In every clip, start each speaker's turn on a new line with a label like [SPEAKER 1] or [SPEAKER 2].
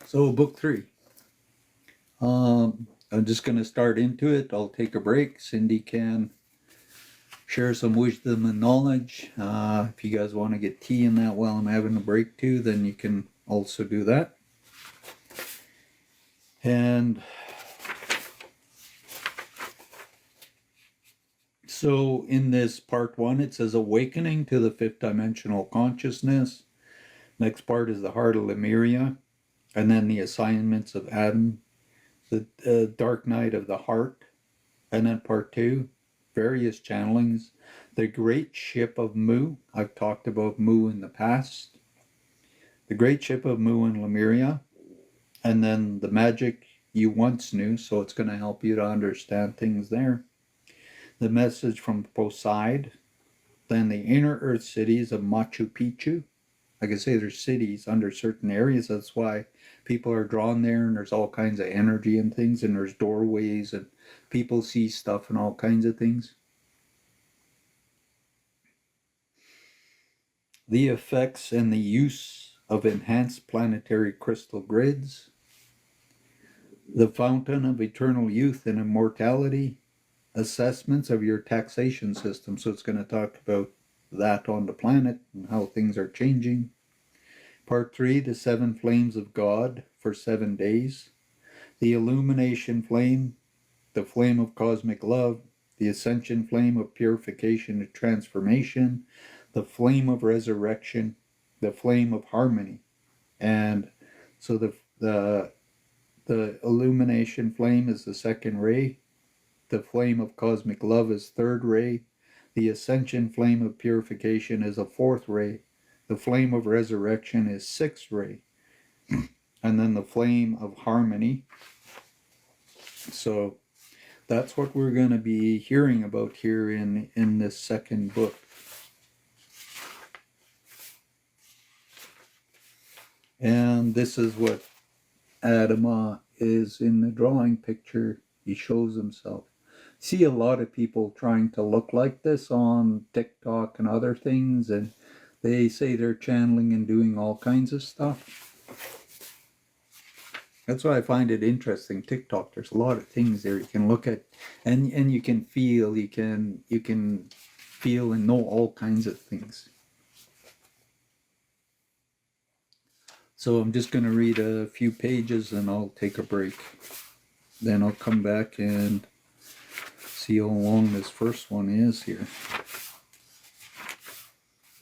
[SPEAKER 1] So, book three. I'm just going to start into it. I'll take a break. Cindy can share some wisdom and knowledge. If you guys want to get tea in that while I'm having a break too, then you can also do that. And so in this part one, it says awakening to the fifth dimensional consciousness. Next part is the heart of Lemuria. And then the assignments of Adam, the dark night of the heart. And then part two, various channelings. The great ship of Mu. I've talked about Mu in the past. The great ship of Mu in Lemuria. And then the magic you once knew, so it's going to help you to understand things there. The message from Poseid. Then the inner earth cities of Machu Picchu. Like I say, there's cities under certain areas. That's why people are drawn there, and there's all kinds of energy and things, and there's doorways, and people see stuff and all kinds of things. The effects and the use of enhanced planetary crystal grids. The fountain of eternal youth and immortality. Assessments of your taxation system. So it's going to talk about that on the planet and how things are changing. Part 3, the 7 flames of God for 7 days. The illumination flame, the flame of cosmic love, the ascension flame of purification and transformation, the flame of resurrection, the flame of harmony. And so the illumination flame is the second ray. The flame of cosmic love is third ray. The ascension flame of purification is a fourth ray. The flame of resurrection is sixth ray. And then the flame of harmony. So that's what we're going to be hearing about here in this second book. And this is what Adam is in the drawing picture. He shows himself. See a lot of people trying to look like this on TikTok and other things, and they say they're channeling and doing all kinds of stuff. That's why I find it interesting. TikTok, there's a lot of things there you can look at, and you can feel, you can feel and know all kinds of things. So I'm just going to read a few pages and I'll take a break. Then I'll come back and see how long this first one is here.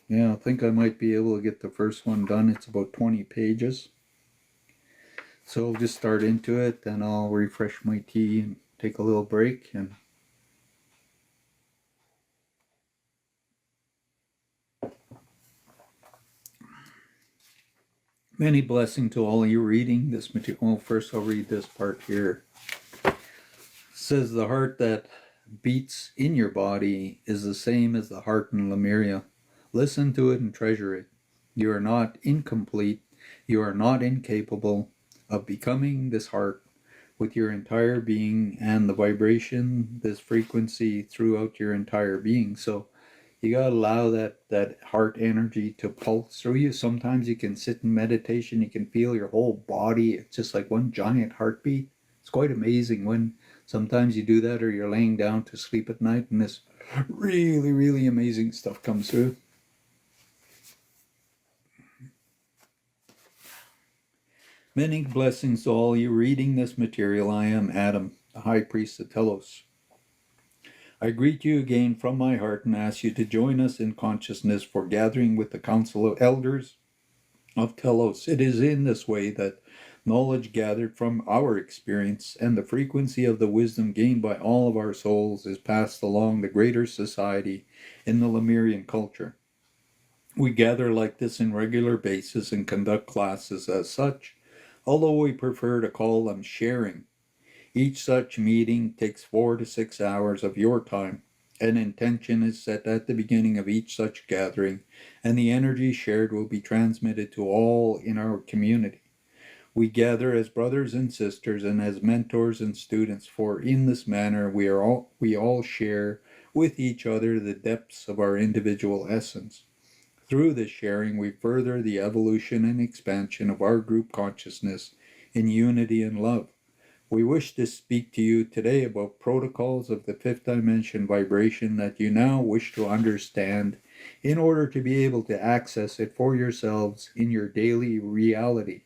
[SPEAKER 1] Yeah, I think I might be able to get the first one done. It's about 20 pages. So I'll just start into it, then I'll refresh my tea and take a little break. And many blessings to all of you reading this material. Well, first I'll read this part here. It says the heart that beats in your body is the same as the heart in Lemuria. Listen to it and treasure it. You are not incomplete. You are not incapable of becoming this heart with your entire being and the vibration, this frequency throughout your entire being. So you got to allow that heart energy to pulse through you. Sometimes you can sit in meditation, you can feel your whole body. It's just like one giant heartbeat. It's quite amazing when sometimes you do that, or you're laying down to sleep at night and this really, really amazing stuff comes through. Many blessings to all you reading this material. I am Adam, the High Priest of Telos. I greet you again from my heart and ask you to join us in consciousness for gathering with the Council of Elders of Telos. It is in this way that knowledge gathered from our experience and the frequency of the wisdom gained by all of our souls is passed along the greater society in the Lemurian culture. We gather like this in regular basis and conduct classes as such, although we prefer to call them sharing. Each such meeting takes 4 to 6 hours of your time. An intention is set at the beginning of each such gathering, and the energy shared will be transmitted to all in our community. We gather as brothers and sisters and as mentors and students, for in this manner we all share with each other the depths of our individual essence. Through this sharing, we further the evolution and expansion of our group consciousness in unity and love. We wish to speak to you today about protocols of the fifth dimension vibration that you now wish to understand in order to be able to access it for yourselves in your daily reality.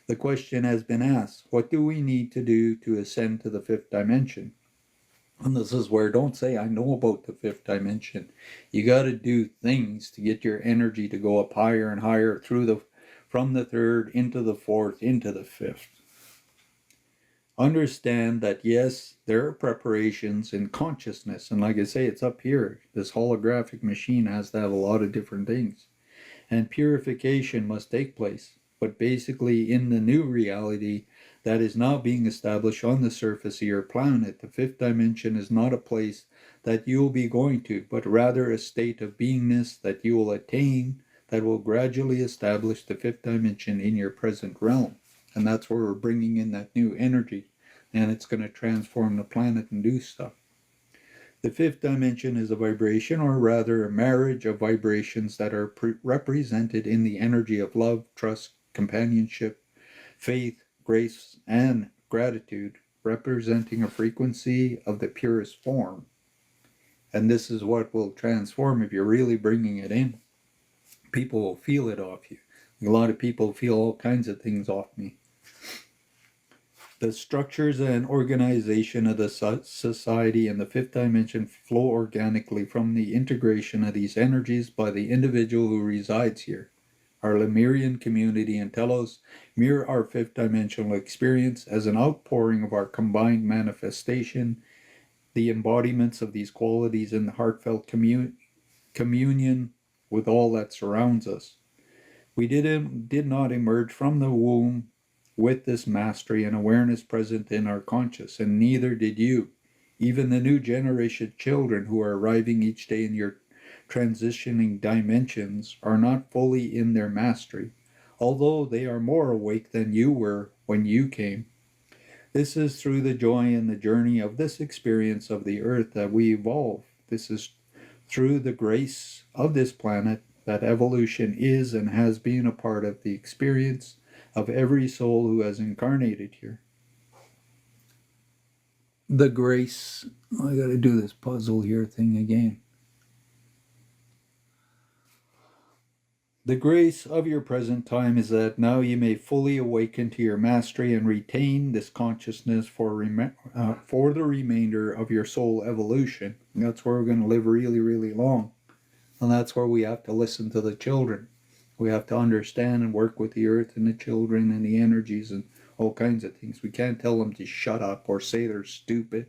[SPEAKER 1] The question has been asked, what do we need to do to ascend to the fifth dimension? And this is where don't say, I know about the fifth dimension. You got to do things to get your energy to go up higher and higher from the third into the fourth, into the fifth. Understand that yes, there are preparations in consciousness. And like I say, it's up here. This holographic machine has to have a lot of different things. And purification must take place. But basically, in the new reality that is now being established on the surface of your planet, the fifth dimension is not a place that you will be going to, but rather a state of beingness that you will attain that will gradually establish the fifth dimension in your present realm. And that's where we're bringing in that new energy. And it's going to transform the planet and do stuff. The fifth dimension is a vibration, or rather a marriage of vibrations that are represented in the energy of love, trust, companionship, faith, grace, and gratitude, representing a frequency of the purest form. And this is what will transform if you're really bringing it in. People will feel it off you. A lot of people feel all kinds of things off me. The structures and organization of the society in the fifth dimension flow organically from the integration of these energies by the individual who resides here. Our Lemurian community in Telos mirror our fifth dimensional experience as an outpouring of our combined manifestation, the embodiments of these qualities in the heartfelt communion with all that surrounds us. We did not emerge from the womb with this mastery and awareness present in our conscious, and neither did you. Even the new generation children who are arriving each day in your transitioning dimensions are not fully in their mastery, although they are more awake than you were when you came. This is through the joy and the journey of this experience of the earth that we evolve. This is through the grace of this planet that evolution is and has been a part of the experience of every soul who has incarnated here. The grace, I got to do this puzzle here thing again. The grace of your present time is that now you may fully awaken to your mastery and retain this consciousness for the remainder of your soul evolution. And that's where we're going to live really, really long. And that's where we have to listen to the children. We have to understand and work with the earth and the children and the energies and all kinds of things. We can't tell them to shut up or say they're stupid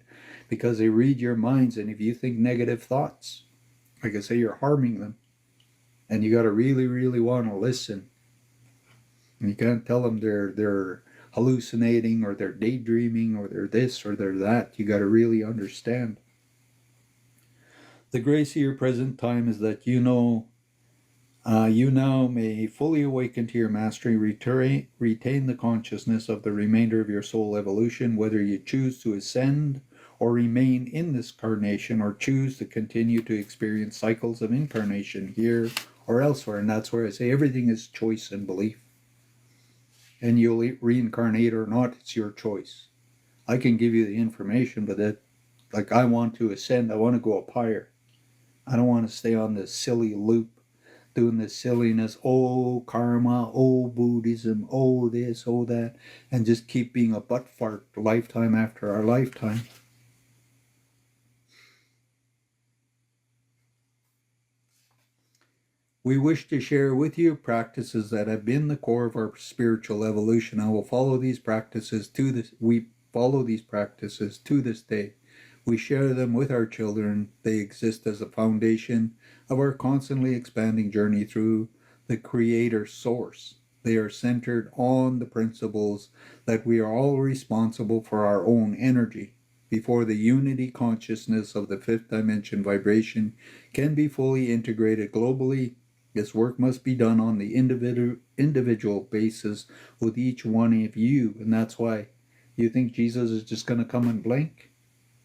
[SPEAKER 1] because they read your minds. And if you think negative thoughts, like I say, you're harming them. And you got to really, really want to listen. And you can't tell them they're hallucinating or they're daydreaming or they're this or they're that. You got to really understand. The grace of your present time is that you now may fully awaken to your mastery, retain the consciousness of the remainder of your soul evolution, whether you choose to ascend or remain in this incarnation or choose to continue to experience cycles of incarnation here or elsewhere. And that's where I say everything is choice and belief. And you'll reincarnate or not, it's your choice. I can give you the information, but I want to ascend, I want to go up higher. I don't want to stay on this silly loop doing this silliness, oh karma, oh Buddhism, oh this, oh that, and just keep being a butt fart lifetime after our lifetime. We wish to share with you practices that have been the core of our spiritual evolution. We follow these practices to this day. We share them with our children. They exist as a foundation of our constantly expanding journey through the Creator Source. They are centered on the principles that we are all responsible for our own energy. Before the unity consciousness of the fifth dimension vibration can be fully integrated globally, this work must be done on the individual basis with each one of you. And that's why you think Jesus is just going to come and blink?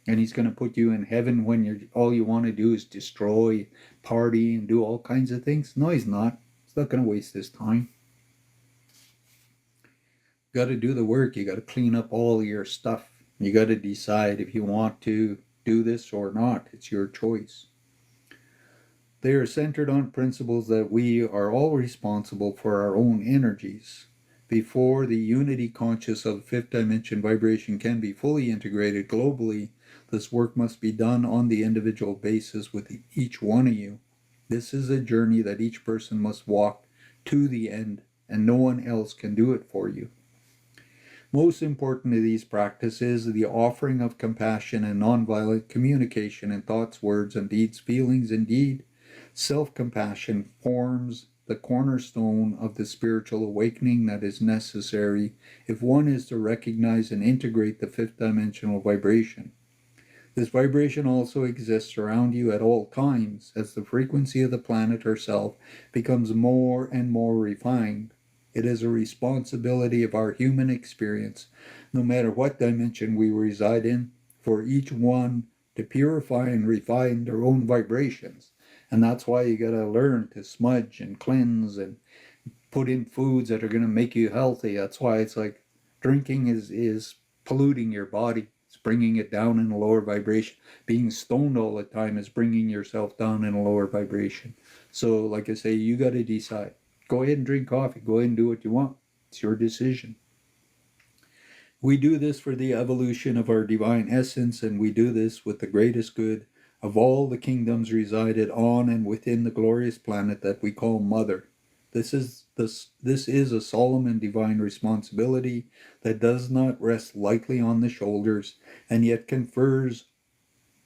[SPEAKER 1] And he's going to put you in heaven when all you want to do is destroy, party, and do all kinds of things? No, he's not. He's not going to waste his time. got to do the work. You got to clean up all your stuff. You got to decide if you want to do this or not. It's your choice. They are centered on principles that we are all responsible for our own energies. Before the unity conscious of fifth dimension vibration can be fully integrated globally, this work must be done on the individual basis with each one of you. This is a journey that each person must walk to the end, and no one else can do it for you. Most important to these practices is the offering of compassion and nonviolent communication in thoughts, words, and deeds, feelings, and deed. Self-compassion forms the cornerstone of the spiritual awakening that is necessary if one is to recognize and integrate the fifth dimensional vibration. This vibration also exists around you at all times as the frequency of the planet herself becomes more and more refined. It is a responsibility of our human experience, no matter what dimension we reside in, for each one to purify and refine their own vibrations. And that's why you got to learn to smudge and cleanse and put in foods that are going to make you healthy. That's why it's like drinking is polluting your body. It's bringing it down in a lower vibration. Being stoned all the time is bringing yourself down in a lower vibration. So like I say, you got to decide. Go ahead and drink coffee. Go ahead and do what you want. It's your decision. We do this for the evolution of our divine essence, and we do this with the greatest good of all the kingdoms resided on and within the glorious planet that we call Mother. This is a solemn and divine responsibility that does not rest lightly on the shoulders, and yet confers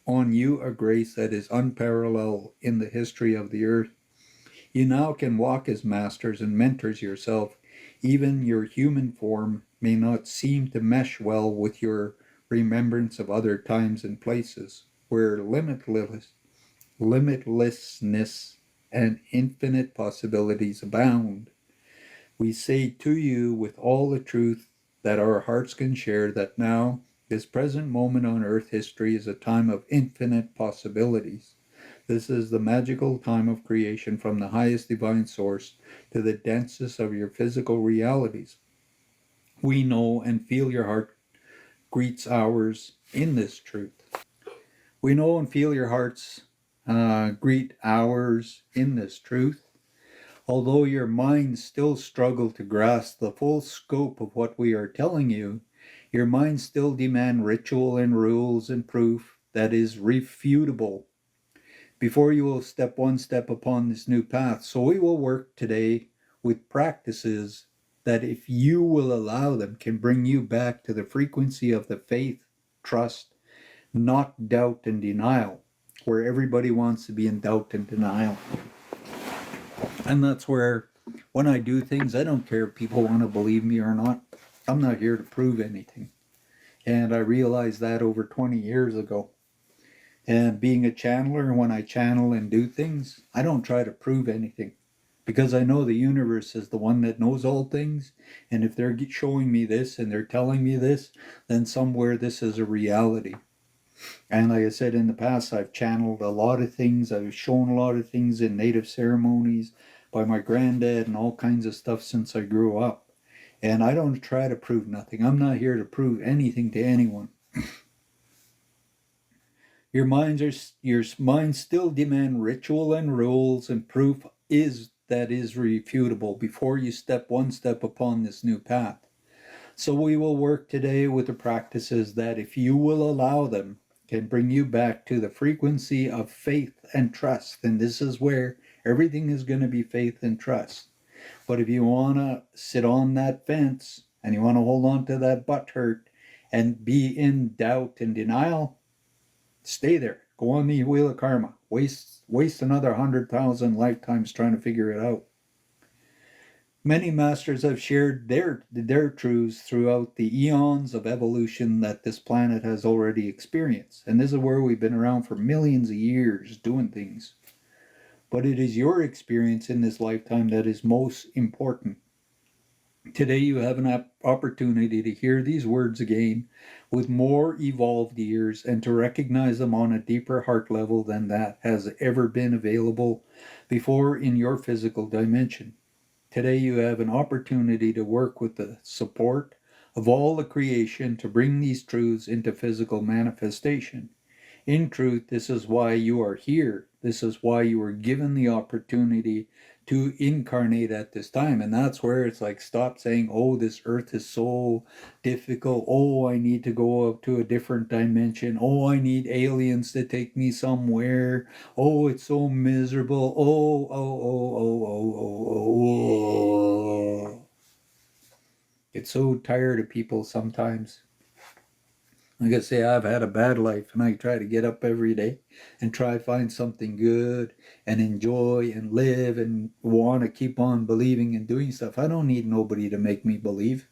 [SPEAKER 1] on you a grace that is unparalleled in the history of the earth. You now can walk as masters and mentors yourself. Even your human form may not seem to mesh well with your remembrance of other times and places, where limitlessness and infinite possibilities abound. We say to you with all the truth that our hearts can share that now, this present moment on earth history is a time of infinite possibilities. This is the magical time of creation from the highest divine source to the densest of your physical realities. We know and feel your heart greets ours in this truth. We know and feel your hearts greet ours in this truth. Although your minds still struggle to grasp the full scope of what we are telling you, your minds still demand ritual and rules and proof that is refutable before you will step one step upon this new path. So we will work today with practices that, if you will allow them, can bring you back to the frequency of the faith, trust, not doubt and denial, where everybody wants to be in doubt and denial. And that's where, when I do things, I don't care if people want to believe me or not. I'm not here to prove anything. And I realized that over 20 years ago. And being a channeler, when I channel and do things, I don't try to prove anything. Because I know the universe is the one that knows all things. And if they're showing me this and they're telling me this, then somewhere this is a reality. And like I said in the past, I've channeled a lot of things. I've shown a lot of things in native ceremonies by my granddad and all kinds of stuff since I grew up. And I don't try to prove nothing. I'm not here to prove anything to anyone. Your minds still demand ritual and rules and proof that is refutable before you step one step upon this new path. So we will work today with the practices that, if you will allow them, can bring you back to the frequency of faith and trust. And this is where everything is going to be faith and trust. But if you want to sit on that fence and you want to hold on to that butt hurt and be in doubt and denial, stay there. Go on the wheel of karma. Waste another 100,000 lifetimes trying to figure it out. Many masters have shared their truths throughout the eons of evolution that this planet has already experienced. And this is where we've been around for millions of years doing things. But it is your experience in this lifetime that is most important. Today you have an opportunity to hear these words again with more evolved ears and to recognize them on a deeper heart level than that has ever been available before in your physical dimension. Today you have an opportunity to work with the support of all the creation to bring these truths into physical manifestation. In truth, this is why you are here. This is why you were given the opportunity to incarnate at this time. And that's where it's like, stop saying, oh, this earth is so difficult. Oh, I need to go up to a different dimension. Oh, I need aliens to take me somewhere. Oh, it's so miserable. Oh. Get so tired of people sometimes. Like I say, I've had a bad life, and I try to get up every day and try to find something good and enjoy and live and want to keep on believing and doing stuff. I don't need nobody to make me believe.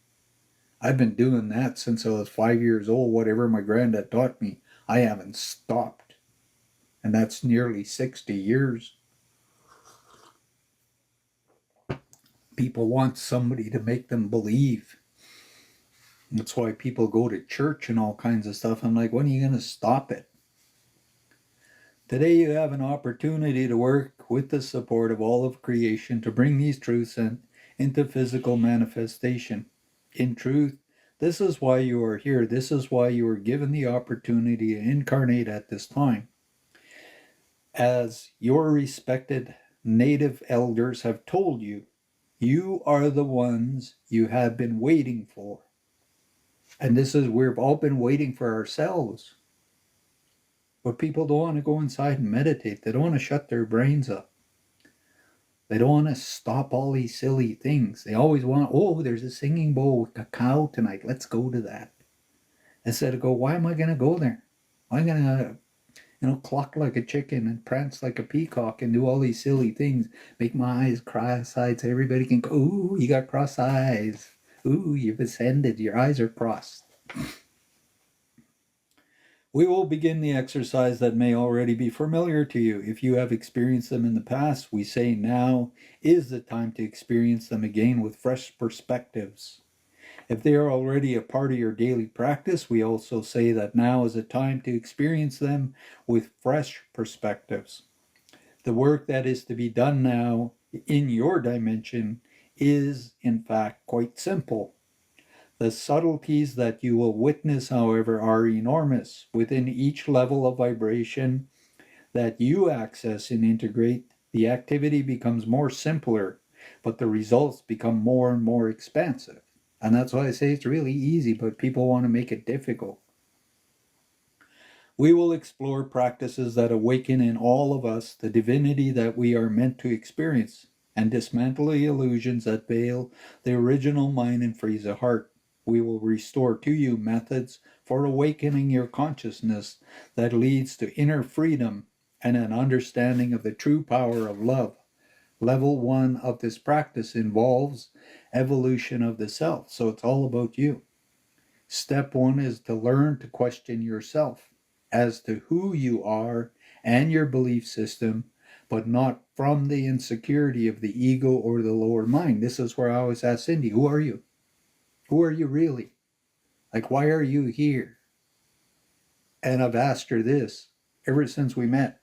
[SPEAKER 1] I've been doing that since I was 5 years old, whatever my granddad taught me. I haven't stopped. And that's nearly 60 years. People want somebody to make them believe. That's why people go to church and all kinds of stuff. I'm like, when are you going to stop it? Today you have an opportunity to work with the support of all of creation to bring these truths into physical manifestation. In truth, this is why you are here. This is why you were given the opportunity to incarnate at this time. As your respected native elders have told you, you are the ones you have been waiting for. And this is, we've all been waiting for ourselves. But people don't want to go inside and meditate. They don't want to shut their brains up. They don't want to stop all these silly things. They always want, oh, there's a singing bowl with cacao tonight. Let's go to that. Instead of go, why am I going to go there? I'm going to, cluck like a chicken and prance like a peacock and do all these silly things. Make my eyes cross-eyed so everybody can go, ooh, you got cross eyes. Ooh, you've ascended. Your eyes are crossed. We will begin the exercise that may already be familiar to you. If you have experienced them in the past, we say now is the time to experience them again with fresh perspectives. If they are already a part of your daily practice, we also say that now is a time to experience them with fresh perspectives. The work that is to be done now in your dimension is, in fact, quite simple. The subtleties that you will witness, however, are enormous. Within each level of vibration that you access and integrate, the activity becomes more simpler, but the results become more and more expansive. And that's why I say it's really easy, but people want to make it difficult. We will explore practices that awaken in all of us the divinity that we are meant to experience and dismantle the illusions that veil the original mind and freeze the heart. We will restore to you methods for awakening your consciousness that leads to inner freedom and an understanding of the true power of love. Level 1 of this practice involves evolution of the self, so it's all about you. Step 1 is to learn to question yourself as to who you are and your belief system, but not from the insecurity of the ego or the lower mind. This is where I always ask Cindy, who are you? Who are you really? Like, why are you here? And I've asked her this ever since we met.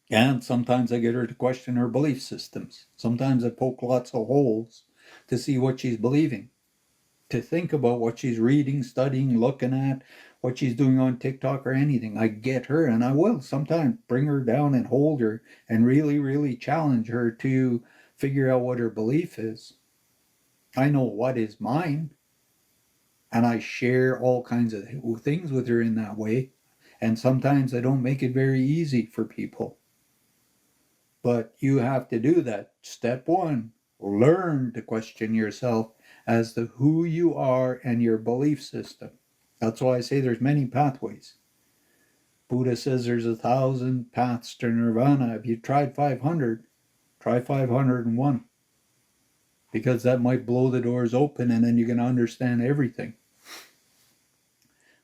[SPEAKER 1] And sometimes I get her to question her belief systems. Sometimes I poke lots of holes to see what she's believing, to think about what she's reading, studying, looking at, what she's doing on TikTok or anything. I get her, and I will sometimes bring her down and hold her and really, really challenge her to figure out what her belief is. I know what is mine, and I share all kinds of things with her in that way. And sometimes I don't make it very easy for people. But you have to do that. Step 1, learn to question yourself as to who you are and your belief system. That's why I say there's many pathways. Buddha says there's 1,000 paths to nirvana. If you tried 500, try 501. Because that might blow the doors open and then you're going to understand everything.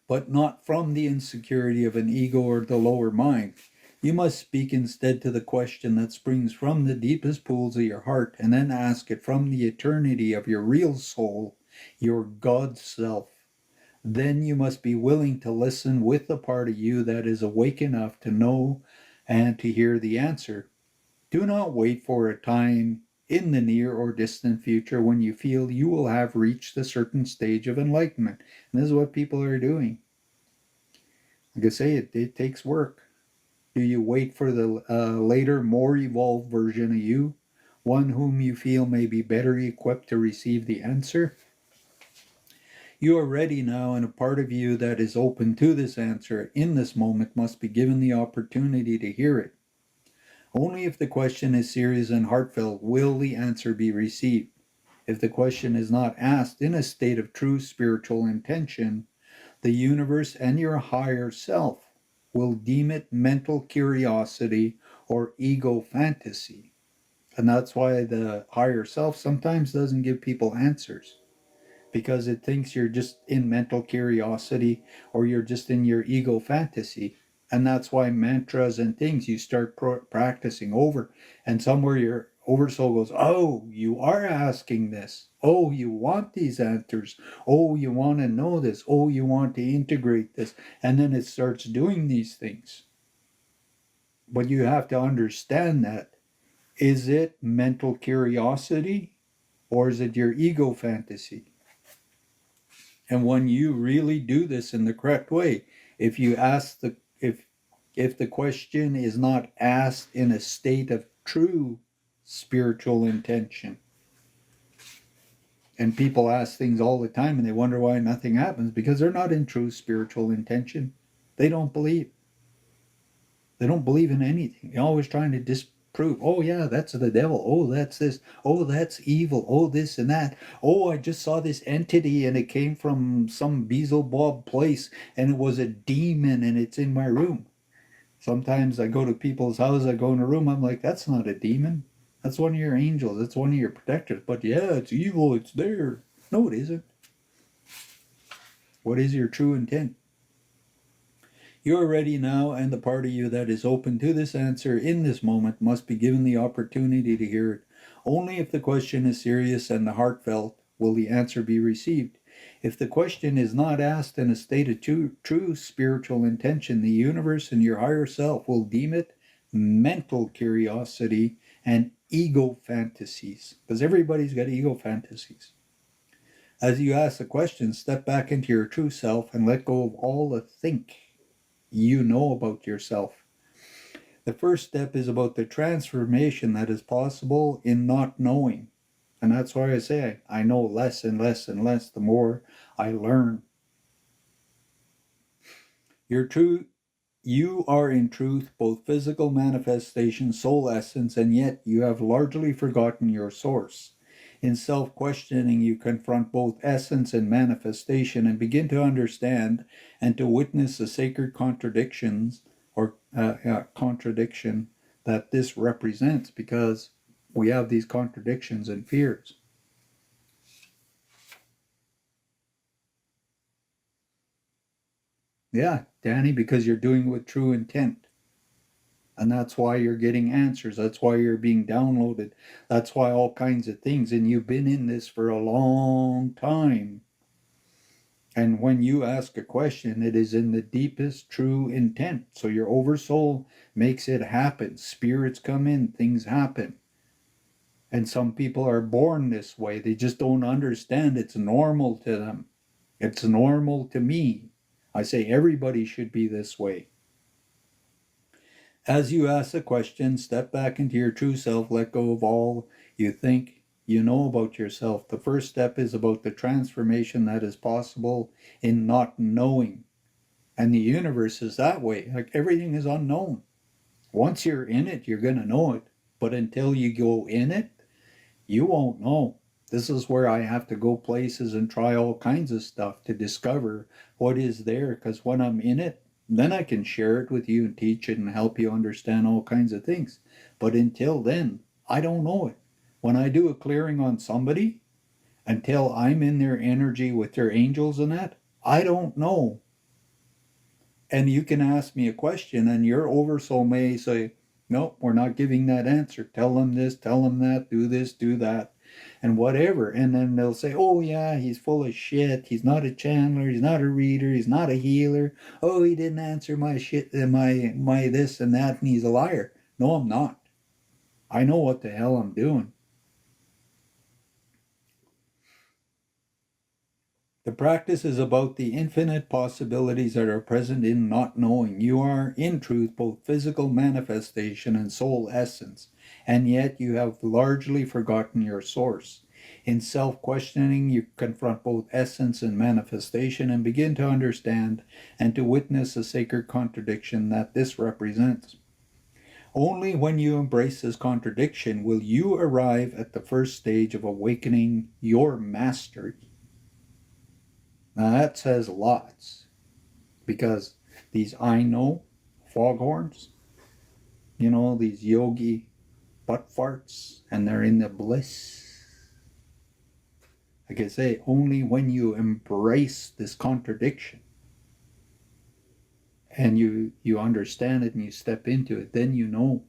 [SPEAKER 1] But not from the insecurity of an ego or the lower mind. You must speak instead to the question that springs from the deepest pools of your heart and then ask it from the eternity of your real soul, your God self. Then you must be willing to listen with the part of you that is awake enough to know and to hear the answer. Do not wait for a time in the near or distant future when you feel you will have reached a certain stage of enlightenment. And this is what people are doing. Like I say, it takes work. Do you wait for the later, more evolved version of you, one whom you feel may be better equipped to receive the answer? You are ready now, and a part of you that is open to this answer in this moment must be given the opportunity to hear it. Only if the question is serious and heartfelt will the answer be received. If the question is not asked in a state of true spiritual intention, the universe and your higher self will deem it mental curiosity or ego fantasy. And that's why the higher self sometimes doesn't give people answers, because it thinks you're just in mental curiosity or you're just in your ego fantasy. And that's why mantras and things you start practicing over, and somewhere your oversoul goes, oh, you are asking this. Oh, you want these answers. Oh, you want to know this. Oh, you want to integrate this. And then it starts doing these things. But you have to understand that. Is it mental curiosity or is it your ego fantasy? And when you really do this in the correct way, if you ask the if the question is not asked in a state of true spiritual intention, and people ask things all the time and they wonder why nothing happens, because they're not in true spiritual intention. They don't believe. They don't believe in anything. They're always trying to disprove. Oh yeah, that's the devil. Oh, that's this. Oh, that's evil. Oh, this and that. Oh, I just saw this entity and it came from some Beelzebub place and it was a demon and it's in my room. Sometimes I go to people's houses, I go in a room, I'm like, that's not a demon. That's one of your angels. That's one of your protectors. But yeah, it's evil. It's there. No, it isn't. What is your true intent? You are ready now, and the part of you that is open to this answer in this moment must be given the opportunity to hear it. Only if the question is serious and heartfelt will the answer be received. If the question is not asked in a state of true spiritual intention, the universe and your higher self will deem it mental curiosity and ego fantasies. Because everybody's got ego fantasies. As you ask the question, step back into your true self and let go of all the think you know about yourself. The first step is about the transformation that is possible in not knowing. And that's why I say I know less and less and less the more I learn. You are in truth both physical manifestation, soul essence, and yet you have largely forgotten your source. In self-questioning, you confront both essence and manifestation and begin to understand and to witness the sacred contradictions or contradiction that this represents, because we have these contradictions and fears. Yeah, Danny, because you're doing it with true intent. And that's why you're getting answers. That's why you're being downloaded. That's why all kinds of things. And you've been in this for a long time. And when you ask a question, it is in the deepest true intent. So your oversoul makes it happen. Spirits come in, things happen. And some people are born this way. They just don't understand. It's normal to them. It's normal to me. I say everybody should be this way. As you ask the question, step back into your true self, let go of all you think you know about yourself. The first step is about the transformation that is possible in not knowing. And the universe is that way. Like everything is unknown. Once you're in it, you're going to know it. But until you go in it, you won't know. This is where I have to go places and try all kinds of stuff to discover what is there. Because when I'm in it, then I can share it with you and teach it and help you understand all kinds of things. But until then, I don't know it. When I do a clearing on somebody, until I'm in their energy with their angels and that, I don't know. And you can ask me a question and your oversoul may say, nope, we're not giving that answer. Tell them this, tell them that, do this, do that, and whatever. And then they'll say, oh yeah, he's full of shit. He's not a channeler. He's not a reader. He's not a healer. Oh, he didn't answer my shit, my this and that, and he's a liar. No, I'm not. I know what the hell I'm doing. The practice is about the infinite possibilities that are present in not knowing. You are, in truth, both physical manifestation and soul essence, and yet you have largely forgotten your source. In self-questioning, you confront both essence and manifestation and begin to understand and to witness the sacred contradiction that this represents. Only when you embrace this contradiction will you arrive at the first stage of awakening your mastery. Now that says lots, because these I know foghorns, these yogi butt farts, and they're in the bliss. Like I say, only when you embrace this contradiction and you understand it and you step into it, then you know.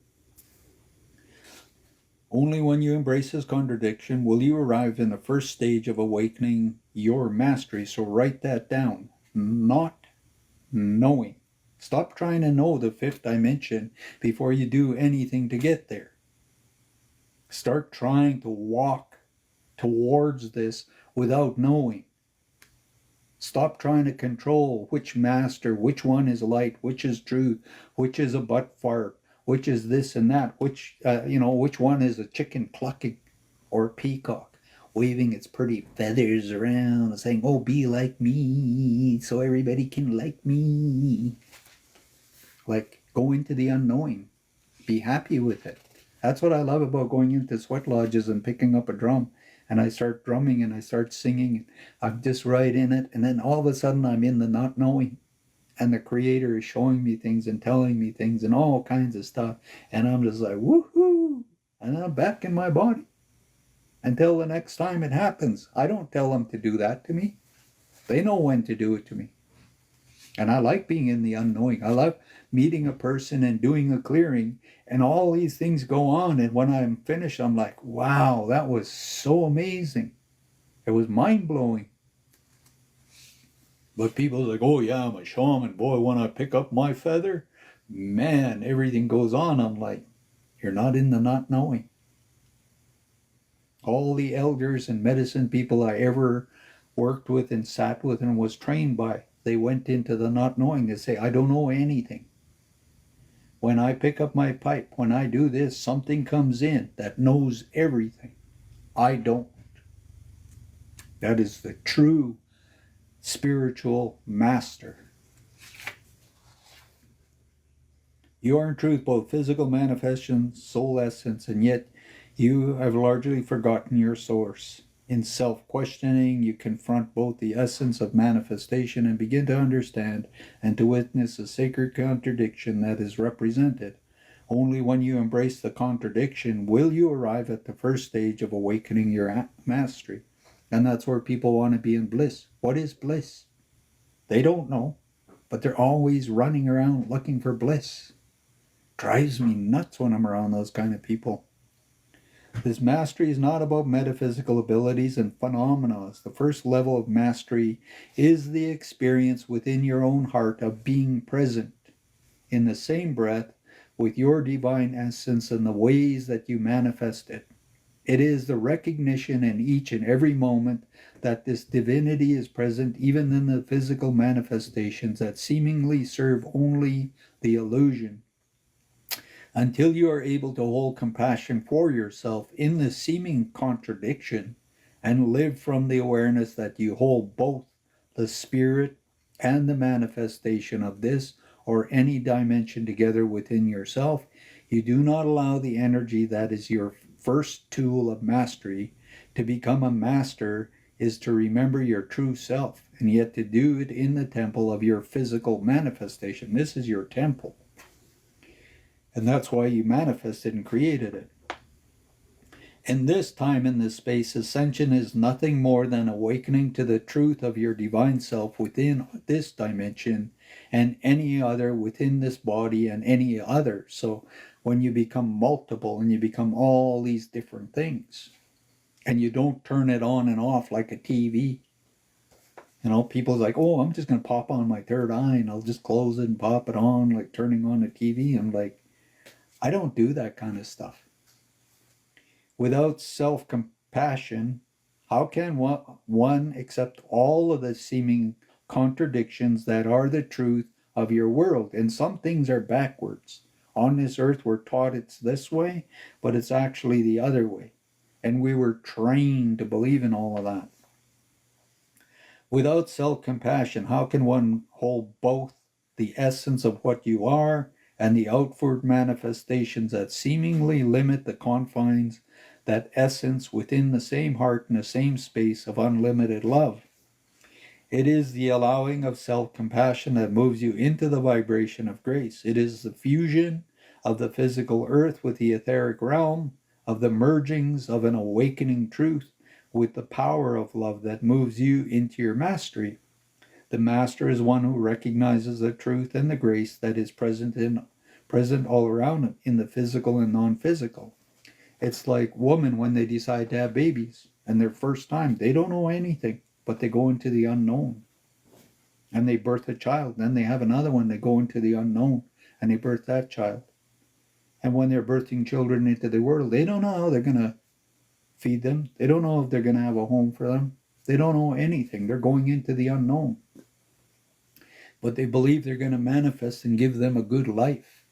[SPEAKER 1] Only when you embrace this contradiction will you arrive in the first stage of awakening your mastery. So write that down. Not knowing. Stop trying to know the fifth dimension before you do anything to get there. Start trying to walk towards this without knowing. Stop trying to control which master, which one is light, which is truth, which is a butt fart, which is this and that, which one is a chicken clucking or a peacock waving its pretty feathers around and saying, oh, be like me so everybody can like me. Like, go into the unknowing. Be happy with it. That's what I love about going into sweat lodges and picking up a drum. And I start drumming and I start singing. I'm just right in it. And then all of a sudden I'm in the not knowing. And the Creator is showing me things and telling me things and all kinds of stuff. And I'm just like, woohoo! And I'm back in my body. Until the next time it happens. I don't tell them to do that to me. They know when to do it to me. And I like being in the unknowing. I love meeting a person and doing a clearing, and all these things go on. And when I'm finished, I'm like, wow, that was so amazing. It was mind-blowing. But people are like, oh yeah, I'm a shaman. Boy, when I pick up my feather, man, everything goes on. I'm like, you're not in the not knowing. All the elders and medicine people I ever worked with and sat with and was trained by, they went into the not knowing. They say, I don't know anything. When I pick up my pipe, when I do this, something comes in that knows everything. I don't. That is the true spiritual master. You are in truth both physical manifestation, soul essence, and yet you have largely forgotten your source. In self-questioning, you confront both the essence of manifestation and begin to understand and to witness the sacred contradiction that is represented. Only when you embrace the contradiction will you arrive at the first stage of awakening your mastery. And that's where people want to be in bliss. What is bliss? They don't know, but they're always running around looking for bliss. Drives me nuts when I'm around those kind of people. This mastery is not about metaphysical abilities and phenomena. The first level of mastery is the experience within your own heart of being present in the same breath with your divine essence and the ways that you manifest it. It is the recognition in each and every moment that this divinity is present even in the physical manifestations that seemingly serve only the illusion. Until you are able to hold compassion for yourself in the seeming contradiction and live from the awareness that you hold both the spirit and the manifestation of this or any dimension together within yourself, you do not allow the energy that is your first tool of mastery. To become a master is to remember your true self, and yet to do it in the temple of your physical manifestation. This is your temple. And that's why you manifested and created it. In this time, in this space, ascension is nothing more than awakening to the truth of your divine self within this dimension and any other within this body and any other. So when you become multiple and you become all these different things and you don't turn it on and off like a TV, people's like, oh, I'm just going to pop on my third eye and I'll just close it and pop it on like turning on a TV. I'm like, I don't do that kind of stuff. Without self-compassion, How can one accept all of the seeming contradictions that are the truth of your world? And some things are backwards. On this earth, we're taught it's this way, but it's actually the other way. And we were trained to believe in all of that. Without self compassion, how can one hold both the essence of what you are and the outward manifestations that seemingly limit the confines, that essence within the same heart and the same space of unlimited love? It is the allowing of self compassion that moves you into the vibration of grace. It is the fusion of the physical earth with the etheric realm, of the mergings of an awakening truth with the power of love that moves you into your mastery. The master is one who recognizes the truth and the grace that is present all around him in the physical and non-physical. It's like women when they decide to have babies and their first time, they don't know anything, but they go into the unknown and they birth a child. Then they have another one, they go into the unknown and they birth that child. And when they're birthing children into the world, they don't know how they're going to feed them. They don't know if they're going to have a home for them. They don't know anything. They're going into the unknown. But they believe they're going to manifest and give them a good life.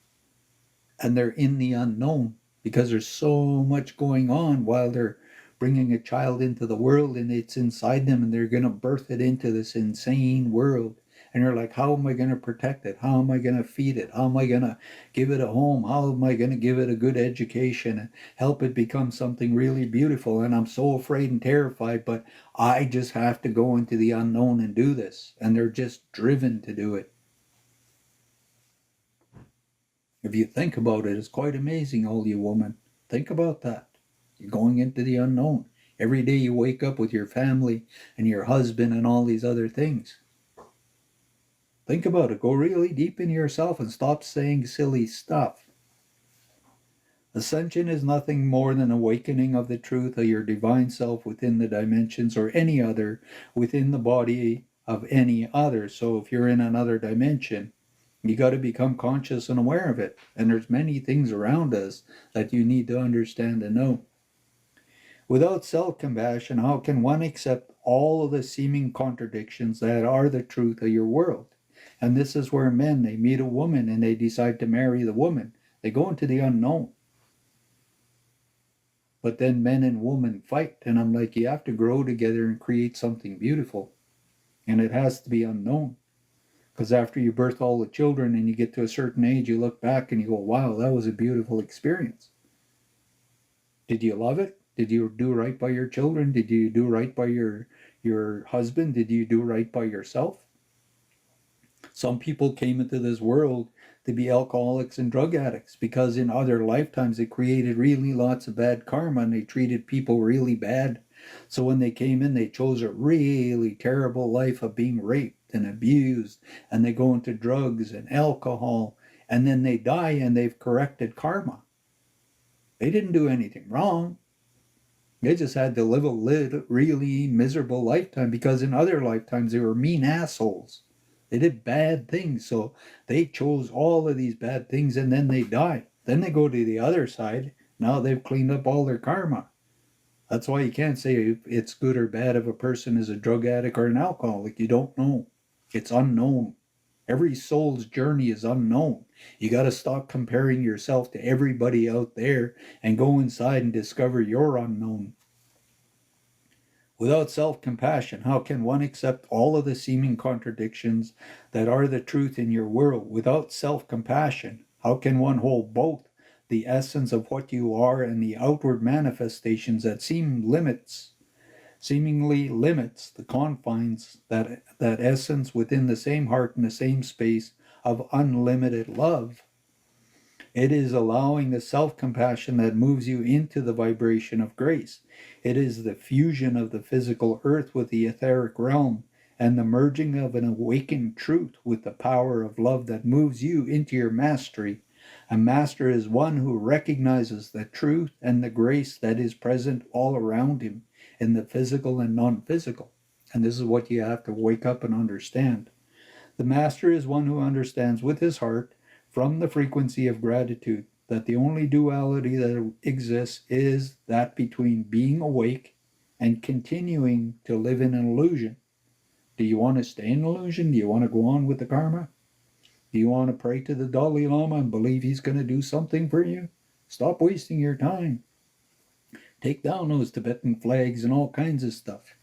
[SPEAKER 1] And they're in the unknown because there's so much going on while they're bringing a child into the world and it's inside them and they're going to birth it into this insane world. And you're like, how am I going to protect it? How am I going to feed it? How am I going to give it a home? How am I going to give it a good education and help it become something really beautiful? And I'm so afraid and terrified, but I just have to go into the unknown and do this. And they're just driven to do it. If you think about it, it's quite amazing, all you women. Think about that. You're going into the unknown. Every day you wake up with your family and your husband and all these other things. Think about it. Go really deep into yourself and stop saying silly stuff. Ascension is nothing more than awakening of the truth of your divine self within the dimensions or any other within the body of any other. So if you're in another dimension, you got to become conscious and aware of it. And there's many things around us that you need to understand and know. Without self-compassion, how can one accept all of the seeming contradictions that are the truth of your world? And this is where men, they meet a woman and they decide to marry the woman. They go into the unknown. But then men and women fight. And I'm like, you have to grow together and create something beautiful. And it has to be unknown. Because after you birth all the children and you get to a certain age, you look back and you go, wow, that was a beautiful experience. Did you love it? Did you do right by your children? Did you do right by your husband? Did you do right by yourself? Some people came into this world to be alcoholics and drug addicts because in other lifetimes they created really lots of bad karma and they treated people really bad. So when they came in, they chose a really terrible life of being raped and abused, and they go into drugs and alcohol, and then they die and they've corrected karma. They didn't do anything wrong. They just had to live a really miserable lifetime because in other lifetimes they were mean assholes. They did bad things, so they chose all of these bad things and then they die. Then they go to the other side. Now they've cleaned up all their karma. That's why you can't say if it's good or bad if a person is a drug addict or an alcoholic. You don't know. It's unknown. Every soul's journey is unknown. You got to stop comparing yourself to everybody out there and go inside and discover your unknown. Without self-compassion, how can one accept all of the seeming contradictions that are the truth in your world? Without self-compassion, how can one hold both the essence of what you are and the outward manifestations that seemingly limits the confines, that essence within the same heart and the same space of unlimited love? It is allowing the self-compassion that moves you into the vibration of grace. It is the fusion of the physical earth with the etheric realm and the merging of an awakened truth with the power of love that moves you into your mastery. A master is one who recognizes the truth and the grace that is present all around him in the physical and non-physical. And this is what you have to wake up and understand. The master is one who understands with his heart from the frequency of gratitude that the only duality that exists is that between being awake and continuing to live in an illusion. Do you want to stay in illusion? Do you want to go on with the karma? Do you want to pray to the Dalai Lama and believe he's going to do something for you? Stop wasting your time. Take down those Tibetan flags and all kinds of stuff.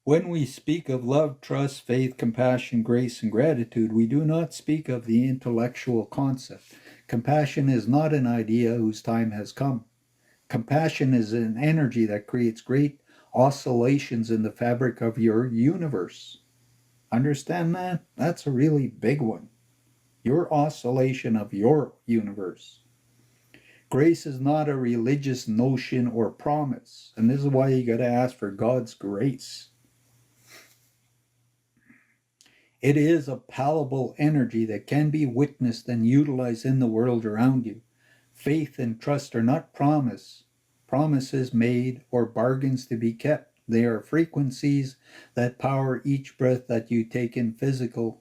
[SPEAKER 1] When we speak of love, trust, faith, compassion, grace, and gratitude, we do not speak of the intellectual concept. Compassion is not an idea whose time has come. Compassion is an energy that creates great oscillations in the fabric of your universe. Understand that? That's a really big one. Your oscillation of your universe. Grace is not a religious notion or promise, and this is why you got to ask for God's grace. It is a palpable energy that can be witnessed and utilized in the world around you. Faith and trust are not promises made, or bargains to be kept. They are frequencies that power each breath that you take in physical.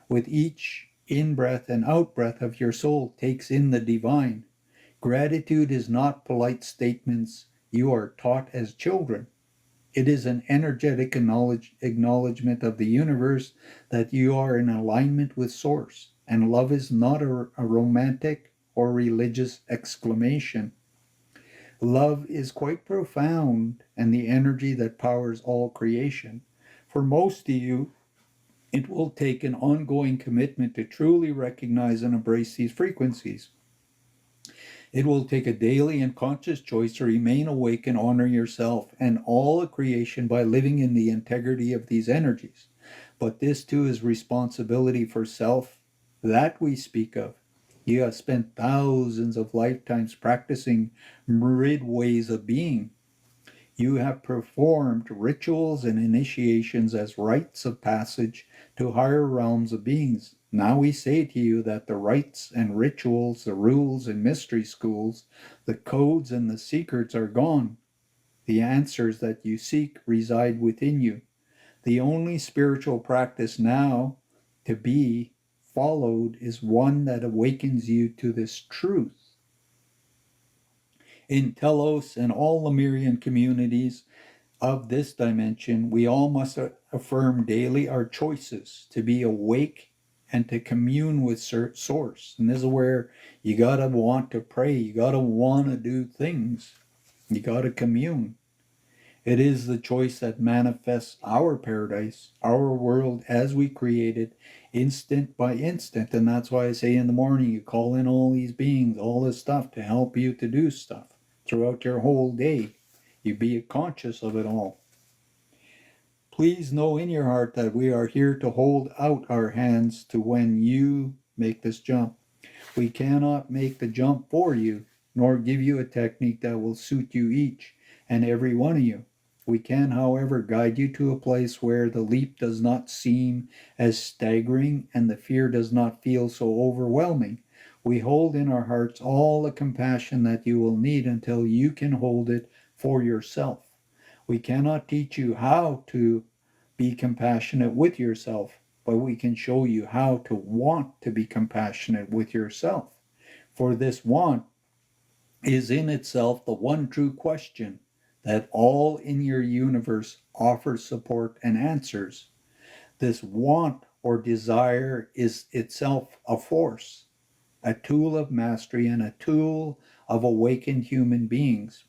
[SPEAKER 1] With each in-breath and out-breath of your soul takes in the divine. Gratitude is not polite statements you are taught as children. It is an energetic acknowledgement of the universe that you are in alignment with Source, and love is not a romantic or religious exclamation. Love is quite profound and the energy that powers all creation. For most of you, it will take an ongoing commitment to truly recognize and embrace these frequencies. It will take a daily and conscious choice to remain awake and honor yourself and all of creation by living in the integrity of these energies. But this too is responsibility for self that we speak of. You have spent thousands of lifetimes practicing myriad ways of being. You have performed rituals and initiations as rites of passage to higher realms of beings. Now we say to you that the rites and rituals, the rules and mystery schools, the codes and the secrets are gone. The answers that you seek reside within you. The only spiritual practice now to be followed is one that awakens you to this truth. In Telos and all Lemurian communities of this dimension, we all must affirm daily our choices to be awake and to commune with Source. And this is where you gotta want to pray, you gotta want to do things, you gotta commune. It is the choice that manifests our paradise, our world as we create it, instant by instant. And that's why I say in the morning, you call in all these beings, all this stuff to help you to do stuff throughout your whole day. You be conscious of it all. Please know in your heart that we are here to hold out our hands to when you make this jump. We cannot make the jump for you, nor give you a technique that will suit you each and every one of you. We can, however, guide you to a place where the leap does not seem as staggering and the fear does not feel so overwhelming. We hold in our hearts all the compassion that you will need until you can hold it for yourself. We cannot teach you how to be compassionate with yourself, but we can show you how to want to be compassionate with yourself. For this want is in itself the one true question that all in your universe offers support and answers. This want or desire is itself a force, a tool of mastery and a tool of awakened human beings.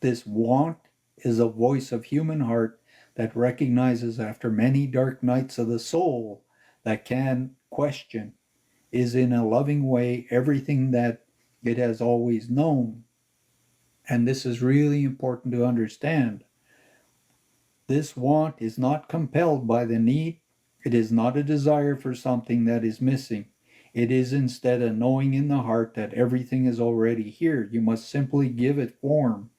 [SPEAKER 1] This want is a voice of human heart that recognizes after many dark nights of the soul that can question, is in a loving way everything that it has always known. And this is really important to understand. This want is not compelled by the need. It is not a desire for something that is missing. It is instead a knowing in the heart that everything is already here. You must simply give it form.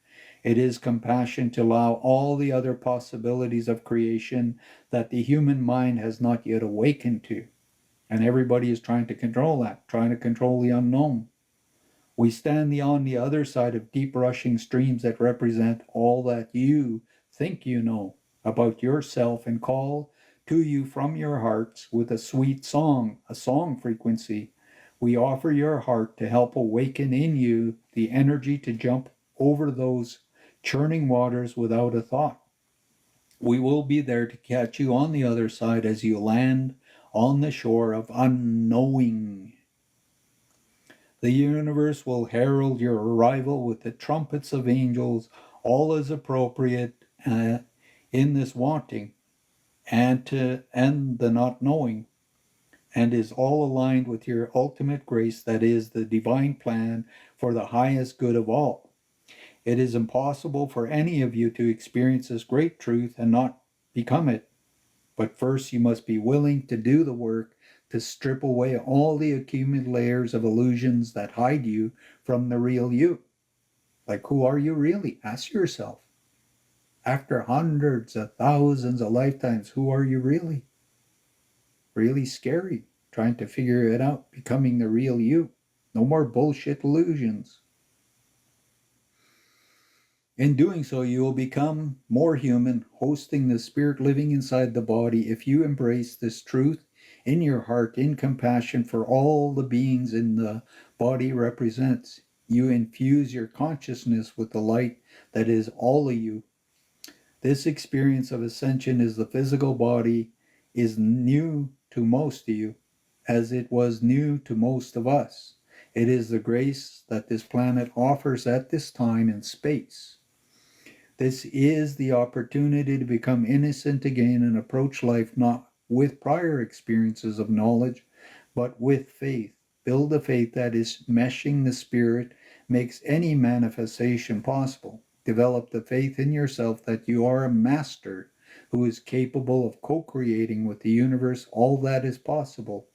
[SPEAKER 1] It is compassion to allow all the other possibilities of creation that the human mind has not yet awakened to. And everybody is trying to control that, trying to control the unknown. We stand on the other side of deep rushing streams that represent all that you think you know about yourself and call to you from your hearts with a sweet song, a song frequency. We offer your heart to help awaken in you the energy to jump over those churning waters without a thought. We will be there to catch you on the other side as you land on the shore of unknowing. The universe will herald your arrival with the trumpets of angels. All is appropriate in this wanting and the not knowing, and is all aligned with your ultimate grace, that is the divine plan for the highest good of all. It is impossible for any of you to experience this great truth and not become it. But first you must be willing to do the work to strip away all the accumulated layers of illusions that hide you from the real you. Like, who are you really? Ask yourself. After hundreds of thousands of lifetimes, who are you really? Really scary, trying to figure it out, becoming the real you. No more bullshit illusions. In doing so, you will become more human, hosting the spirit living inside the body. If you embrace this truth in your heart, in compassion for all the beings in the body represents, you infuse your consciousness with the light that is all of you. This experience of ascension is the physical body is new to most of you, as it was new to most of us. It is the grace that this planet offers at this time and space. This is the opportunity to become innocent again and approach life not with prior experiences of knowledge, but with faith. Build a faith that is meshing the spirit, makes any manifestation possible. Develop the faith in yourself that you are a master who is capable of co-creating with the universe all that is possible.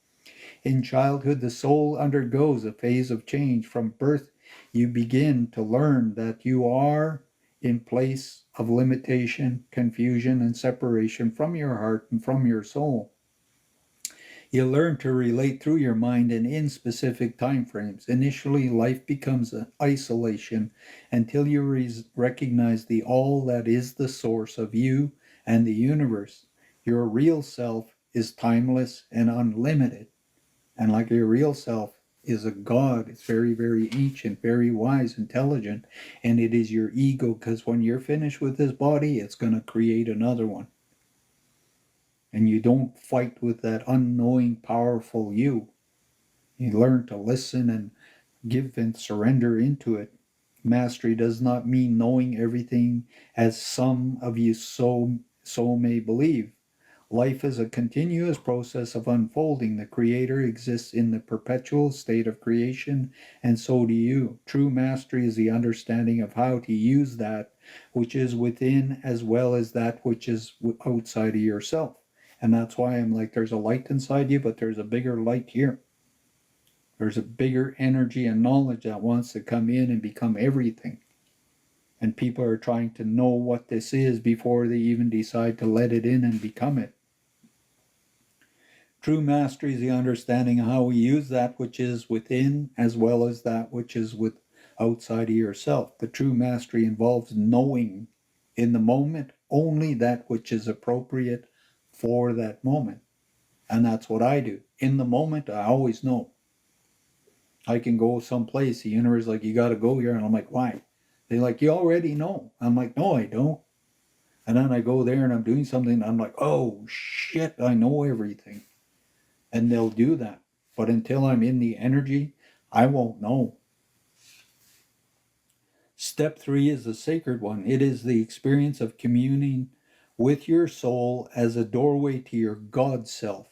[SPEAKER 1] In childhood, the soul undergoes a phase of change. From birth, you begin to learn that you are in place of limitation, confusion, and separation from your heart and from your soul. You learn to relate through your mind and in specific time frames. Initially, life becomes an isolation until you recognize the all that is the source of you and the universe. Your real self is timeless and unlimited. And like your real self is a God, it's very, very ancient, very wise, intelligent, and it is your ego, because when you're finished with this body, it's going to create another one. And you don't fight with that unknowing, powerful you. You learn to listen and give and surrender into it. Mastery does not mean knowing everything, as some of you so may believe. Life is a continuous process of unfolding. The Creator exists in the perpetual state of creation, and so do you. True mastery is the understanding of how to use that which is within as well as that which is outside of yourself. And that's why I'm like, there's a light inside you, but there's a bigger light here. There's a bigger energy and knowledge that wants to come in and become everything. And people are trying to know what this is before they even decide to let it in and become it. True mastery is the understanding of how we use that which is within as well as that which is outside of yourself. The true mastery involves knowing in the moment only that which is appropriate for that moment. And that's what I do. In the moment, I always know. I can go someplace, the universe is like, you got to go here. And I'm like, why? They're like, you already know. I'm like, no, I don't. And then I go there and I'm doing something. And I'm like, oh, shit, I know everything. And they'll do that. But until I'm in the energy, I won't know. Step 3 is the sacred one. It is the experience of communing with your soul as a doorway to your God self.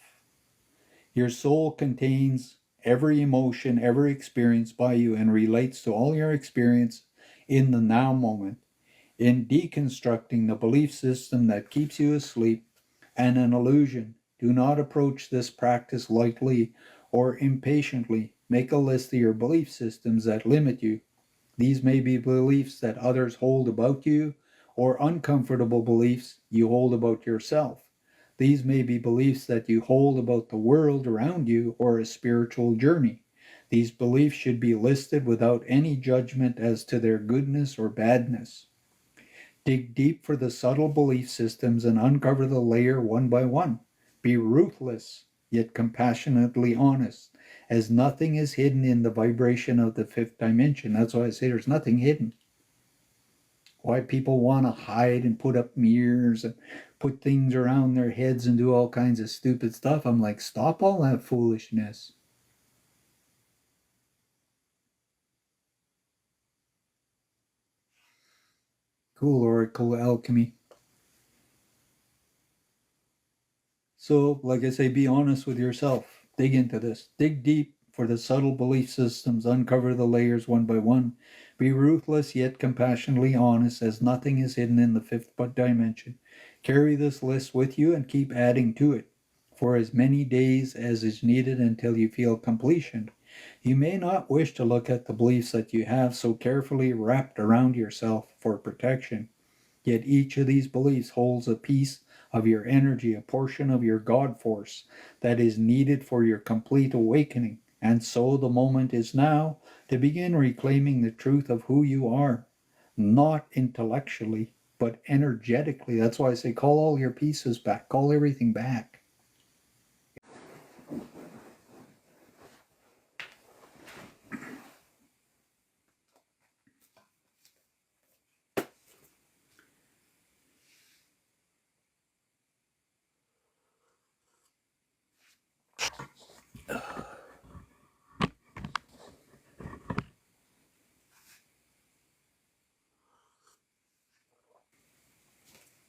[SPEAKER 1] Your soul contains every emotion ever experienced by you and relates to all your experience in the now moment. In deconstructing the belief system that keeps you asleep and an illusion, do not approach this practice lightly or impatiently. Make a list of your belief systems that limit you. These may be beliefs that others hold about you or uncomfortable beliefs you hold about yourself. These may be beliefs that you hold about the world around you or a spiritual journey. These beliefs should be listed without any judgment as to their goodness or badness. Dig deep for the subtle belief systems and uncover the layer one by one. Be ruthless, yet compassionately honest, as nothing is hidden in the vibration of the fifth dimension. That's why I say there's nothing hidden. Why people want to hide and put up mirrors and put things around their heads and do all kinds of stupid stuff. I'm like, stop all that foolishness. Cool, Oracle Alchemy. So, like I say, be honest with yourself. Dig into this. Dig deep for the subtle belief systems. Uncover the layers one by one. Be ruthless yet compassionately honest, as nothing is hidden in the fifth dimension. Carry this list with you and keep adding to it for as many days as is needed until you feel completion. You may not wish to look at the beliefs that you have so carefully wrapped around yourself for protection. Yet each of these beliefs holds a piece of your energy, a portion of your God force that is needed for your complete awakening. And so the moment is now to begin reclaiming the truth of who you are, not intellectually, but energetically. That's why I say call all your pieces back, call everything back.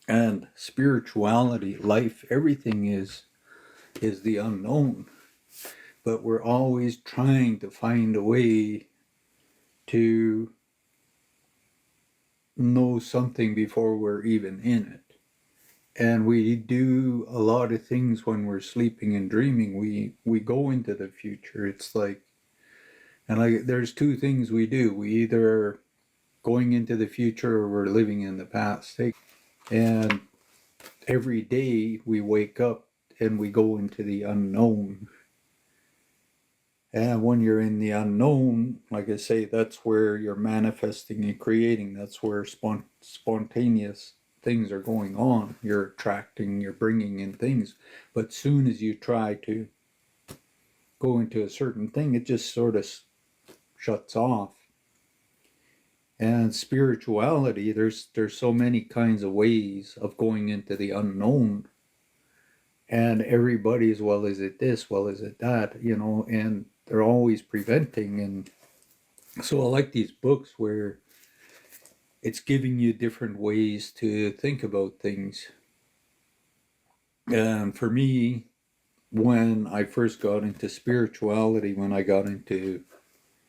[SPEAKER 1] And spirituality, life, everything is the unknown. But we're always trying to find a way to know something before we're even in it. And we do a lot of things when we're sleeping and dreaming. We go into the future. It's like, and like, there's two things we do. We either are going into the future or we're living in the past. And every day we wake up and we go into the unknown. And when you're in the unknown, like I say, that's where you're manifesting and creating. That's where spontaneous things are going on. You're attracting, you're bringing in things. But soon as you try to go into a certain thing, it just sort of shuts off. And spirituality, there's so many kinds of ways of going into the unknown. And everybody's, well, is it this? Well, is it that? You know, and they're always preventing. And so I like these books where it's giving you different ways to think about things. And for me, when I first got into spirituality, when I got into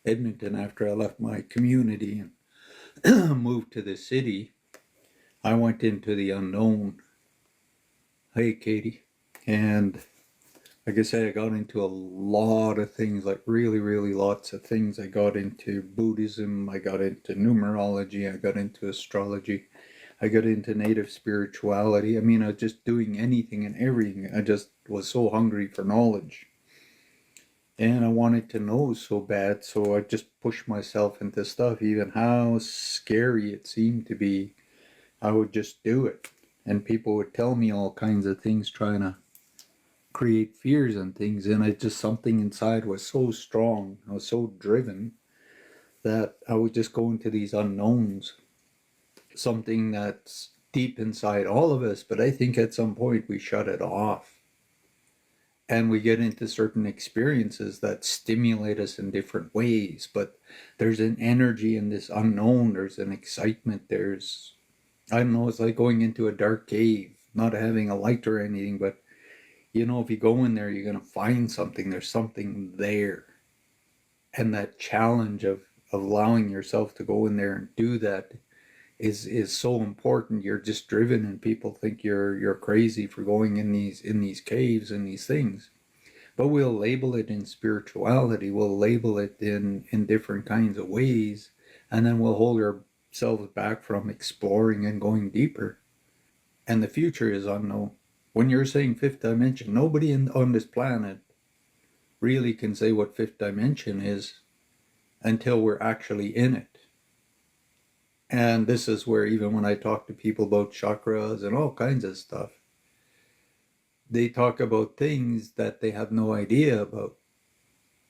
[SPEAKER 1] Edmonton after I left my community and moved to the city, I went into the unknown. Hey, Katie. And like I said, I got into a lot of things, like really, really lots of things. I got into Buddhism, I got into numerology, I got into astrology, I got into native spirituality. I mean, I was just doing anything and everything. I just was so hungry for knowledge. And I wanted to know so bad, so I just pushed myself into stuff, even how scary it seemed to be. I would just do it. And people would tell me all kinds of things, trying to create fears and things, and it just, something inside was so strong, I was so driven that I would just go into these unknowns, something that's deep inside all of us, but I think at some point we shut it off and we get into certain experiences that stimulate us in different ways. But there's an energy in this unknown, there's an excitement, there's, I don't know, it's like going into a dark cave, not having a light or anything, but you know, if you go in there, you're going to find something. There's something there. And that challenge of allowing yourself to go in there and do that is so important. You're just driven, and people think you're crazy for going in these caves and these things. But we'll label it in spirituality. We'll label it in different kinds of ways, and then we'll hold ourselves back from exploring and going deeper. And the future is unknown. When you're saying fifth dimension, nobody on this planet really can say what fifth dimension is until we're actually in it. And this is where, even when I talk to people about chakras and all kinds of stuff, they talk about things that they have no idea about.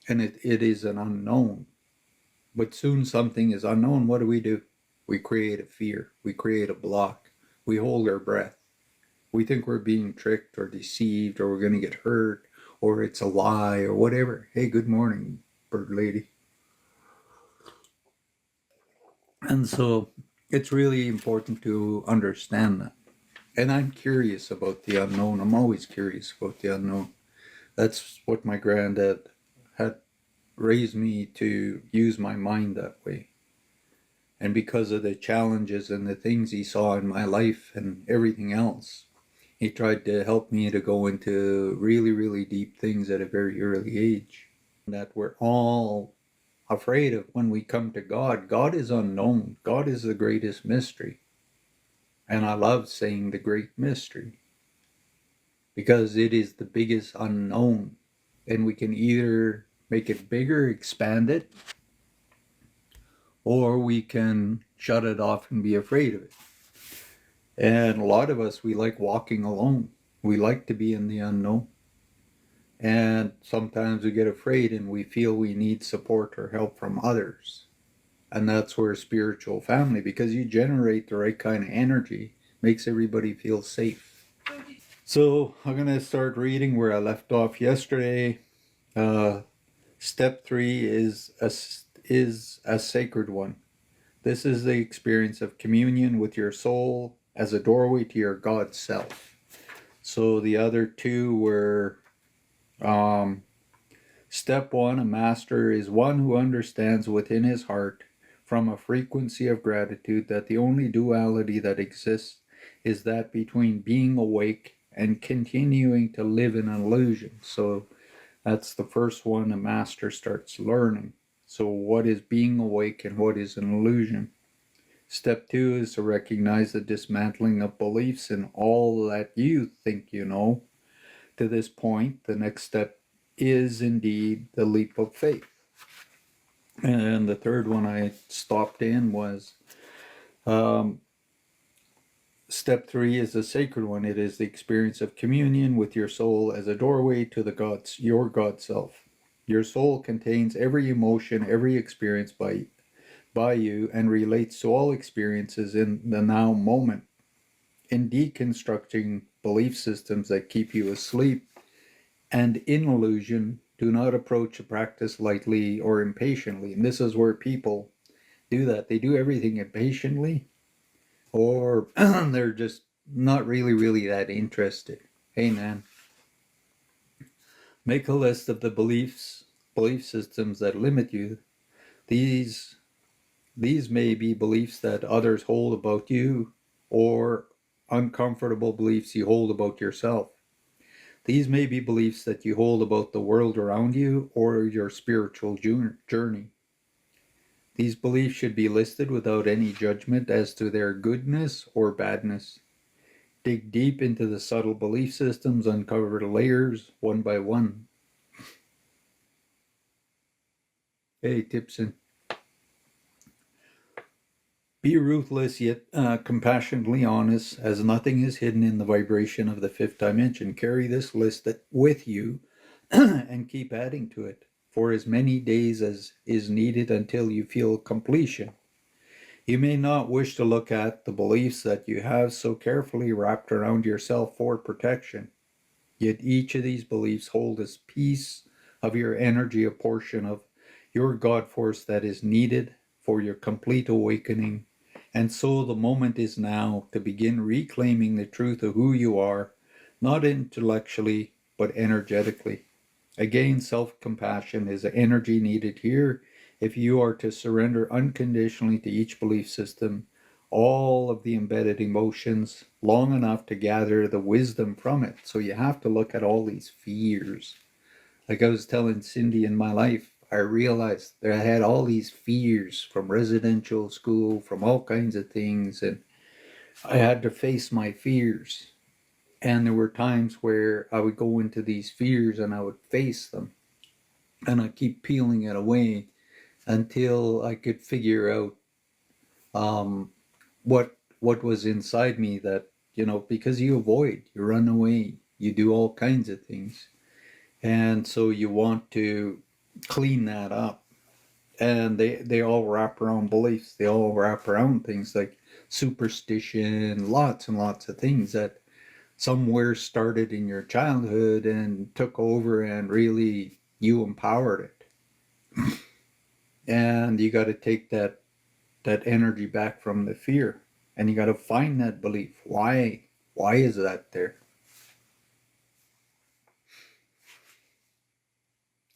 [SPEAKER 1] and it is an unknown. But soon something is unknown. What do? We create a fear. We create a block. We hold our breath. We think we're being tricked or deceived or we're going to get hurt or it's a lie or whatever. Hey, good morning, bird lady. And so it's really important to understand that. And I'm curious about the unknown. I'm always curious about the unknown. That's what my granddad had raised me to use my mind that way. And because of the challenges and the things he saw in my life and everything else, he tried to help me to go into really, really deep things at a very early age that we're all afraid of when we come to God. God is unknown. God is the greatest mystery. And I love saying the great mystery because it is the biggest unknown. And we can either make it bigger, expand it, or we can shut it off and be afraid of it. And a lot of us, we like walking alone. We like to be in the unknown. And sometimes we get afraid and we feel we need support or help from others. And that's where spiritual family, because you generate the right kind of energy, makes everybody feel safe. So I'm going to start reading where I left off yesterday. Step 3 is a sacred one. This is the experience of communion with your soul as a doorway to your God self. So the other two were step 1, a master is one who understands within his heart from a frequency of gratitude that the only duality that exists is that between being awake and continuing to live in an illusion. So that's the first one a master starts learning. So what is being awake and what is an illusion? Step 2 is to recognize the dismantling of beliefs in all that you think you know. To this point, the next step is indeed the leap of faith. And the third one I stopped in was step 3 is the sacred one. It is the experience of communion with your soul as a doorway to your God self. Your soul contains every emotion, every experience by you, and relates to all experiences in the now moment. In deconstructing belief systems that keep you asleep and in illusion, do not approach a practice lightly or impatiently. And this is where people do that. They do everything impatiently, or they're just not really that interested. Hey, man, make a list of the belief systems that limit you. These may be beliefs that others hold about you, or uncomfortable beliefs you hold about yourself. These may be beliefs that you hold about the world around you or your spiritual journey. These beliefs should be listed without any judgment as to their goodness or badness. Dig deep into the subtle belief systems, uncover the layers one by one. Hey, Tipson. Be ruthless yet compassionately honest, as nothing is hidden in the vibration of the fifth dimension. Carry this list with you and keep adding to it for as many days as is needed until you feel completion. You may not wish to look at the beliefs that you have so carefully wrapped around yourself for protection. Yet each of these beliefs hold a piece of your energy, a portion of your God force that is needed for your complete awakening. And so the moment is now to begin reclaiming the truth of who you are, not intellectually, but energetically. Again, self-compassion is the energy needed here if you are to surrender unconditionally to each belief system, all of the embedded emotions, long enough to gather the wisdom from it. So you have to look at all these fears. Like I was telling Cindy in my life, I realized that I had all these fears from residential school, from all kinds of things, and I had to face my fears. And there were times where I would go into these fears and I would face them. And I'd keep peeling it away until I could figure out what was inside me that, because you avoid, you run away, you do all kinds of things. And so you want to clean that up. And they all wrap around beliefs. They all wrap around things like superstition, lots and lots of things that somewhere started in your childhood and took over, and really you empowered it. And you got to take that energy back from the fear, and you got to find that belief. Why is that there?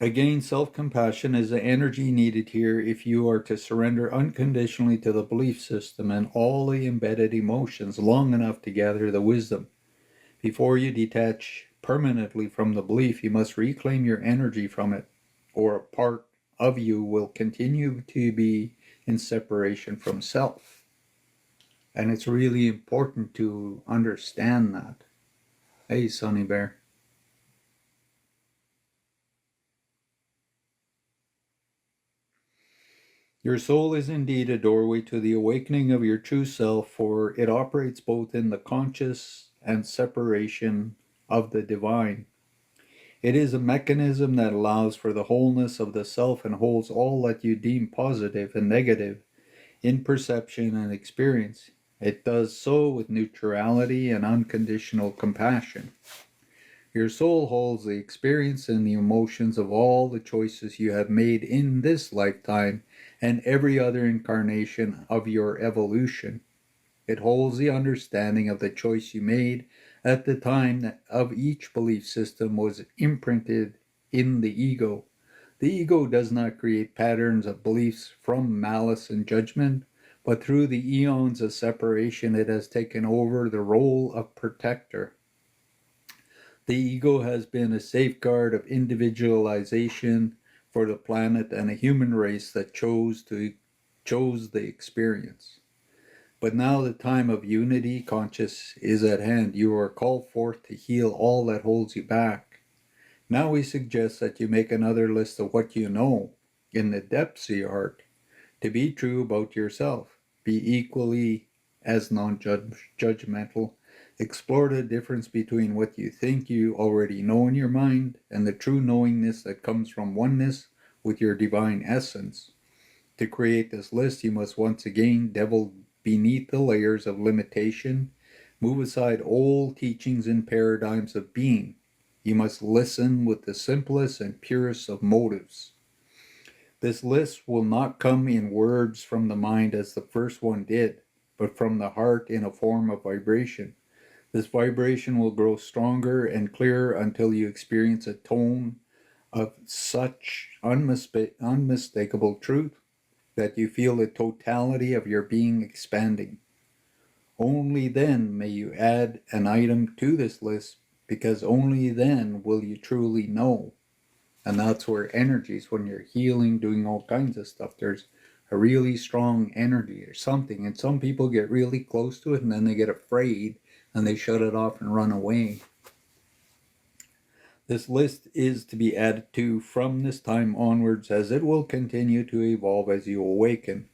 [SPEAKER 1] Again, self-compassion is the energy needed here if you are to surrender unconditionally to the belief system and all the embedded emotions long enough to gather the wisdom. Before you detach permanently from the belief, you must reclaim your energy from it, or a part of you will continue to be in separation from self. And it's really important to understand that. Hey, Sonny Bear. Your soul is indeed a doorway to the awakening of your true self, for it operates both in the conscious and separation of the divine. It is a mechanism that allows for the wholeness of the self and holds all that you deem positive and negative in perception and experience. It does so with neutrality and unconditional compassion. Your soul holds the experience and the emotions of all the choices you have made in this lifetime and every other incarnation of your evolution. It holds the understanding of the choice you made at the time of each belief system was imprinted in the ego. The ego does not create patterns of beliefs from malice and judgment, but through the eons of separation, it has taken over the role of protector. The ego has been a safeguard of individualization for the planet and a human race that chose the experience. But now the time of unity conscious is at hand. You are called forth to heal all that holds you back. Now we suggest that you make another list of what you know in the depths of your heart to be true about yourself. Be equally as non-judgmental. Explore the difference between what you think you already know in your mind and the true knowingness that comes from oneness with your divine essence. To create this list, you must once again delve beneath the layers of limitation, move aside old teachings and paradigms of being. You must listen with the simplest and purest of motives. This list will not come in words from the mind as the first one did, but from the heart in a form of vibration. This vibration will grow stronger and clearer until you experience a tone of such unmistakable truth that you feel the totality of your being expanding. Only then may you add an item to this list, because only then will you truly know. And that's where energies, when you're healing, doing all kinds of stuff, there's a really strong energy or something. And some people get really close to it and then they get afraid and they shut it off and run away. This list is to be added to from this time onwards, as it will continue to evolve as you awaken.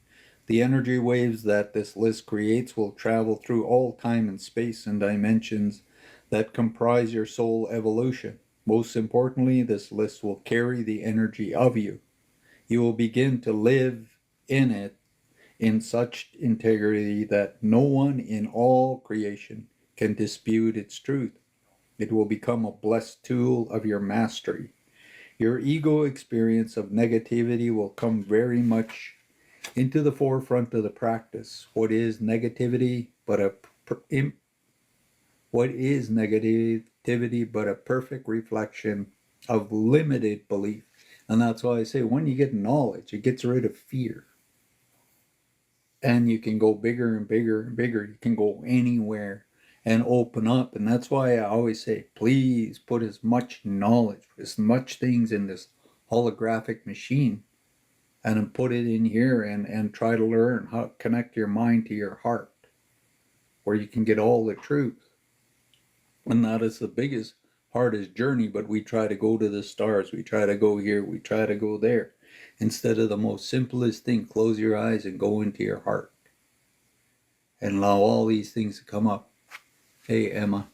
[SPEAKER 1] The energy waves that this list creates will travel through all time and space and dimensions that comprise your soul evolution. Most importantly, this list will carry the energy of you. You will begin to live in it in such integrity that no one in all creation can dispute its truth. It will become a blessed tool of your mastery. Your ego experience of negativity will come very much into the forefront of the practice. What is negativity but a perfect reflection of limited belief? And that's why I say when you get knowledge, it gets rid of fear. And you can go bigger and bigger and bigger. You can go anywhere and open up. And that's why I always say, please put as much knowledge, as much things in this holographic machine, and then put it in here and try to learn how to connect your mind to your heart, where you can get all the truth. And that is the biggest, hardest journey, but we try to go to the stars. We try to go here. We try to go there. Instead of the most simplest thing, close your eyes and go into your heart. And allow all these things to come up. Hey, Emma.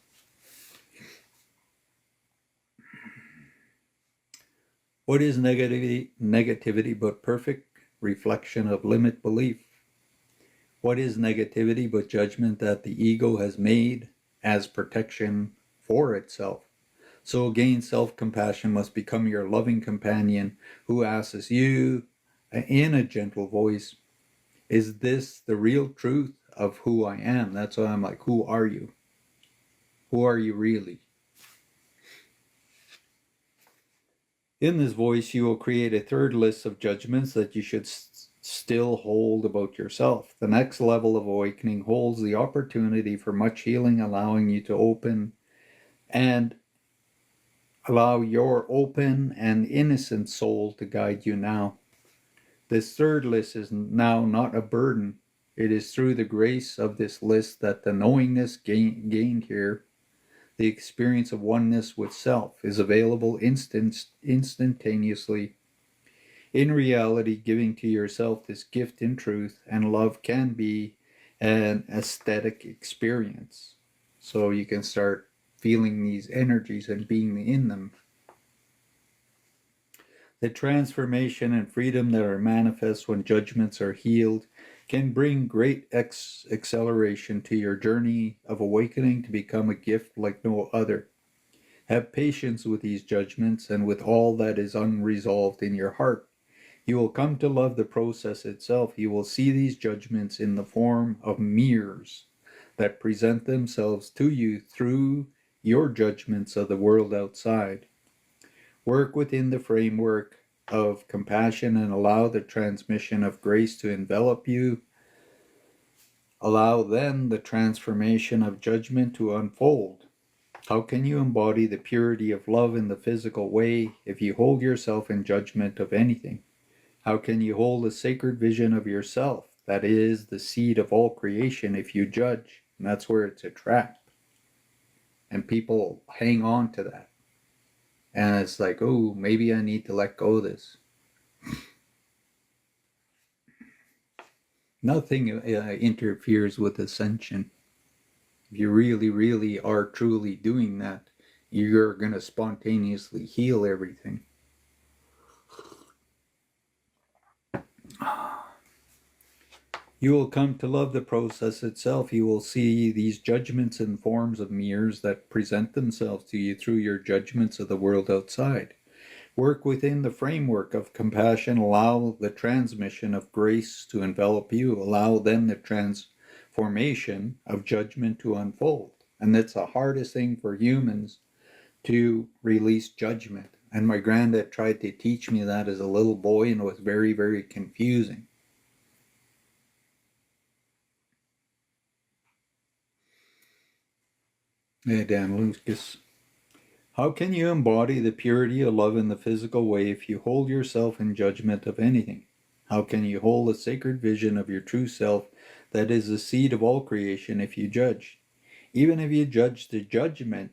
[SPEAKER 1] What is negativity but perfect reflection of limit belief? What is negativity but judgment that the ego has made as protection for itself? So again, self-compassion must become your loving companion who asks you in a gentle voice, is this the real truth of who I am? That's why I'm like, who are you? Who are you really? In this voice, you will create a third list of judgments that you should still hold about yourself. The next level of awakening holds the opportunity for much healing, allowing you to open and allow your open and innocent soul to guide you now. This third list is now not a burden. It is through the grace of this list that the knowingness gained here, the experience of oneness with self, is available instantaneously. In reality, giving to yourself this gift in truth and love can be an aesthetic experience. So you can start feeling these energies and being in them. The transformation and freedom that are manifest when judgments are healed can bring great acceleration to your journey of awakening to become a gift like no other. Have patience with these judgments and with all that is unresolved in your heart. You will come to love the process itself. You will see these judgments in the form of mirrors that present themselves to you through your judgments of the world outside. Work within the framework of compassion and allow the transmission of grace to envelop you. Allow then the transformation of judgment to unfold. How can you embody the purity of love in the physical way if you hold yourself in judgment of anything? How can you hold a sacred vision of yourself that is the seed of all creation if you judge? And that's where it's a trap. And people hang on to that. And it's like, oh, maybe I need to let go of this. Nothing interferes with ascension. If you really, really are truly doing that, you're going to spontaneously heal everything. You will come to love the process itself. You will see these judgments in forms of mirrors that present themselves to you through your judgments of the world outside. Work within the framework of compassion. Allow the transmission of grace to envelop you. Allow then the transformation of judgment to unfold. And that's the hardest thing for humans, to release judgment. And my granddad tried to teach me that as a little boy, and it was very, very confusing. Hey, Dan Lucas. How can you embody the purity of love in the physical way if you hold yourself in judgment of anything? How can you hold a sacred vision of your true self that is the seed of all creation if you judge? Even if you judge the judgment,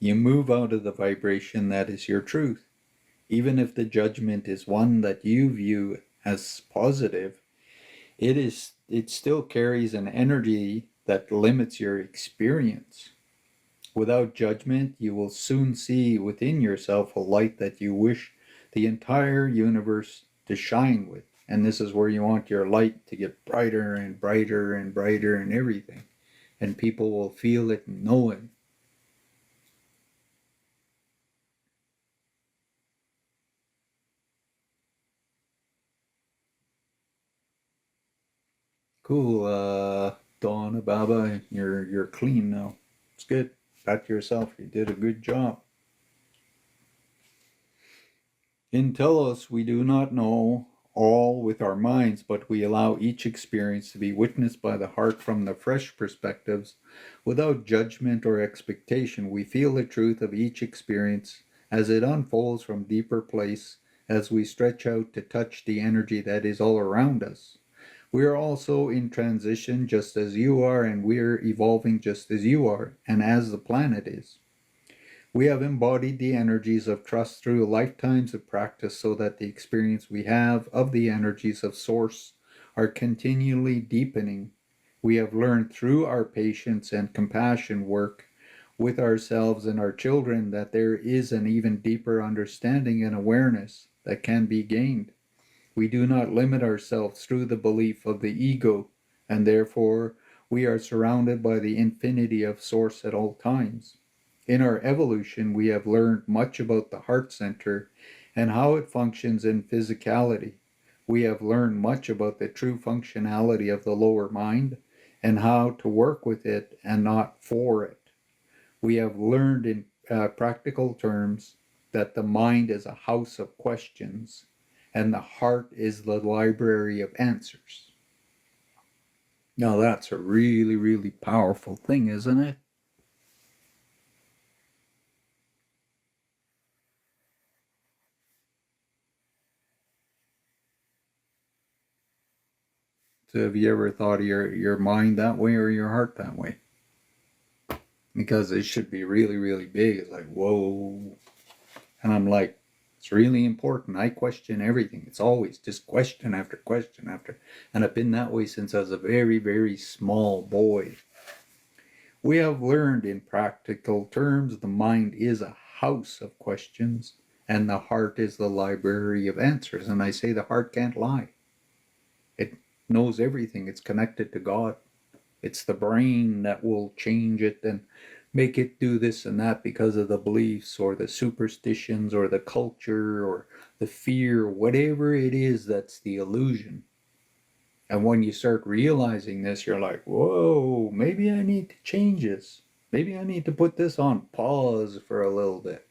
[SPEAKER 1] you move out of the vibration that is your truth. Even if the judgment is one that you view as positive, it still carries an energy that limits your experience. Without judgment, you will soon see within yourself a light that you wish the entire universe to shine with. And this is where you want your light to get brighter and brighter and brighter and everything. And people will feel it and know it. Cool, Dawn Ababa, you're clean now. It's good. Pat yourself. You did a good job. In Telos, we do not know all with our minds, but we allow each experience to be witnessed by the heart from the fresh perspectives, without judgment or expectation. We feel the truth of each experience as it unfolds from deeper place, as we stretch out to touch the energy that is all around us. We are also in transition just as you are, and we are evolving just as you are, and as the planet is. We have embodied the energies of trust through lifetimes of practice so that the experience we have of the energies of Source are continually deepening. We have learned through our patience and compassion work with ourselves and our children that there is an even deeper understanding and awareness that can be gained. We do not limit ourselves through the belief of the ego, and therefore we are surrounded by the infinity of Source at all times. In our evolution, we have learned much about the heart center and how it functions in physicality. We have learned much about the true functionality of the lower mind and how to work with it and not for it. We have learned in practical terms that the mind is a house of questions and the heart is the library of answers. Now that's a really, really powerful thing, isn't it? So have you ever thought of your mind that way or your heart that way? Because it should be really, really big. It's like, whoa. And I'm like, it's really important. I question everything. It's always just question after question after. And I've been that way since I was a very, very small boy. We have learned in practical terms the mind is a house of questions and the heart is the library of answers. And I say the heart can't lie. It knows everything. It's connected to God. It's the brain that will change it and make it do this and that because of the beliefs or the superstitions or the culture or the fear, whatever it is that's the illusion. And when you start realizing this, you're like, whoa, maybe I need to change this. Maybe I need to put this on pause for a little bit.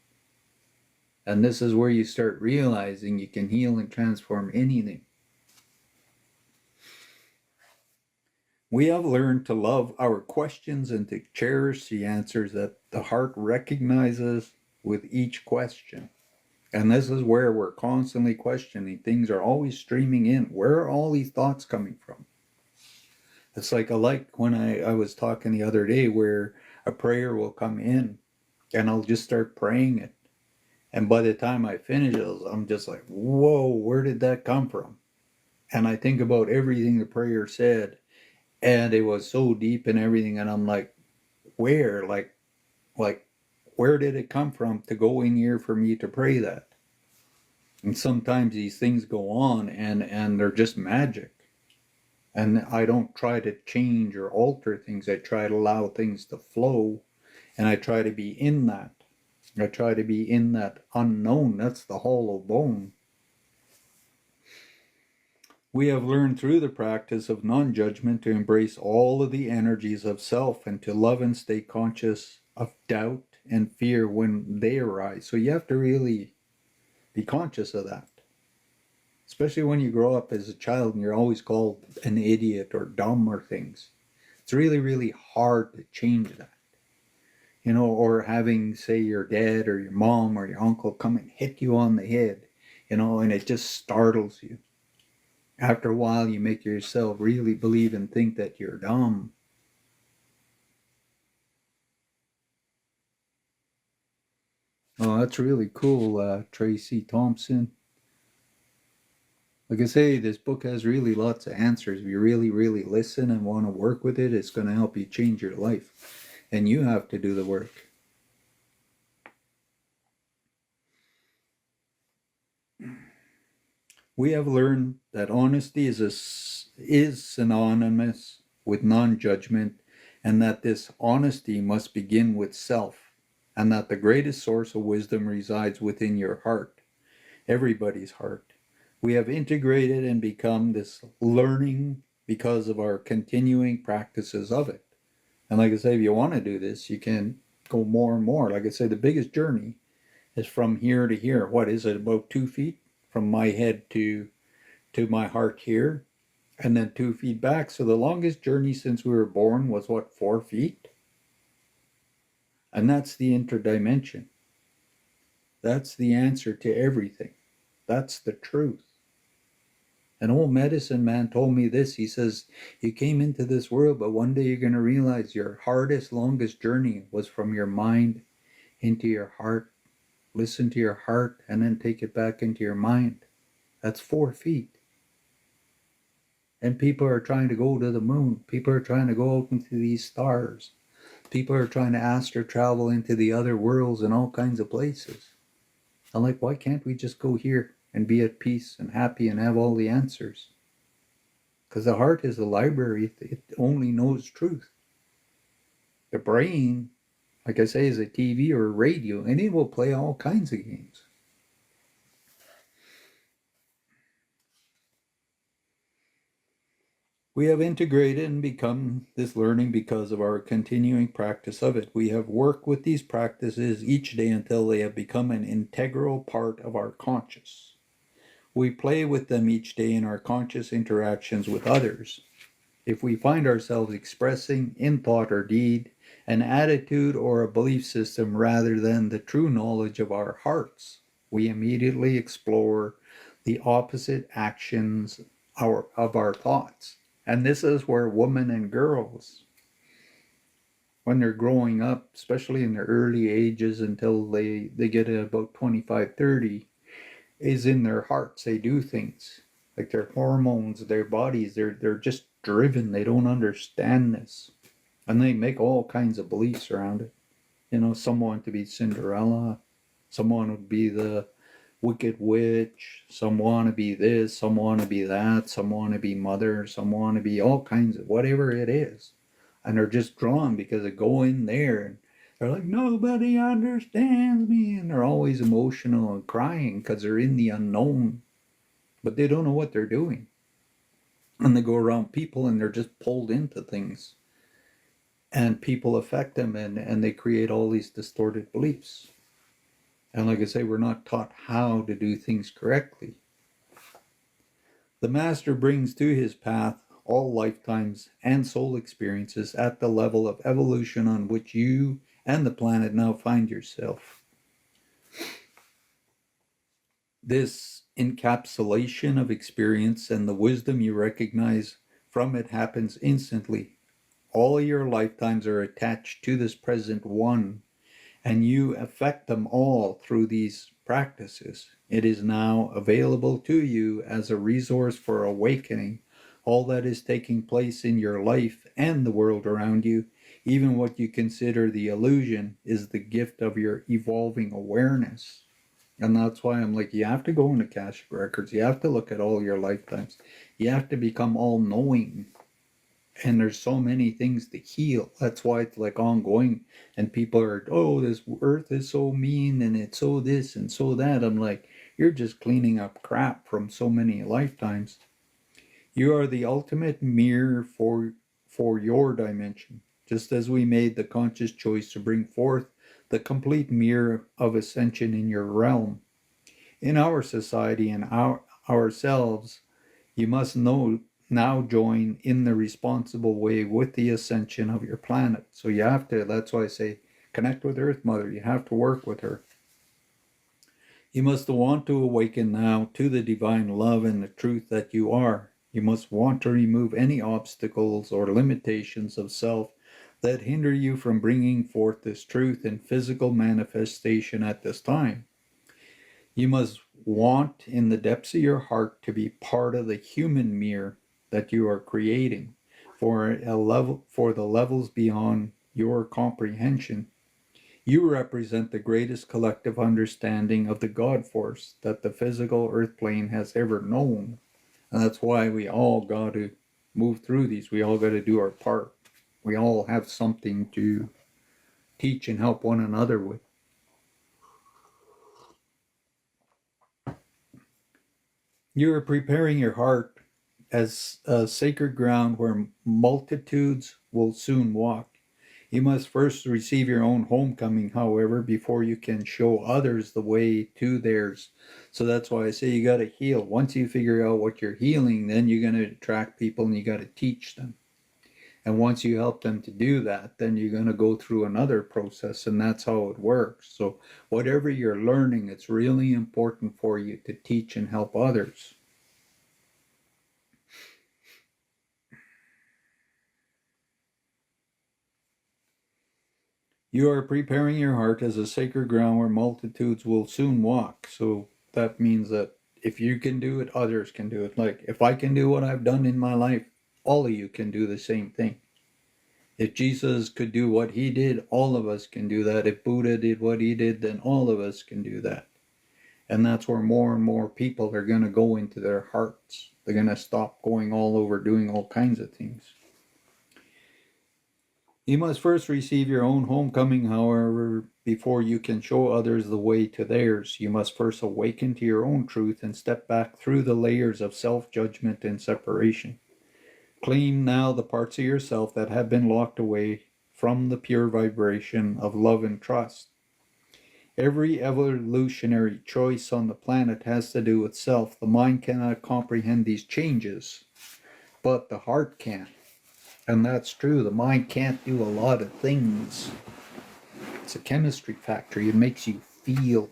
[SPEAKER 1] And this is where you start realizing you can heal and transform anything. We have learned to love our questions and to cherish the answers that the heart recognizes with each question. And this is where we're constantly questioning. Things are always streaming in. Where are all these thoughts coming from? It's like when I was talking the other day where a prayer will come in and I'll just start praying it. And by the time I finish it, I'm just like, whoa, where did that come from? And I think about everything the prayer said. And it was so deep and everything. And I'm like, where? Like, where did it come from to go in here for me to pray that? And sometimes these things go on and they're just magic. And I don't try to change or alter things. I try to allow things to flow. And I try to be in that. I try to be in that unknown. That's the hollow bone. We have learned through the practice of non-judgment to embrace all of the energies of self and to love and stay conscious of doubt and fear when they arise. So you have to really be conscious of that. Especially when you grow up as a child and you're always called an idiot or dumb or things. It's really, really hard to change that. Or having, say, your dad or your mom or your uncle come and hit you on the head, and it just startles you. After a while, you make yourself really believe and think that you're dumb. Oh, that's really cool, Tracy Thompson. Like I say, this book has really lots of answers. If you really, really listen and want to work with it, it's going to help you change your life. And you have to do the work. We have learned that honesty is synonymous with non-judgment, and that this honesty must begin with self, and that the greatest source of wisdom resides within your heart, everybody's heart. We have integrated and become this learning because of our continuing practices of it. And like I say, if you want to do this, you can go more and more. Like I say, the biggest journey is from here to here. What is it, about 2 feet? From my head to my heart here, and then 2 feet back. So the longest journey since we were born was what, 4 feet? And that's the interdimension. That's the answer to everything. That's the truth. An old medicine man told me this. He says, you came into this world, but one day you're going to realize your hardest, longest journey was from your mind into your heart. Listen to your heart and then take it back into your mind. That's 4 feet. And people are trying to go to the moon. People are trying to go out into these stars. People are trying to astral travel into the other worlds and all kinds of places. I'm like, why can't we just go here? and be at peace and happy and have all the answers. Because the heart is a library, it only knows truth. The brain, like I say, is a TV or a radio, and it will play all kinds of games. We have integrated and become this learning because of our continuing practice of it. We have worked with these practices each day until they have become an integral part of our conscious. We play with them each day in our conscious interactions with others. If we find ourselves expressing in thought or deed an attitude or a belief system rather than the true knowledge of our hearts, we immediately explore the opposite actions of our thoughts. And this is where women and girls, when they're growing up, especially in their early ages until they get about 25, 30, is in their hearts. They do things. Like their hormones, their bodies, they're just driven. They don't understand this. And they make all kinds of beliefs around it. You know, some want to be Cinderella. Some want to be the wicked witch. Some want to be this. Some want to be that. Some want to be mother. Some want to be all kinds of whatever it is. And they're just drawn because they go in there and they're like, nobody understands me. And they're always emotional and crying because they're in the unknown. But they don't know what they're doing. And they go around people and they're just pulled into things. And people affect them and they create all these distorted beliefs. And like I say, we're not taught how to do things correctly. The Master brings to his path all lifetimes and soul experiences at the level of evolution on which you and the planet now find yourself. This encapsulation of experience and the wisdom you recognize from it happens instantly. All your lifetimes are attached to this present one, and you affect them all through these practices. It is now available to you as a resource for awakening all that is taking place in your life and the world around you. Even what you consider the illusion is the gift of your evolving awareness. And that's why I'm like, you have to go into Akashic Records. You have to look at all your lifetimes. You have to become all-knowing. And there's so many things to heal. That's why it's like ongoing. And people are, oh, this earth is so mean and it's so this and so that. I'm like, you're just cleaning up crap from so many lifetimes. You are the ultimate mirror for your dimension. Just as we made the conscious choice to bring forth the complete mirror of ascension in your realm. In our society and ourselves, you must now join in the responsible way with the ascension of your planet. So you have to, that's why I say, connect with Earth Mother. You have to work with her. You must want to awaken now to the divine love and the truth that you are. You must want to remove any obstacles or limitations of self that hinder you from bringing forth this truth in physical manifestation at this time. You must want in the depths of your heart to be part of the human mirror that you are creating for the levels beyond your comprehension. You represent the greatest collective understanding of the God force that the physical earth plane has ever known. And that's why we all got to move through these. We all got to do our part. We all have something to teach and help one another with. You are preparing your heart as a sacred ground where multitudes will soon walk. You must first receive your own homecoming, however, before you can show others the way to theirs. So that's why I say you got to heal. Once you figure out what you're healing, then you're going to attract people and you got to teach them. And once you help them to do that, then you're going to go through another process, and that's how it works. So whatever you're learning, it's really important for you to teach and help others. You are preparing your heart as a sacred ground where multitudes will soon walk. So that means that if you can do it, others can do it. Like if I can do what I've done in my life, all of you can do the same thing. If Jesus could do what he did, all of us can do that. If Buddha did what he did, then all of us can do that. And that's where more and more people are going to go into their hearts. They're going to stop going all over doing all kinds of things. You must first receive your own homecoming, however, before you can show others the way to theirs. You must first awaken to your own truth and step back through the layers of self-judgment and separation. Claim now the parts of yourself that have been locked away from the pure vibration of love and trust. Every evolutionary choice on the planet has to do with self. The mind cannot comprehend these changes, but the heart can. And that's true. The mind can't do a lot of things. It's a chemistry factory. It makes you feel.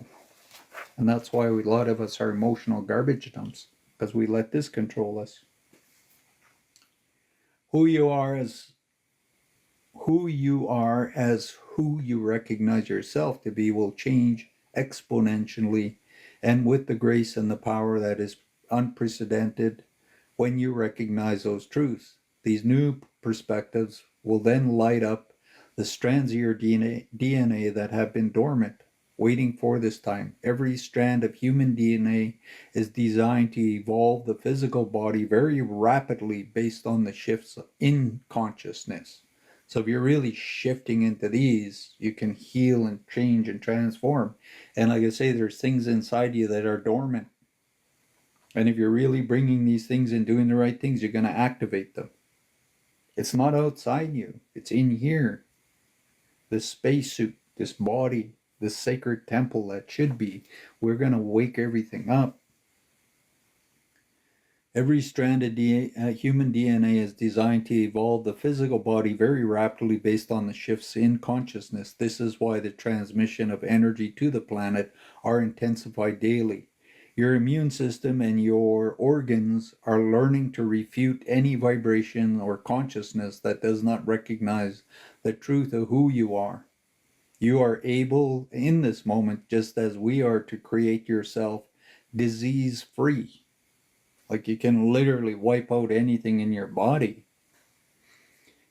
[SPEAKER 1] And that's why a lot of us are emotional garbage dumps, because we let this control us. Who you are as who you recognize yourself to be will change exponentially, and with the grace and the power that is unprecedented when you recognize those truths. These new perspectives will then light up the strands of your DNA that have been dormant, waiting for this time. Every strand of human DNA is designed to evolve the physical body very rapidly based on the shifts in consciousness. So if you're really shifting into these, you can heal and change and transform. And like I say, there's things inside you that are dormant. And if you're really bringing these things and doing the right things, you're going to activate them. It's not outside you. It's in here. This spacesuit, this body, this sacred temple that should be. We're going to wake everything up. Every strand of human DNA is designed to evolve the physical body very rapidly based on the shifts in consciousness. This is why the transmission of energy to the planet are intensified daily. Your immune system and your organs are learning to refute any vibration or consciousness that does not recognize the truth of who you are. You are able in this moment, just as we are, to create yourself disease-free. Like you can literally wipe out anything in your body,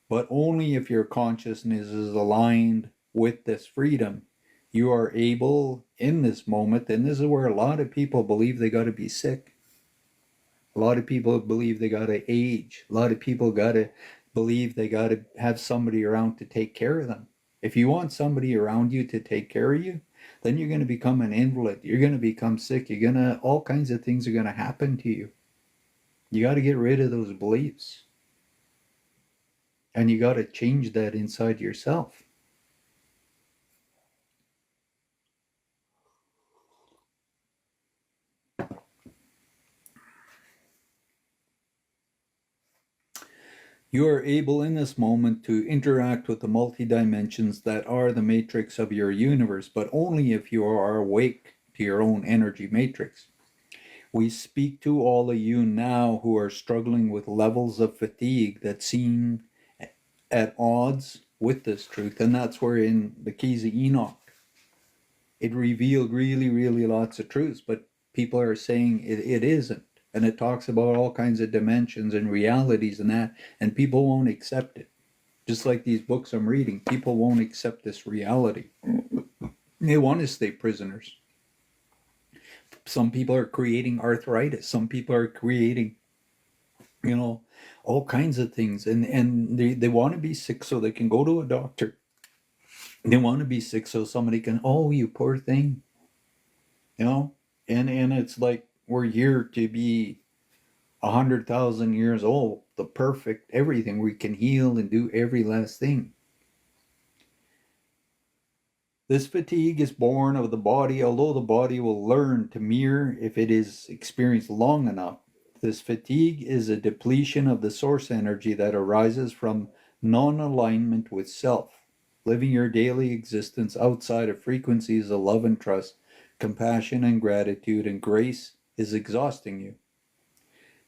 [SPEAKER 1] but only if your consciousness is aligned with this freedom. You are able in this moment, and this is where a lot of people believe they got to be sick. A lot of people believe they got to age. A lot of people got to believe they got to have somebody around to take care of them. If you want somebody around you to take care of you, then you're going to become an invalid. You're going to become sick. All kinds of things are going to happen to you. You got to get rid of those beliefs. And you got to change that inside yourself. You are able in this moment to interact with the multi-dimensions that are the matrix of your universe, but only if you are awake to your own energy matrix. We speak to all of you now who are struggling with levels of fatigue that seem at odds with this truth. And that's where in the Keys of Enoch, it revealed really, really lots of truths, but people are saying it isn't. And it talks about all kinds of dimensions and realities and that, and people won't accept it. Just like these books I'm reading, people won't accept this reality. They want to stay prisoners. Some people are creating arthritis. Some people are creating, all kinds of things. And they want to be sick so they can go to a doctor. They want to be sick so somebody can, oh, you poor thing. And it's like we're here to be 100,000 years old, the perfect everything. We can heal and do every last thing. This fatigue is born of the body, although the body will learn to mirror if it is experienced long enough. This fatigue is a depletion of the source energy that arises from non-alignment with self. Living your daily existence outside of frequencies of love and trust, compassion and gratitude and grace is exhausting you.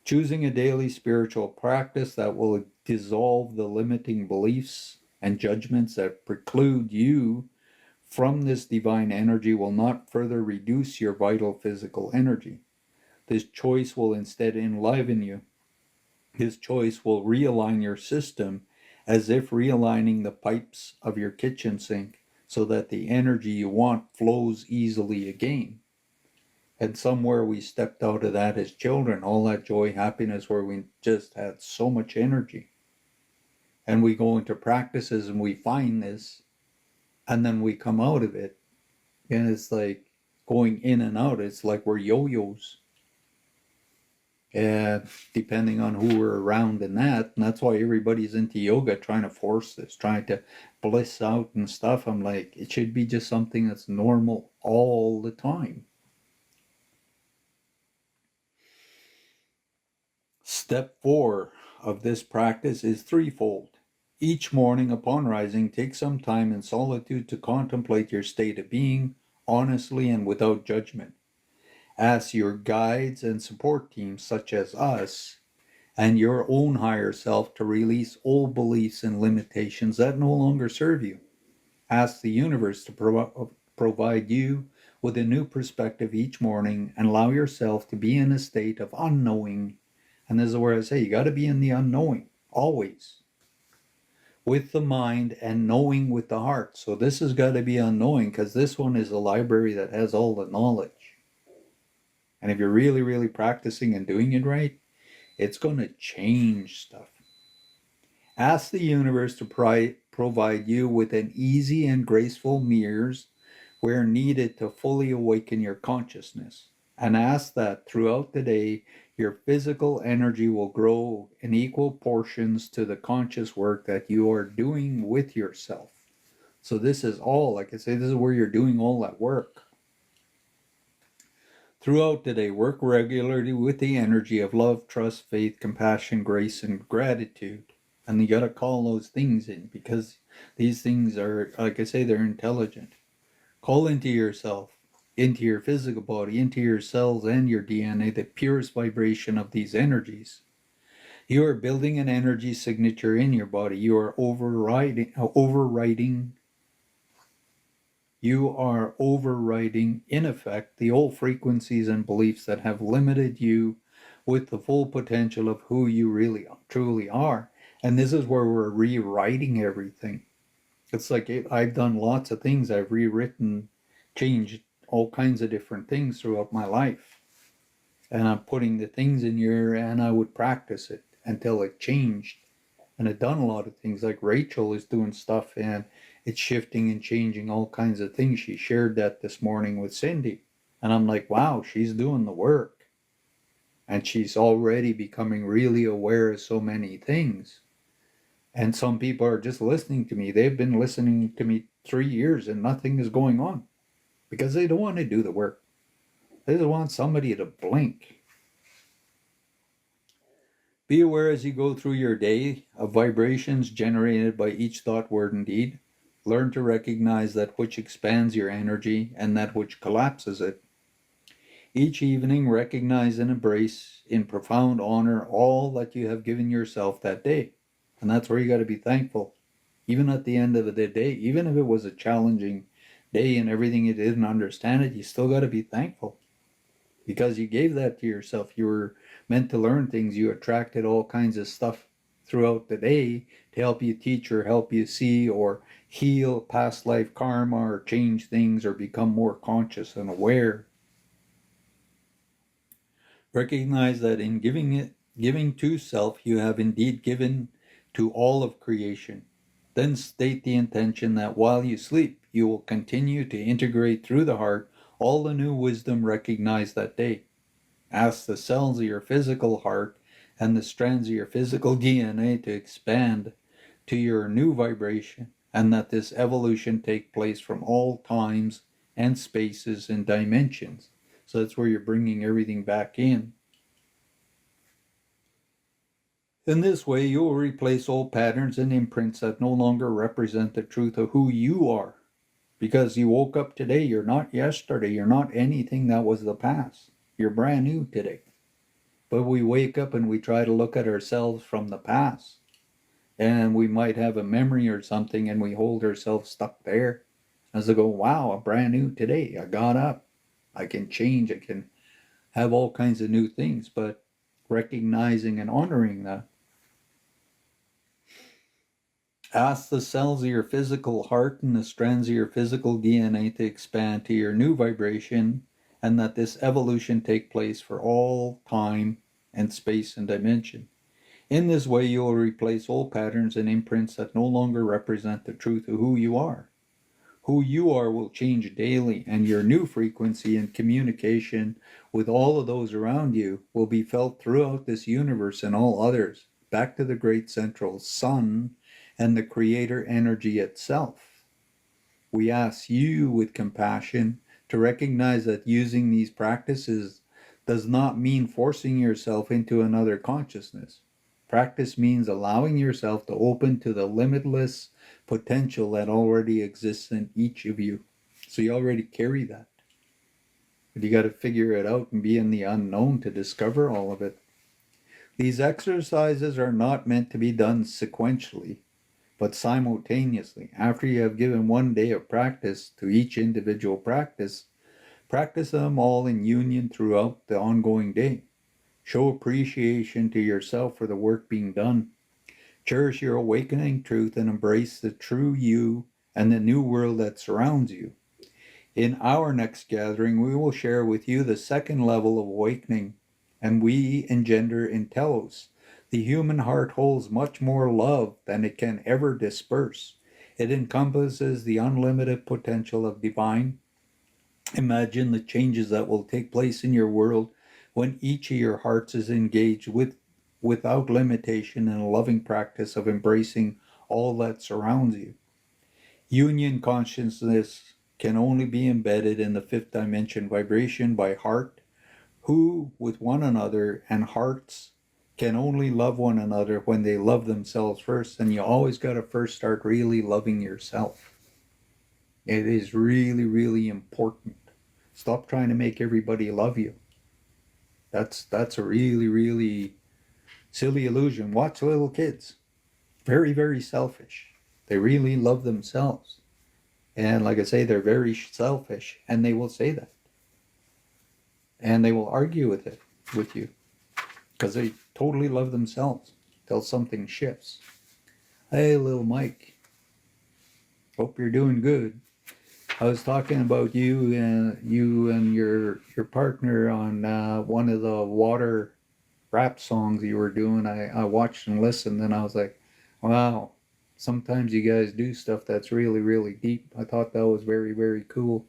[SPEAKER 1] Choosing a daily spiritual practice that will dissolve the limiting beliefs and judgments that preclude you from this divine energy will not further reduce your vital physical energy. This choice will instead enliven you. This choice will realign your system as if realigning the pipes of your kitchen sink so that the energy you want flows easily again. And somewhere we stepped out of that as children, all that joy, happiness, where we just had so much energy. And we go into practices and we find this, and then we come out of it. And it's like going in and out. It's like we're yo-yos. And depending on who we're around in that, and that's why everybody's into yoga, trying to force this, trying to bliss out and stuff. I'm like, it should be just something that's normal all the time. Step 4 of this practice is threefold. Each morning upon rising, take some time in solitude to contemplate your state of being, honestly and without judgment. Ask your guides and support teams, such as us, and your own higher self to release old beliefs and limitations that no longer serve you. Ask the universe to provide you with a new perspective each morning, and allow yourself to be in a state of unknowing. And this is where I say you got to be in the unknowing, always. With the mind and knowing with the heart. So this has got to be unknowing, because this one is a library that has all the knowledge. And if you're really, really practicing and doing it right, it's going to change stuff. Ask the universe to provide you with an easy and graceful mirrors where needed to fully awaken your consciousness. And ask that throughout the day, your physical energy will grow in equal portions to the conscious work that you are doing with yourself. So this is all, like I say, this is where you're doing all that work. Throughout the day, work regularly with the energy of love, trust, faith, compassion, grace, and gratitude. And you got to call those things in, because these things are, like I say, they're intelligent. Call into yourself, into your physical body, into your cells and your DNA, the purest vibration of these energies. You are building an energy signature in your body. You are overriding, in effect, the old frequencies and beliefs that have limited you with the full potential of who you really truly are. And this is where we're rewriting everything. It's like I've done lots of things. I've rewritten, changed all kinds of different things throughout my life. And I'm putting the things in here, and I would practice it until it changed. And I've done a lot of things, like Rachel is doing stuff, and it's shifting and changing all kinds of things. She shared that this morning with Cindy. And I'm like, wow, she's doing the work. And she's already becoming really aware of so many things. And some people are just listening to me. They've been listening to me 3 years and nothing is going on, because they don't want to do the work. They just want somebody to blink. Be aware as you go through your day of vibrations generated by each thought, word, and deed. Learn to recognize that which expands your energy and that which collapses it. Each evening, recognize and embrace in profound honor all that you have given yourself that day. And that's where you got to be thankful. Even at the end of the day, even if it was a challenging day and everything, you didn't understand it, you still got to be thankful. Because you gave that to yourself. You were meant to learn things. You attracted all kinds of stuff throughout the day to help you teach or help you see or heal past life karma or change things or become more conscious and aware. Recognize that in giving to self, you have indeed given to all of creation. Then state the intention that while you sleep, you will continue to integrate through the heart all the new wisdom recognized that day. Ask the cells of your physical heart and the strands of your physical DNA to expand to your new vibration, and that this evolution take place from all times and spaces and dimensions. So that's where you're bringing everything back in. In this way, you will replace old patterns and imprints that no longer represent the truth of who you are. Because you woke up today, you're not yesterday, you're not anything that was the past. You're brand new today. But we wake up and we try to look at ourselves from the past. And we might have a memory or something and we hold ourselves stuck there. As I go, wow, I'm brand new today. I got up. I can change. I can have all kinds of new things. But recognizing and honoring that. Ask the cells of your physical heart and the strands of your physical DNA to expand to your new vibration, and that this evolution take place for all time and space and dimension. In this way, you will replace old patterns and imprints that no longer represent the truth of who you are. Who you are will change daily, and your new frequency and communication with all of those around you will be felt throughout this universe and all others, back to the great central sun and the creator energy itself. We ask you with compassion to recognize that using these practices does not mean forcing yourself into another consciousness. Practice means allowing yourself to open to the limitless potential that already exists in each of you. So you already carry that. But you got to figure it out and be in the unknown to discover all of it. These exercises are not meant to be done sequentially, but simultaneously. After you have given one day of practice to each individual practice, practice them all in union throughout the ongoing day. Show appreciation to yourself for the work being done. Cherish your awakening truth and embrace the true you and the new world that surrounds you. In our next gathering, we will share with you the second level of awakening, and we engender in Telos. The human heart holds much more love than it can ever disperse. It encompasses the unlimited potential of divine. Imagine the changes that will take place in your world when each of your hearts is engaged without limitation in a loving practice of embracing all that surrounds you. Union consciousness can only be embedded in the fifth dimension vibration by heart, who with one another, and hearts can only love one another when they love themselves first. And you always got to first start really loving yourself. It is really, really important. Stop trying to make everybody love you. That's a really, really silly illusion. Watch little kids. Very, very selfish. They really love themselves. And like I say, they're very selfish, and they will say that. And they will argue with you because they totally love themselves till something shifts. Hey, little Mike. Hope you're doing good. I was talking about you and your partner on one of the water rap songs you were doing. I watched and listened, and I was like, wow, sometimes you guys do stuff that's really, really deep. I thought that was very, very cool.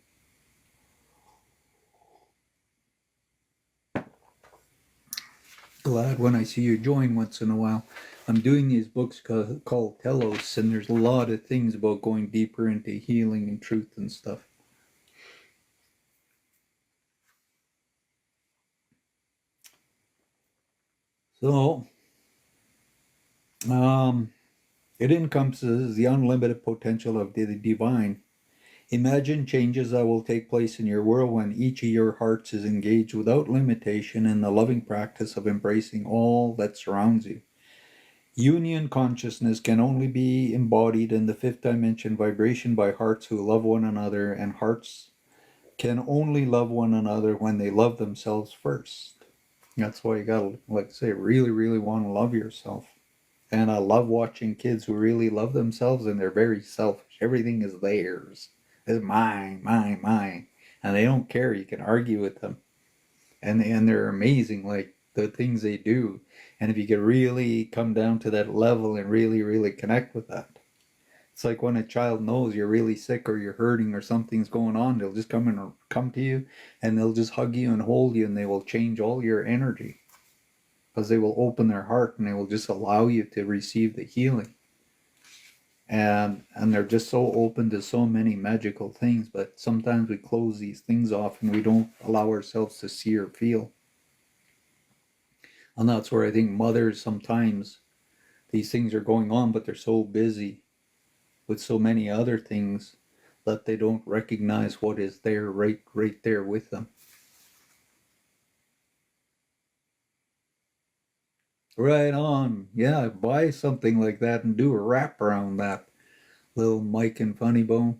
[SPEAKER 1] Glad when I see you join once in a while. I'm doing these books called Telos, and there's a lot of things about going deeper into healing and truth and stuff. So, it encompasses the unlimited potential of the divine. Imagine changes that will take place in your world when each of your hearts is engaged without limitation in the loving practice of embracing all that surrounds you. Union consciousness can only be embodied in the fifth dimension vibration by hearts who love one another, and hearts can only love one another when they love themselves first. That's why you gotta, like I say, really, really want to love yourself. And I love watching kids who really love themselves and they're very selfish. Everything is theirs. It's mine, mine, mine. And they don't care. You can argue with them. And they're amazing, like the things they do. And if you could really come down to that level and really, really connect with that. It's like when a child knows you're really sick or you're hurting or something's going on, they'll just come to you and they'll just hug you and hold you, and they will change all your energy because they will open their heart and they will just allow you to receive the healing. And they're just so open to so many magical things, but sometimes we close these things off and we don't allow ourselves to see or feel. And that's where I think mothers sometimes, these things are going on, but they're so busy with so many other things that they don't recognize what is there right there with them. Right on. Yeah, buy something like that and do a wrap around that, little Mike and Funny Bone.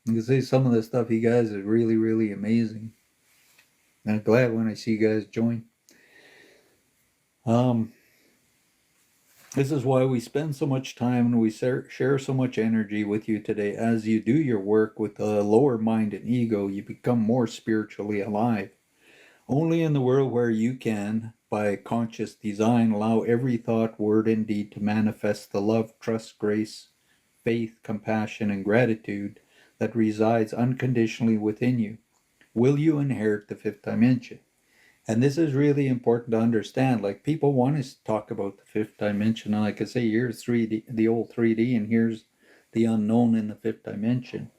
[SPEAKER 1] You can say some of the stuff he guys is really, really amazing. I'm glad when I see you guys join. This is why we spend so much time and we share so much energy with you today. As you do your work with the lower mind and ego, you become more spiritually alive. Only in the world where you can, by conscious design, allow every thought, word, and deed to manifest the love, trust, grace, faith, compassion, and gratitude that resides unconditionally within you, will you inherit the fifth dimension. And this is really important to understand. Like, people want to talk about the fifth dimension, and like I say, here's 3D, the old 3D, and here's the unknown in the fifth dimension.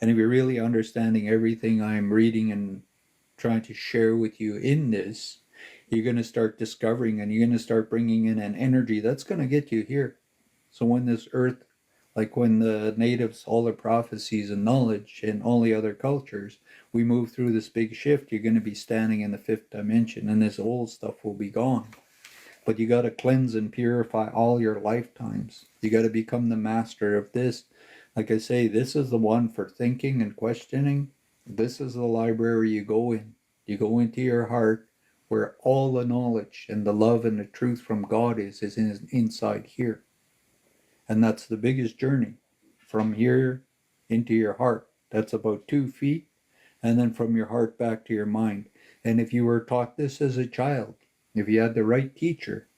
[SPEAKER 1] And if you're really understanding everything I'm reading and trying to share with you in this, you're going to start discovering, and you're going to start bringing in an energy that's going to get you here. So when this earth, like when the natives, all their prophecies and knowledge and all the other cultures, we move through this big shift, you're going to be standing in the fifth dimension, and this old stuff will be gone. But you got to cleanse and purify all your lifetimes. You got to become the master of this. Like I say, this is the one for thinking and questioning. This is the library you go in. You go into your heart, where all the knowledge and the love and the truth from God is inside here. And that's the biggest journey. From here into your heart. That's about 2 feet. And then from your heart back to your mind. And if you were taught this as a child, if you had the right teacher,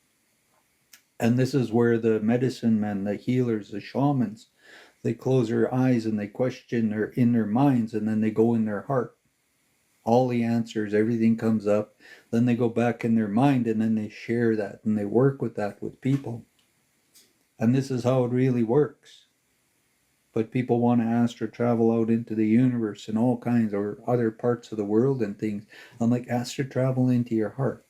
[SPEAKER 1] and this is where the medicine men, the healers, the shamans, they close their eyes and they question in their minds, and then they go in their heart. All the answers, everything comes up. Then they go back in their mind, and then they share that and they work with that with people. And this is how it really works. But people want to astral travel out into the universe and all kinds, or other parts of the world and things. I'm like, astral travel into your heart.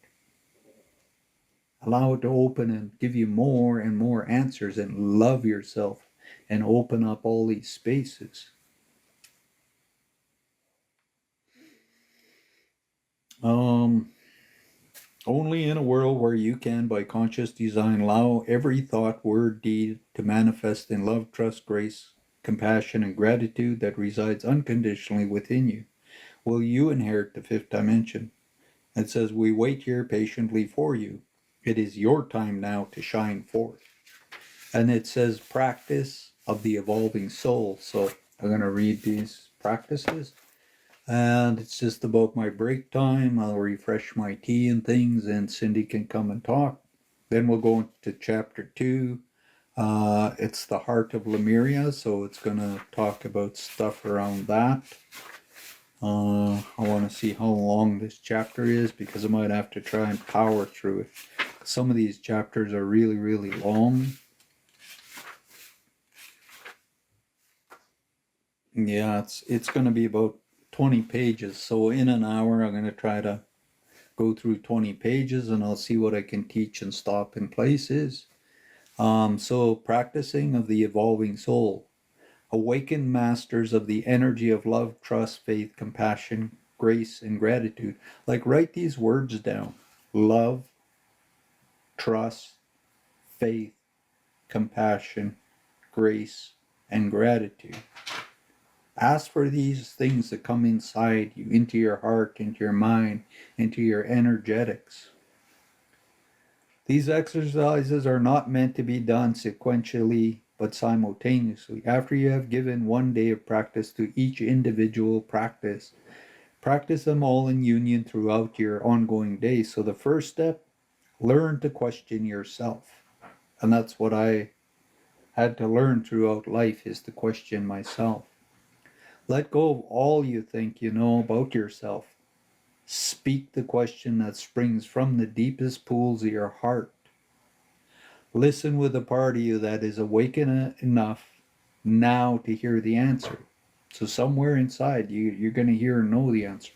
[SPEAKER 1] Allow it to open and give you more and more answers, and love yourself and open up all these spaces. Only in a world where you can, by conscious design, allow every thought, word, deed to manifest in love, trust, grace, compassion, and gratitude that resides unconditionally within you, will you inherit the fifth dimension. It says, we wait here patiently for you. It is your time now to shine forth. And it says, practice of the evolving soul. So I'm going to read these practices. And it's just about my break time. I'll refresh my tea and things, and Cindy can come and talk. Then we'll go into chapter 2. It's the heart of Lemuria, so it's going to talk about stuff around that. I want to see how long this chapter is, because I might have to try and power through it. Some of these chapters are really, really long. Yeah, it's going to be about 20 pages. So in an hour, I'm going to try to go through 20 pages, and I'll see what I can teach and stop in places. So practicing of the evolving soul. Awakened masters of the energy of love, trust, faith, compassion, grace, and gratitude. Like, write these words down. Love, trust, faith, compassion, grace, and gratitude. Ask for these things to come inside you, into your heart, into your mind, into your energetics. These exercises are not meant to be done sequentially, but simultaneously. After you have given 1 day of practice to each individual practice, practice them all in union throughout your ongoing day. So the first step, learn to question yourself. And that's what I had to learn throughout life, is to question myself. Let go of all you think you know about yourself. Speak the question that springs from the deepest pools of your heart. Listen with a part of you that is awakened enough now to hear the answer. So somewhere inside you're going to hear and know the answer.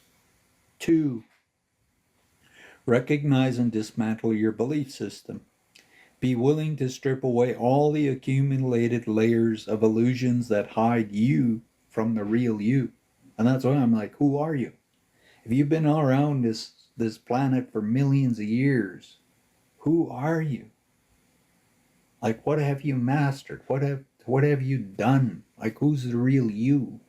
[SPEAKER 1] 2, recognize and dismantle your belief system. Be willing to strip away all the accumulated layers of illusions that hide you from the real you. And that's why I'm like, who are you? If you've been around this planet for millions of years, who are you? Like, what have you mastered? What have you done? Like, who's the real you?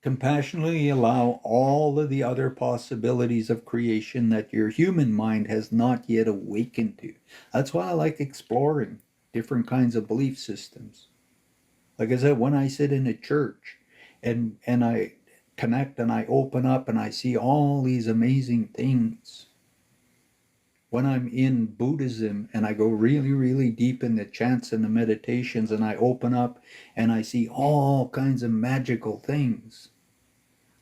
[SPEAKER 1] Compassionately allow all of the other possibilities of creation that your human mind has not yet awakened to. That's why I like exploring different kinds of belief systems. Like I said, when I sit in a church and I connect and I open up and I see all these amazing things. When I'm in Buddhism and I go really, really deep in the chants and the meditations and I open up and I see all kinds of magical things.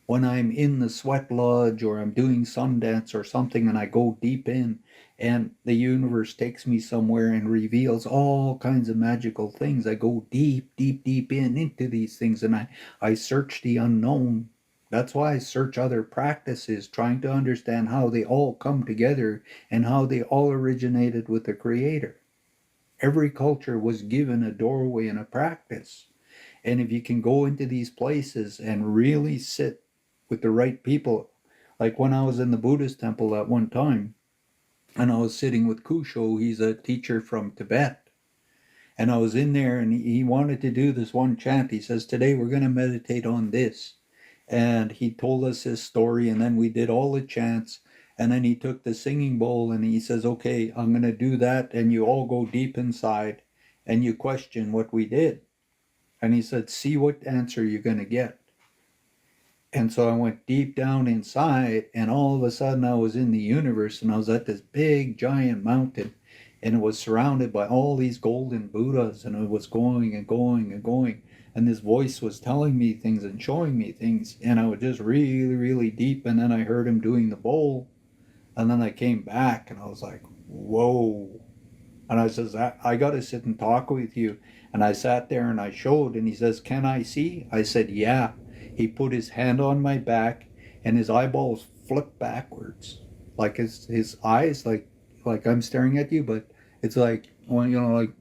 [SPEAKER 1] When I'm in the sweat lodge or I'm doing Sundance or something and I go deep in and the universe takes me somewhere and reveals all kinds of magical things. I go deep, deep, deep into these things and I search the unknown. That's why I search other practices, trying to understand how they all come together and how they all originated with the Creator. Every culture was given a doorway and a practice. And if you can go into these places and really sit with the right people, like when I was in the Buddhist temple at one time, and I was sitting with Kusho, he's a teacher from Tibet. And I was in there and he wanted to do this one chant. He says, today we're going to meditate on this. And he told us his story, and then we did all the chants. And then he took the singing bowl and he says, okay, I'm going to do that. And you all go deep inside and you question what we did. And he said, see what answer you're going to get. And so I went deep down inside, and all of a sudden I was in the universe, and I was at this big giant mountain, and it was surrounded by all these golden Buddhas, and it was going and going and going. And this voice was telling me things and showing me things, and I was just really, really deep. And then I heard him doing the bowl, and then I came back, and I was like, whoa. And I says, I got to sit and talk with you. And I sat there and I showed, and he says, can I see? I said, yeah. He put his hand on my back and his eyeballs flipped backwards. Like his eyes, like I'm staring at you, but it's like, when, like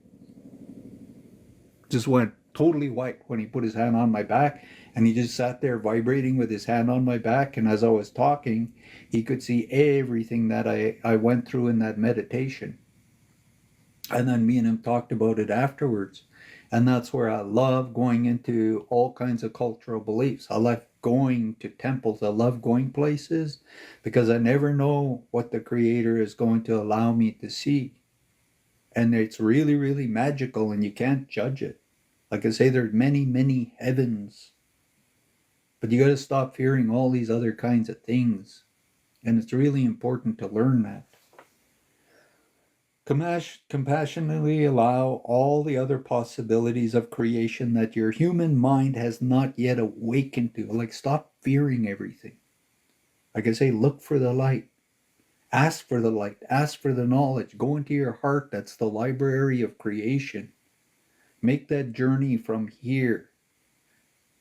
[SPEAKER 1] just went totally white when he put his hand on my back. And he just sat there vibrating with his hand on my back. And as I was talking, he could see everything that I went through in that meditation. And then me and him talked about it afterwards. And that's where I love going into all kinds of cultural beliefs. I love going to temples. I love going places because I never know what the Creator is going to allow me to see. And it's really, really magical, and you can't judge it. Like I say, there's many, many heavens. But you got to stop fearing all these other kinds of things. And it's really important to learn that. Compassionately allow all the other possibilities of creation that your human mind has not yet awakened to. Like, stop fearing everything. Like I say, look for the light. Ask for the light. Ask for the knowledge. Go into your heart. That's the library of creation. Make that journey from here,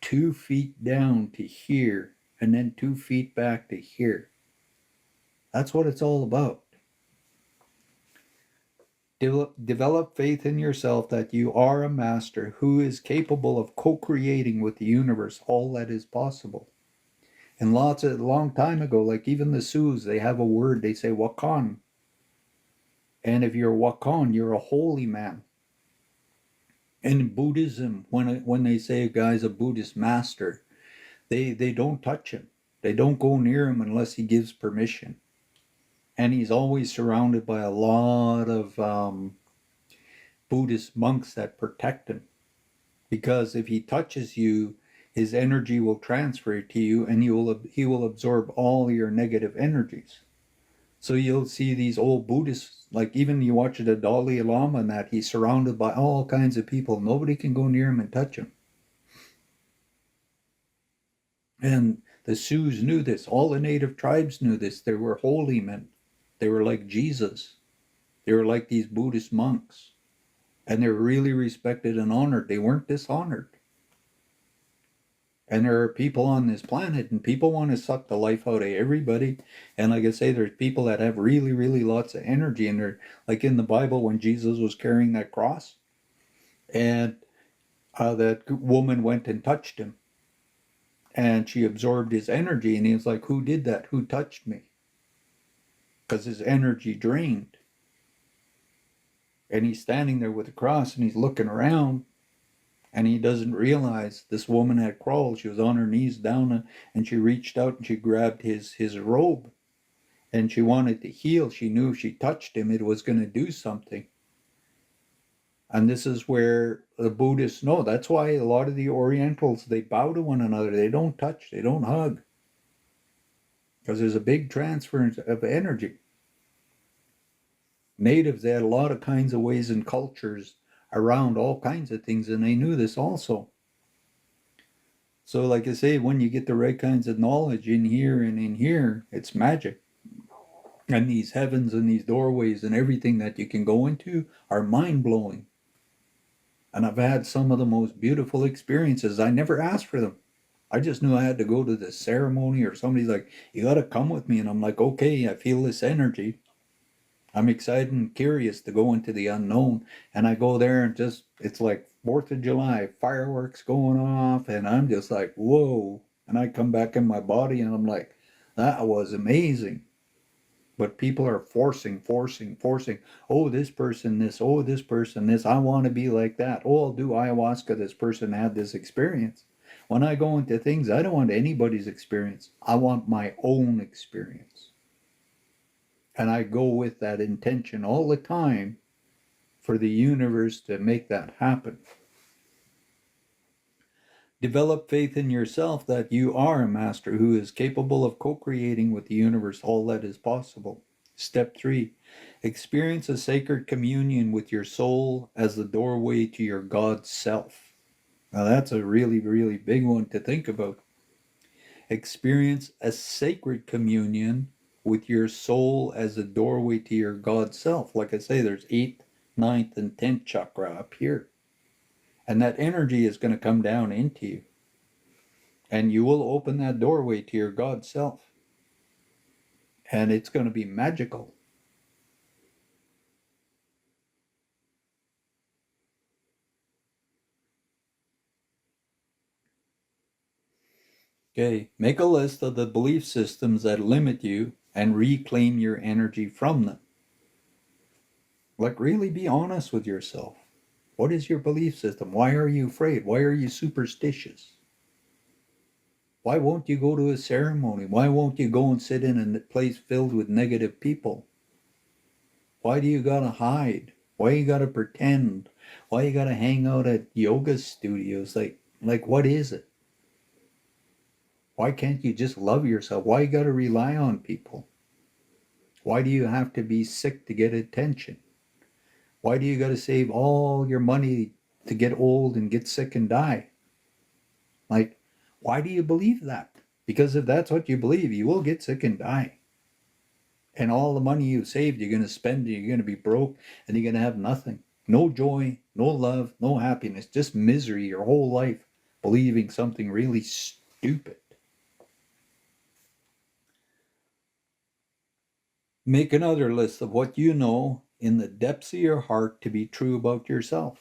[SPEAKER 1] 2 feet down to here, and then 2 feet back to here. That's what it's all about. Develop faith in yourself that you are a master who is capable of co-creating with the universe all that is possible. And a long time ago, like even the Sioux, they have a word, they say Wakan. And if you're Wakan, you're a holy man. In Buddhism, when they say a guy's a Buddhist master, they don't touch him. They don't go near him unless he gives permission. And he's always surrounded by a lot of Buddhist monks that protect him. Because if he touches you, his energy will transfer to you, and he will absorb all your negative energies. So you'll see these old Buddhists, like even you watch the Dalai Lama and that, he's surrounded by all kinds of people. Nobody can go near him and touch him. And the Sioux knew this. All the native tribes knew this. They were holy men. They were like Jesus. They were like these Buddhist monks. And they're really respected and honored. They weren't dishonored. And there are people on this planet, and people want to suck the life out of everybody. And like I say, there's people that have really, really lots of energy. And they're like in the Bible when Jesus was carrying that cross, and that woman went and touched him. And she absorbed his energy. And he was like, who did that? Who touched me? Because his energy drained. And he's standing there with the cross and he's looking around. And he doesn't realize this woman had crawled. She was on her knees down, and she reached out and she grabbed his robe, and she wanted to heal. She knew if she touched him, it was going to do something. And this is where the Buddhists know. That's why a lot of the Orientals, they bow to one another. They don't touch, they don't hug, because there's a big transfer of energy. Natives, they had a lot of kinds of ways and cultures around all kinds of things, and they knew this also. So like I say, when you get the right kinds of knowledge in here and in here, it's magic. And these heavens and these doorways and everything that you can go into are mind-blowing. And I've had some of the most beautiful experiences. I never asked for them. I just knew I had to go to this ceremony, or somebody's like, you got to come with me. And I'm like, okay, I feel this energy. I'm excited and curious to go into the unknown. And I go there and just, it's like 4th of July, fireworks going off. And I'm just like, whoa. And I come back in my body and I'm like, that was amazing. But people are forcing. Oh, this person this. Oh, this person this. I want to be like that. Oh, I'll do ayahuasca. This person had this experience. When I go into things, I don't want anybody's experience. I want my own experience. And I go with that intention all the time for the universe to make that happen. Develop faith in yourself that you are a master who is capable of co-creating with the universe all that is possible. Step 3. Experience a sacred communion with your soul as the doorway to your God self. Now that's a really, really big one to think about. Experience a sacred communion with your soul as a doorway to your God self. Like I say, there's 8th, 9th, and 10th chakra up here. And that energy is going to come down into you. And you will open that doorway to your God self. And it's going to be magical. Okay, make a list of the belief systems that limit you and reclaim your energy from them. Like, really be honest with yourself. What is your belief system? Why are you afraid? Why are you superstitious? Why won't you go to a ceremony? Why won't you go and sit in a place filled with negative people? Why do you gotta hide? Why you gotta pretend? Why you gotta hang out at yoga studios? Like what is it? Why can't you just love yourself? Why you gotta rely on people? Why do you have to be sick to get attention? Why do you gotta save all your money to get old and get sick and die? Like, why do you believe that? Because if that's what you believe, you will get sick and die. And all the money you've saved, you're going to spend, you're going to be broke, and you're going to have nothing. No joy, no love, no happiness, just misery your whole life, believing something really stupid. Make another list of what you know in the depths of your heart to be true about yourself.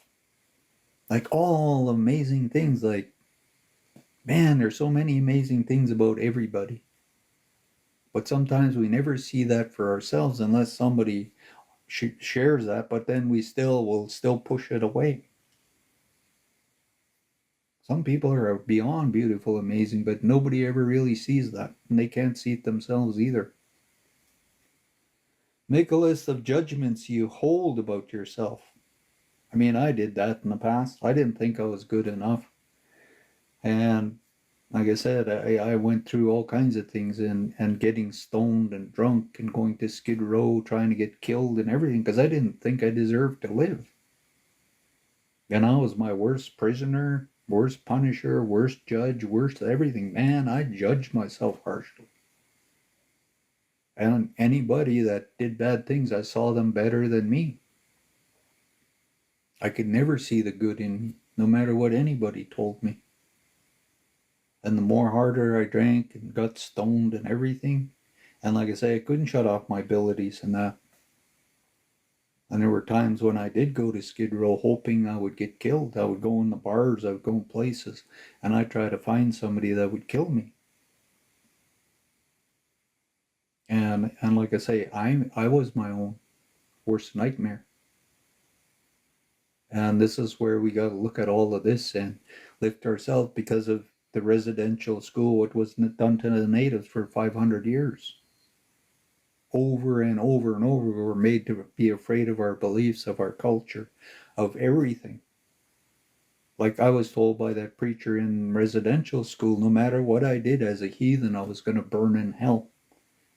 [SPEAKER 1] Like all amazing things, like, man, there's so many amazing things about everybody. But sometimes we never see that for ourselves unless somebody shares that, but then we will still push it away. Some people are beyond beautiful, amazing, but nobody ever really sees that, and they can't see it themselves either. Make a list of judgments you hold about yourself. I mean, I did that in the past. I didn't think I was good enough. And like I said, I went through all kinds of things, and getting stoned and drunk and going to Skid Row trying to get killed and everything because I didn't think I deserved to live. And I was my worst prisoner, worst punisher, worst judge, worst everything. Man, I judged myself harshly. And anybody that did bad things, I saw them better than me. I could never see the good in me, no matter what anybody told me. And the more harder I drank and got stoned and everything, and like I say, I couldn't shut off my abilities and that. And there were times when I did go to Skid Row hoping I would get killed. I would go in the bars, I would go in places, and I'd try to find somebody that would kill me. And like I say, I was my own worst nightmare. And this is where we got to look at all of this and lift ourselves because of the residential school, what was done to the natives for 500 years. Over and over and over, we were made to be afraid of our beliefs, of our culture, of everything. Like I was told by that preacher in residential school, no matter what I did as a heathen, I was going to burn in hell.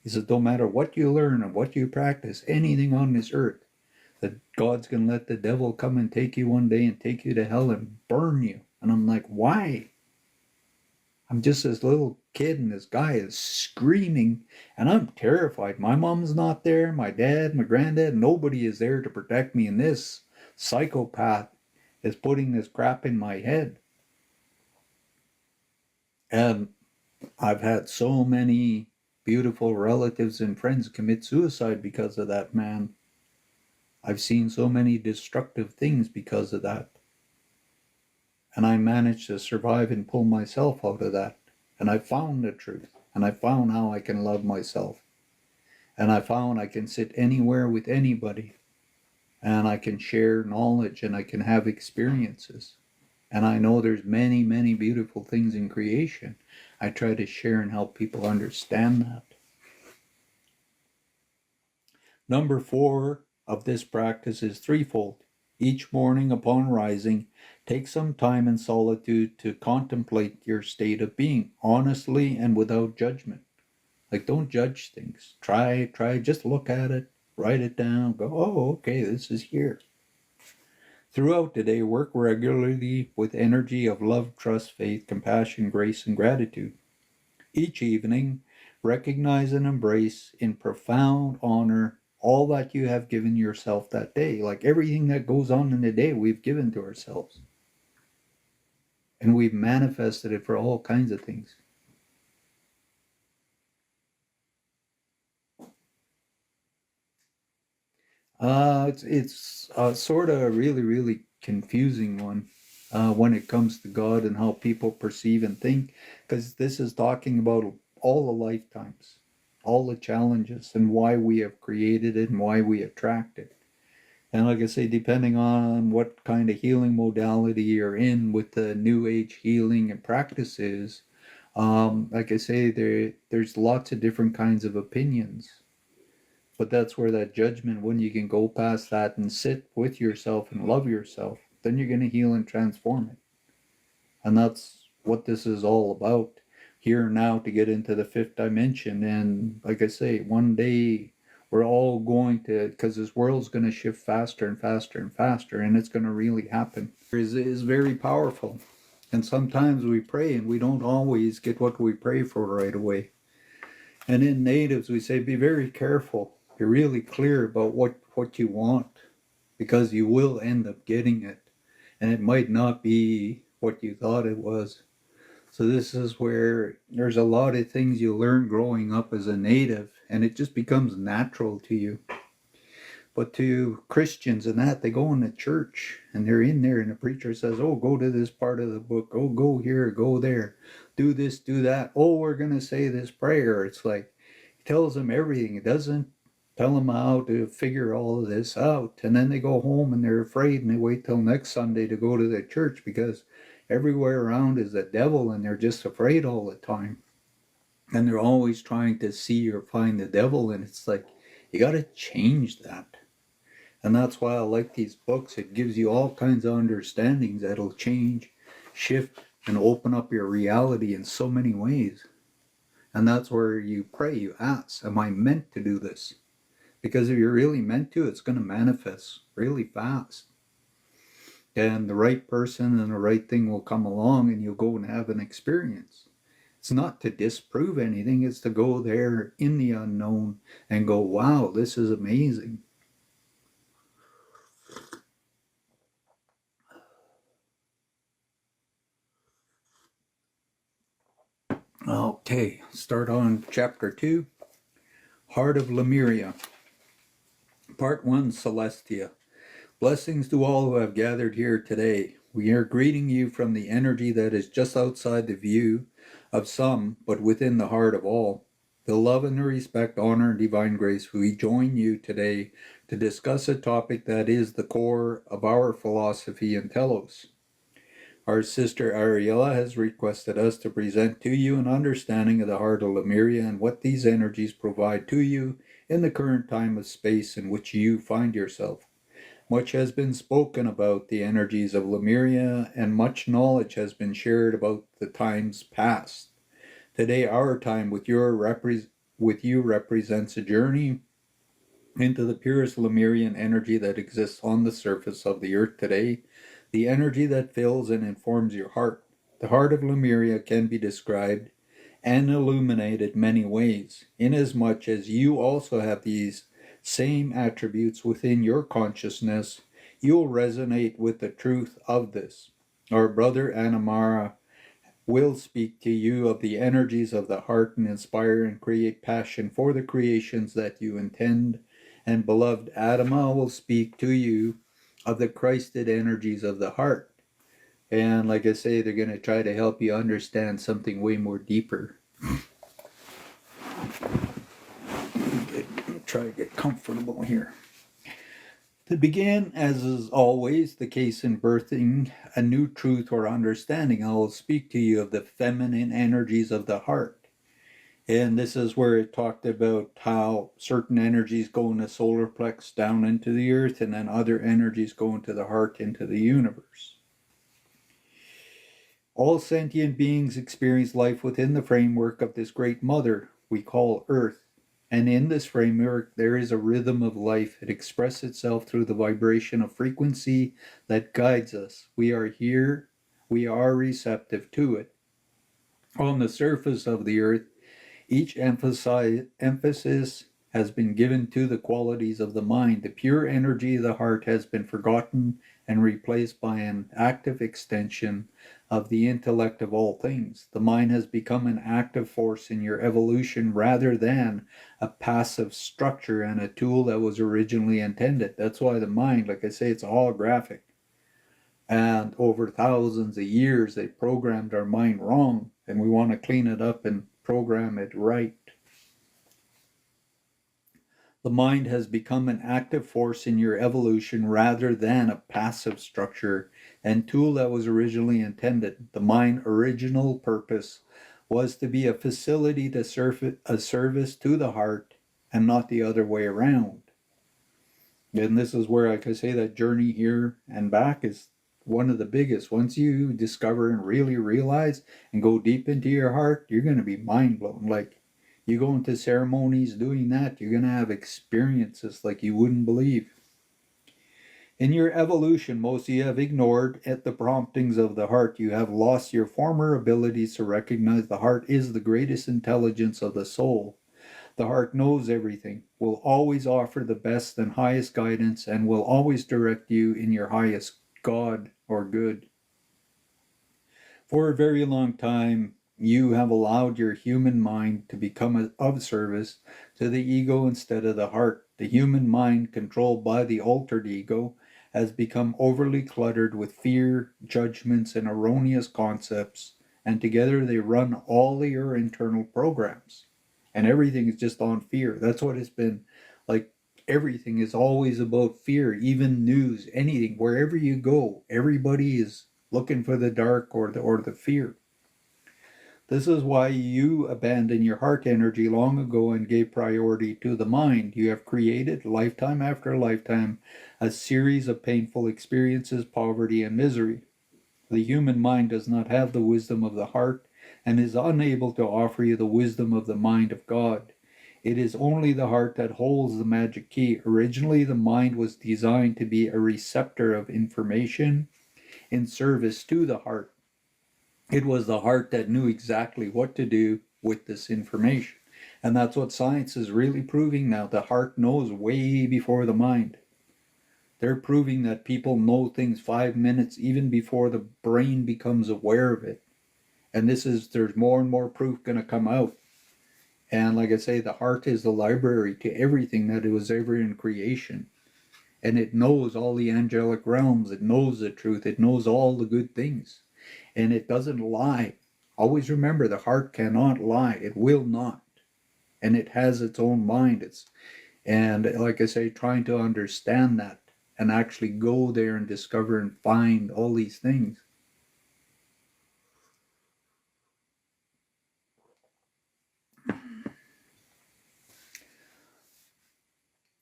[SPEAKER 1] He said, no matter what you learn and what you practice, anything on this earth, that God's going to let the devil come and take you one day and take you to hell and burn you. And I'm like, why? I'm just this little kid and this guy is screaming and I'm terrified. My mom's not there, my dad, my granddad, nobody is there to protect me, and this psychopath is putting this crap in my head. And I've had so many beautiful relatives and friends commit suicide because of that man. I've seen so many destructive things because of that. And I managed to survive and pull myself out of that. And I found the truth. And I found how I can love myself. And I found I can sit anywhere with anybody. And I can share knowledge and I can have experiences. And I know there's many, many beautiful things in creation. I try to share and help people understand that. Number 4 of this practice is threefold. Each morning upon rising, take some time in solitude to contemplate your state of being, honestly and without judgment. Like, don't judge things. Try, just look at it, write it down, go, oh, okay, this is here. Throughout the day, work regularly with energy of love, trust, faith, compassion, grace, and gratitude. Each evening, recognize and embrace in profound honor all that you have given yourself that day. Like everything that goes on in the day, we've given to ourselves. And we've manifested it for all kinds of things. It's sort of a really, really confusing one when it comes to God and how people perceive and think, because this is talking about all the lifetimes, all the challenges, and why we have created it and why we attract it. And like I say, depending on what kind of healing modality you're in with the New Age healing and practices, like I say, there's lots of different kinds of opinions. But that's where that judgment, when you can go past that and sit with yourself and love yourself, then you're going to heal and transform it. And that's what this is all about. Here now to get into the fifth dimension. And like I say, one day we're all going to, because this world's going to shift faster and faster and faster, and it's going to really happen. It is very powerful. And sometimes we pray and we don't always get what we pray for right away. And in natives, we say, be very careful. Be really clear about what you want, because you will end up getting it. And it might not be what you thought it was. So this is where there's a lot of things you learn growing up as a native, and it just becomes natural to you. But to Christians and that, they go in the church and they're in there and the preacher says, oh, go to this part of the book. Oh, go here, go there. Do this, do that. Oh, we're going to say this prayer. It's like, he tells them everything. It doesn't tell them how to figure all of this out. And then they go home and they're afraid and they wait till next Sunday to go to the church because everywhere around is the devil and they're just afraid all the time. And they're always trying to see or find the devil. And it's like, you got to change that. And that's why I like these books. It gives you all kinds of understandings that'll change, shift, and open up your reality in so many ways. And that's where you pray, you ask, am I meant to do this? Because if you're really meant to, it's going to manifest really fast. And the right person and the right thing will come along and you'll go and have an experience. It's not to disprove anything, it's to go there in the unknown and go, wow, this is amazing. Okay, start on chapter 2, Heart of Lemuria. Part 1, Celestia. Blessings to all who have gathered here today. We are greeting you from the energy that is just outside the view of some, but within the heart of all. The love and the respect, honor, and divine grace, we join you today to discuss a topic that is the core of our philosophy in Telos. Our sister Aurelia has requested us to present to you an understanding of the heart of Lemuria and what these energies provide to you in the current time of space in which you find yourself. Much has been spoken about the energies of Lemuria, and much knowledge has been shared about the times past. Today, our time with you represents a journey into the purest Lemurian energy that exists on the surface of the earth today, the energy that fills and informs your heart. The heart of Lemuria can be described and illuminated many ways, inasmuch as you also have these same attributes within your consciousness. You'll resonate with the truth of this. Our brother Anamara will speak to you of the energies of the heart and inspire and create passion for the creations that you intend. And beloved Adama will speak to you of the Christed energies of the heart. And like I say, they're going to try to help you understand something way more deeper. Try to get comfortable here. To begin, as is always the case in birthing a new truth or understanding, I will speak to you of the feminine energies of the heart. And this is where it talked about how certain energies go in the solar plex down into the earth, and then other energies go into the heart, into the universe. All sentient beings experience life within the framework of this great mother we call Earth. And in this framework, there is a rhythm of life. It expresses itself through the vibration of frequency that guides us. We are here, we are receptive to it. On the surface of the earth, each emphasis has been given to the qualities of the mind. The pure energy of the heart has been forgotten and replaced by an active extension of the intellect of all things. The mind has become an active force in your evolution rather than a passive structure and a tool that was originally intended. That's why the mind, like I say, it's holographic. And over thousands of years, they programmed our mind wrong, and we want to clean it up and program it right. The mind has become an active force in your evolution rather than a passive structure and tool that was originally intended. The mind's original purpose was to be a facility to serve a service to the heart and not the other way around. And this is where I could say that journey here and back is one of the biggest. Once you discover and really realize and go deep into your heart, you're going to be mind blown. Like, you go into ceremonies doing that, you're going to have experiences like you wouldn't believe. In your evolution, most of you have ignored at the promptings of the heart. You have lost your former abilities to recognize the heart is the greatest intelligence of the soul. The heart knows everything, will always offer the best and highest guidance, and will always direct you in your highest God or good. For a very long time, you have allowed your human mind to become of service to the ego instead of the heart. The human mind, controlled by the altered ego, has become overly cluttered with fear, judgments, and erroneous concepts, and together they run all your internal programs. And everything is just on fear. That's what it's been like. Everything is always about fear, even news, anything. Wherever you go, everybody is looking for the dark or the fear. This is why you abandoned your heart energy long ago and gave priority to the mind. You have created, lifetime after lifetime, a series of painful experiences, poverty, and misery. The human mind does not have the wisdom of the heart and is unable to offer you the wisdom of the mind of God. It is only the heart that holds the magic key. Originally, the mind was designed to be a receptor of information in service to the heart. It was the heart that knew exactly what to do with this information. And that's what science is really proving now. The heart knows way before the mind. They're proving that people know things 5 minutes even before the brain becomes aware of it. And there's more and more proof going to come out. And like I say, the heart is the library to everything that it was ever in creation. And it knows all the angelic realms. It knows the truth. It knows all the good things. And it doesn't lie. Always remember, the heart cannot lie. It will not. And it has its own mind. And like I say, trying to understand that and actually go there and discover and find all these things.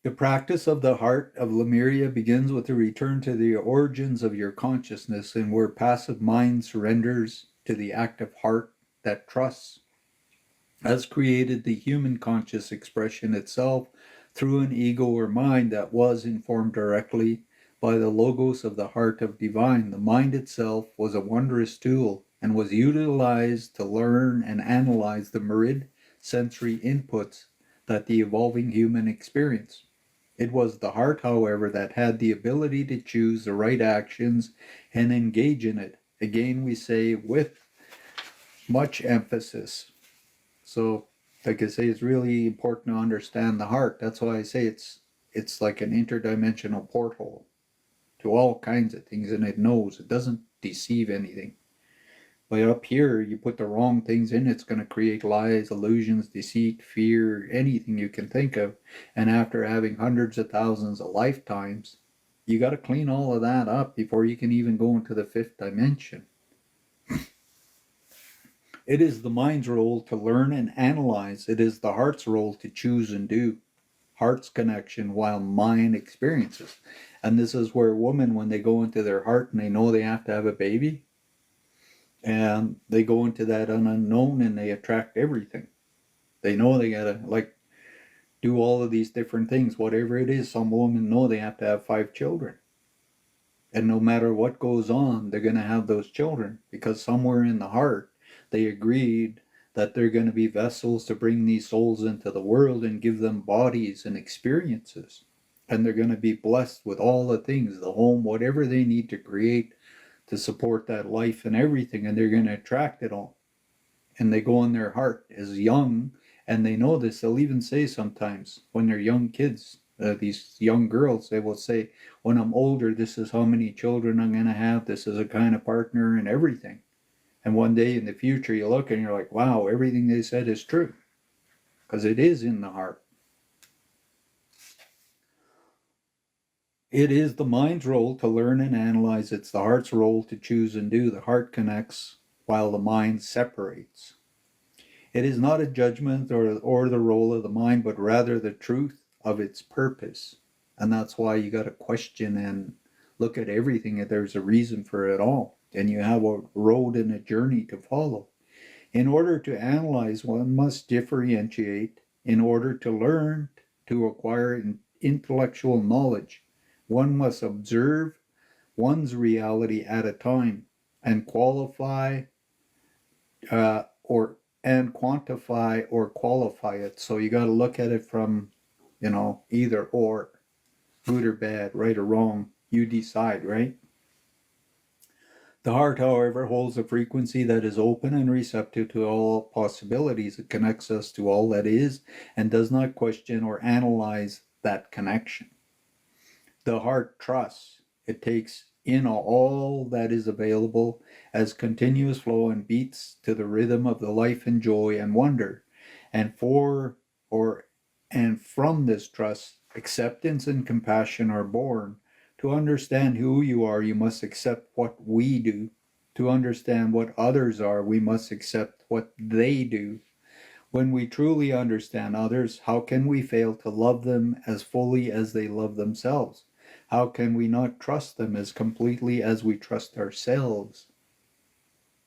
[SPEAKER 1] The practice of the heart of Lemuria begins with a return to the origins of your consciousness, and where passive mind surrenders to the active heart that trusts has created the human conscious expression itself through an ego or mind that was informed directly by the logos of the heart of divine. The mind itself was a wondrous tool and was utilized to learn and analyze the myriad sensory inputs that the evolving human experience. It was the heart, however, that had the ability to choose the right actions and engage in it. Again, we say with much emphasis. So, like I say, it's really important to understand the heart. That's why I say it's like an interdimensional porthole to all kinds of things, and it knows. It doesn't deceive anything. But up here, you put the wrong things in, it's going to create lies, illusions, deceit, fear, anything you can think of. And after having hundreds of thousands of lifetimes, you got to clean all of that up before you can even go into the fifth dimension. It is the mind's role to learn and analyze. It is the heart's role to choose and do. Heart's connection while mind experiences. And this is where women, when they go into their heart and they know they have to have a baby, and they go into that unknown and they attract everything. They know they gotta do all of these different things, whatever it is. Some women know they have to have 5 children. And no matter what goes on, they're gonna have those children because somewhere in the heart they agreed that they're going to be vessels to bring these souls into the world and give them bodies and experiences. And they're going to be blessed with all the things, the home, whatever they need to create to support that life and everything. And they're going to attract it all. And they go in their heart as young, and they know this. They'll even say sometimes when they're young kids, these young girls, they will say, when I'm older, this is how many children I'm going to have. This is a kind of partner and everything. And one day in the future, you look and you're like, wow, everything they said is true. Because it is in the heart. It is the mind's role to learn and analyze. It's the heart's role to choose and do. The heart connects while the mind separates. It is not a judgment or the role of the mind, but rather the truth of its purpose. And that's why you got to question and look at everything. If there's a reason for it all. And you have a road and a journey to follow. In order to analyze, one must differentiate. In order to learn, to acquire intellectual knowledge, one must observe one's reality at a time and qualify and quantify or qualify it. So you got to look at it from, either or, good or bad, right or wrong. You decide, right? The heart, however, holds a frequency that is open and receptive to all possibilities. It connects us to all that is and does not question or analyze that connection. The heart trusts. It takes in all that is available as continuous flow and beats to the rhythm of the life and joy and wonder. And from this trust, acceptance and compassion are born. To understand who you are, you must accept what we do. To understand what others are, we must accept what they do. When we truly understand others, how can we fail to love them as fully as they love themselves? How can we not trust them as completely as we trust ourselves?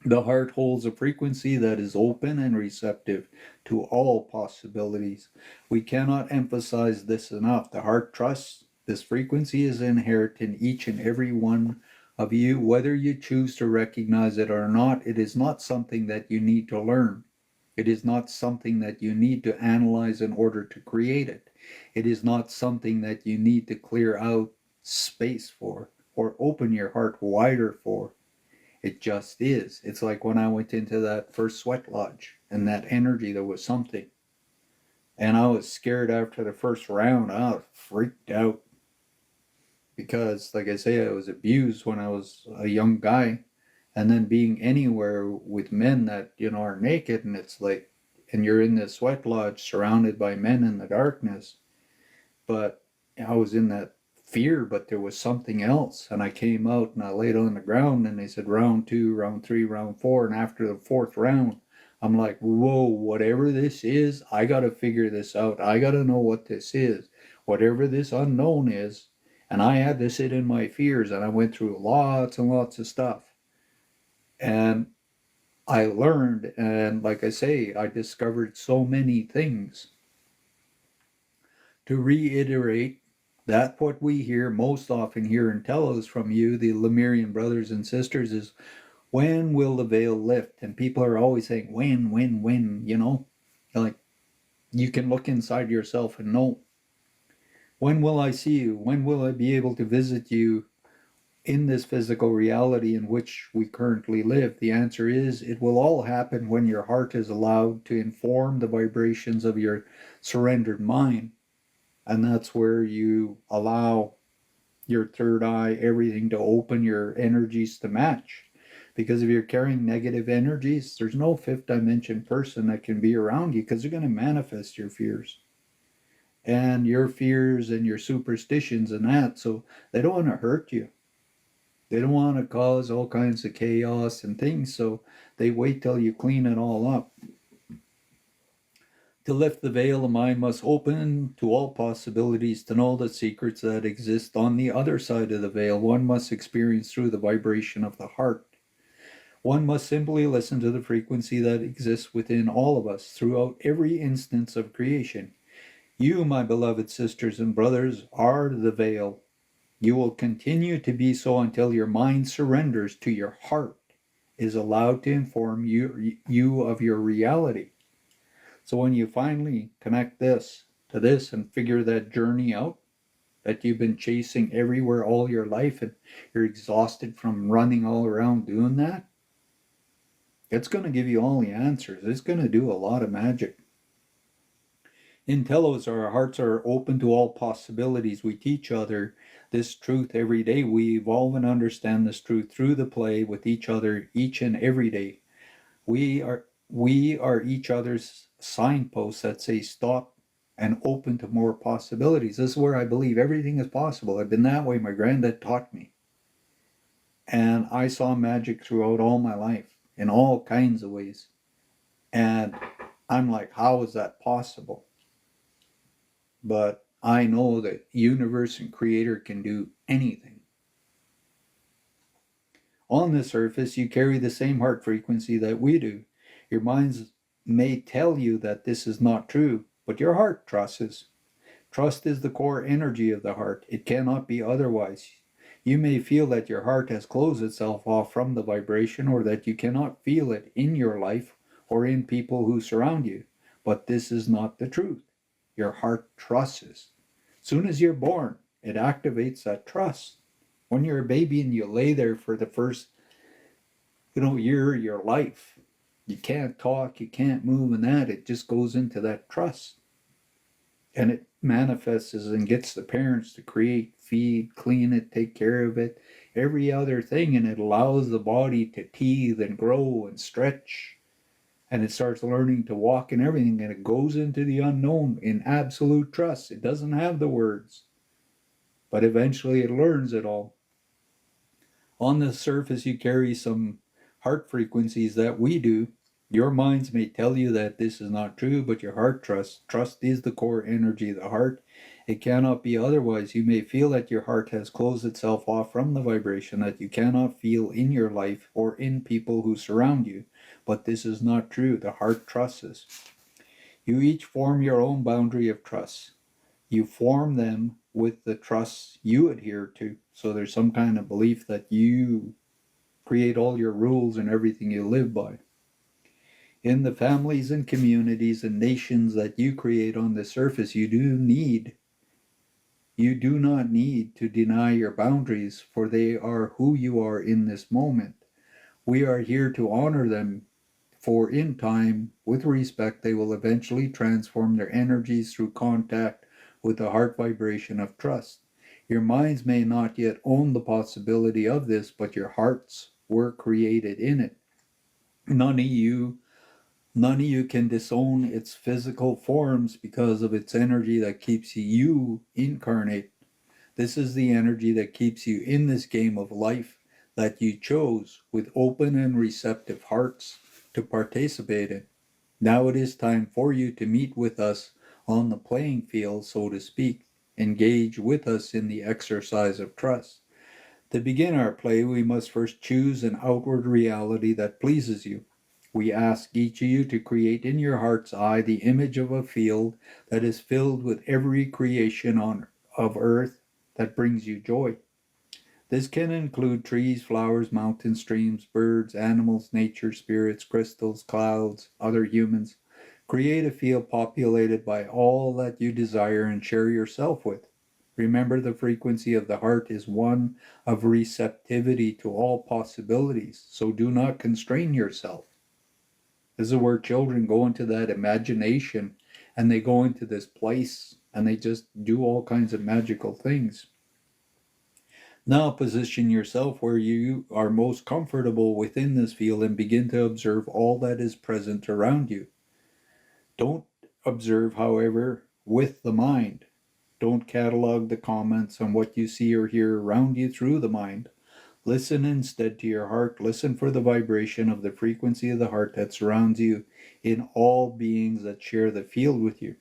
[SPEAKER 1] The heart holds a frequency that is open and receptive to all possibilities. We cannot emphasize this enough. The heart trusts. This frequency is inherent in each and every one of you, whether you choose to recognize it or not. It is not something that you need to learn. It is not something that you need to analyze in order to create it. It is not something that you need to clear out space for or open your heart wider for. It just is. It's like when I went into that first sweat lodge and that energy, there was something. And I was scared after the first round. I was freaked out. Because, like I say, I was abused when I was a young guy. And then being anywhere with men that, are naked, and it's like, and you're in this sweat lodge surrounded by men in the darkness. but I was in that fear, but there was something else. And I came out and I laid on the ground and they said round 2, round 3, round 4. And after the 4th round, I'm like, whoa, whatever this is, I got to figure this out. I got to know what this is, whatever this unknown is. And I had to sit in my fears, and I went through lots and lots of stuff. And I learned, and like I say, I discovered so many things. To reiterate, that what we hear most often here in Telos from you, the Lemurian brothers and sisters, is when will the veil lift? And people are always saying, when, you know? Like, you can look inside yourself and know. When will I see you? When will I be able to visit you in this physical reality in which we currently live? The answer is it will all happen when your heart is allowed to inform the vibrations of your surrendered mind. And that's where you allow your third eye, everything to open, your energies to match. Because if you're carrying negative energies, there's no fifth dimension person that can be around you, because they're going to manifest your fears. And your fears and your superstitions and that, so they don't want to hurt you. They don't want to cause all kinds of chaos and things, so they wait till you clean it all up. To lift the veil, the mind must open to all possibilities, to know the secrets that exist on the other side of the veil. One must experience through the vibration of the heart. One must simply listen to the frequency that exists within all of us throughout every instance of creation. You, my beloved sisters and brothers, are the veil. You will continue to be so until your mind surrenders to your heart, is allowed to inform you of your reality. So when you finally connect this to this and figure that journey out that you've been chasing everywhere all your life, and you're exhausted from running all around doing that, it's going to give you all the answers. It's going to do a lot of magic. In Telos, our hearts are open to all possibilities. We teach other this truth every day. We evolve and understand this truth through the play with each other each and every day. We are each other's signposts that say stop and open to more possibilities. This is where I believe everything is possible. I've been that way. My granddad taught me. And I saw magic throughout all my life in all kinds of ways. And I'm like, how is that possible? But I know that universe and creator can do anything. On the surface, you carry the same heart frequency that we do. Your minds may tell you that this is not true, but your heart trusts. Trust is the core energy of the heart. It cannot be otherwise. You may feel that your heart has closed itself off from the vibration, or that you cannot feel it in your life or in people who surround you. But this is not the truth. Your heart trusts. Soon as you're born, it activates that trust. When you're a baby and you lay there for the first year of your life, you can't talk, you can't move, and that it just goes into that trust. And it manifests and gets the parents to create, feed, clean it, take care of it, every other thing, and it allows the body to teethe and grow and stretch, and it starts learning to walk and everything, and it goes into the unknown in absolute trust. It doesn't have the words, but eventually it learns it all. On the surface, you carry some heart frequencies that we do. Your minds may tell you that this is not true, but your heart trusts. Trust is the core energy of the heart. It cannot be otherwise. You may feel that your heart has closed itself off from the vibration that you cannot feel in your life or in people who surround you, but this is not true. The heart trusts. You each form your own boundary of trust. You form them with the trusts you adhere to. So there's some kind of belief that you create all your rules and everything you live by. In the families and communities and nations that you create on the surface, you do not need to deny your boundaries, for they are who you are in this moment. We are here to honor them, for in time, with respect, they will eventually transform their energies through contact with the heart vibration of trust. Your minds may not yet own the possibility of this, but your hearts were created in it. None of you None of you can disown its physical forms because of its energy that keeps you incarnate. This is the energy that keeps you in this game of life that you chose with open and receptive hearts to participate in. Now it is time for you to meet with us on the playing field, so to speak. Engage with us in the exercise of trust. To begin our play, we must first choose an outward reality that pleases you. We ask each of you to create in your heart's eye the image of a field that is filled with every creation of earth that brings you joy. This can include trees, flowers, mountains, streams, birds, animals, nature, spirits, crystals, clouds, other humans. Create a field populated by all that you desire and share yourself with. Remember, the frequency of the heart is one of receptivity to all possibilities, so do not constrain yourself. This is where children go into that imagination and they go into this place and they just do all kinds of magical things. Now position yourself where you are most comfortable within this field and begin to observe all that is present around you. Don't observe, however, with the mind. Don't catalog the comments on what you see or hear around you through the mind. Listen instead to your heart. Listen for the vibration of the frequency of the heart that surrounds you in all beings that share the field with you.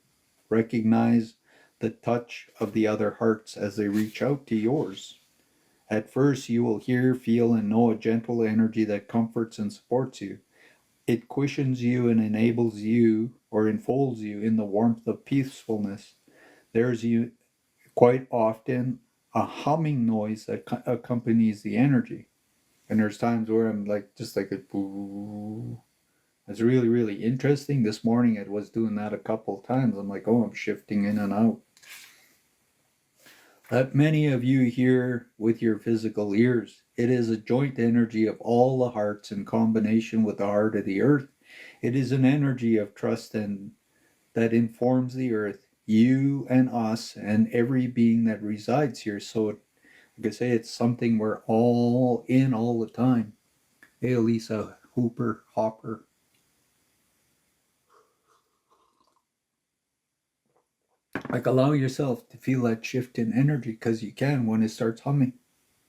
[SPEAKER 1] Recognize the touch of the other hearts as they reach out to yours. At first, you will hear, feel, and know a gentle energy that comforts and supports you. It cushions you and enables you or enfolds you in the warmth of peacefulness. There's quite often a humming noise that accompanies the energy. And there's times where I'm like, just like a boo. It's really, really interesting. This morning it was doing that a couple of times. I'm like, oh, I'm shifting in and out. That many of you hear with your physical ears. It is a joint energy of all the hearts in combination with the heart of the earth. It is an energy of trust and that informs the earth, you and us, and every being that resides here. So, like I say, it's something we're all in all the time. Hey, Elisa Hopper. Like, allow yourself to feel that shift in energy because you can when it starts humming.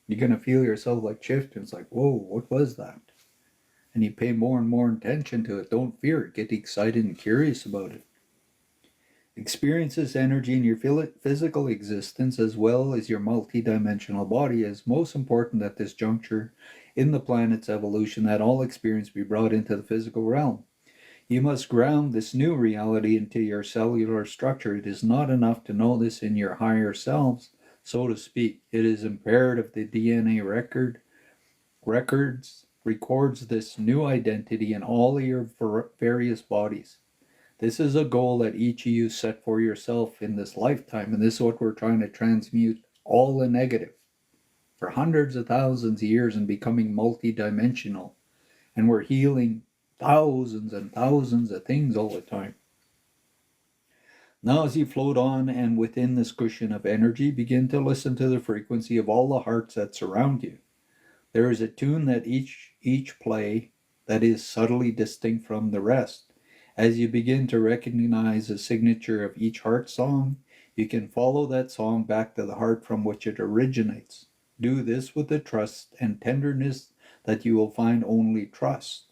[SPEAKER 1] You're going to feel yourself like shift, and it's like, whoa, what was that? And you pay more and more attention to it. Don't fear it. Get excited and curious about it. Experience this energy in your physical existence as well as your multidimensional body. It is most important at this juncture in the planet's evolution that all experience be brought into the physical realm. You must ground this new reality into your cellular structure. It is not enough to know this in your higher selves, so to speak. It is imperative the DNA records this new identity in all of your various bodies. This is a goal that each of you set for yourself in this lifetime, and this is what we're trying to transmute all the negative for hundreds of thousands of years and becoming multidimensional. And we're healing thousands and thousands of things all the time. Now, as you float on and within this cushion of energy, begin to listen to the frequency of all the hearts that surround you. There is a tune that each play that is subtly distinct from the rest. As you begin to recognize the signature of each heart song, you can follow that song back to the heart from which it originates. Do this with the trust and tenderness that you will find only trust.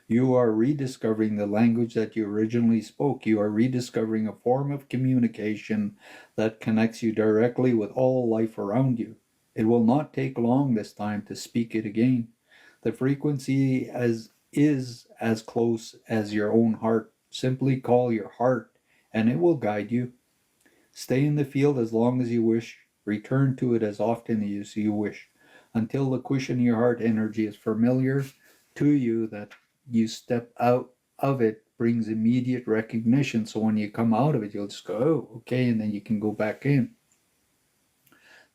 [SPEAKER 1] You are rediscovering the language that you originally spoke. You are rediscovering a form of communication that connects you directly with all life around you. It will not take long this time to speak it again. The frequency is as close as your own heart. Simply call your heart and it will guide you. Stay in the field as long as you wish. Return to it as often as you wish, until the cushion of your heart energy is familiar to you, that you step out of it brings immediate recognition. So when you come out of it, you'll just go, oh, okay, and then you can go back in.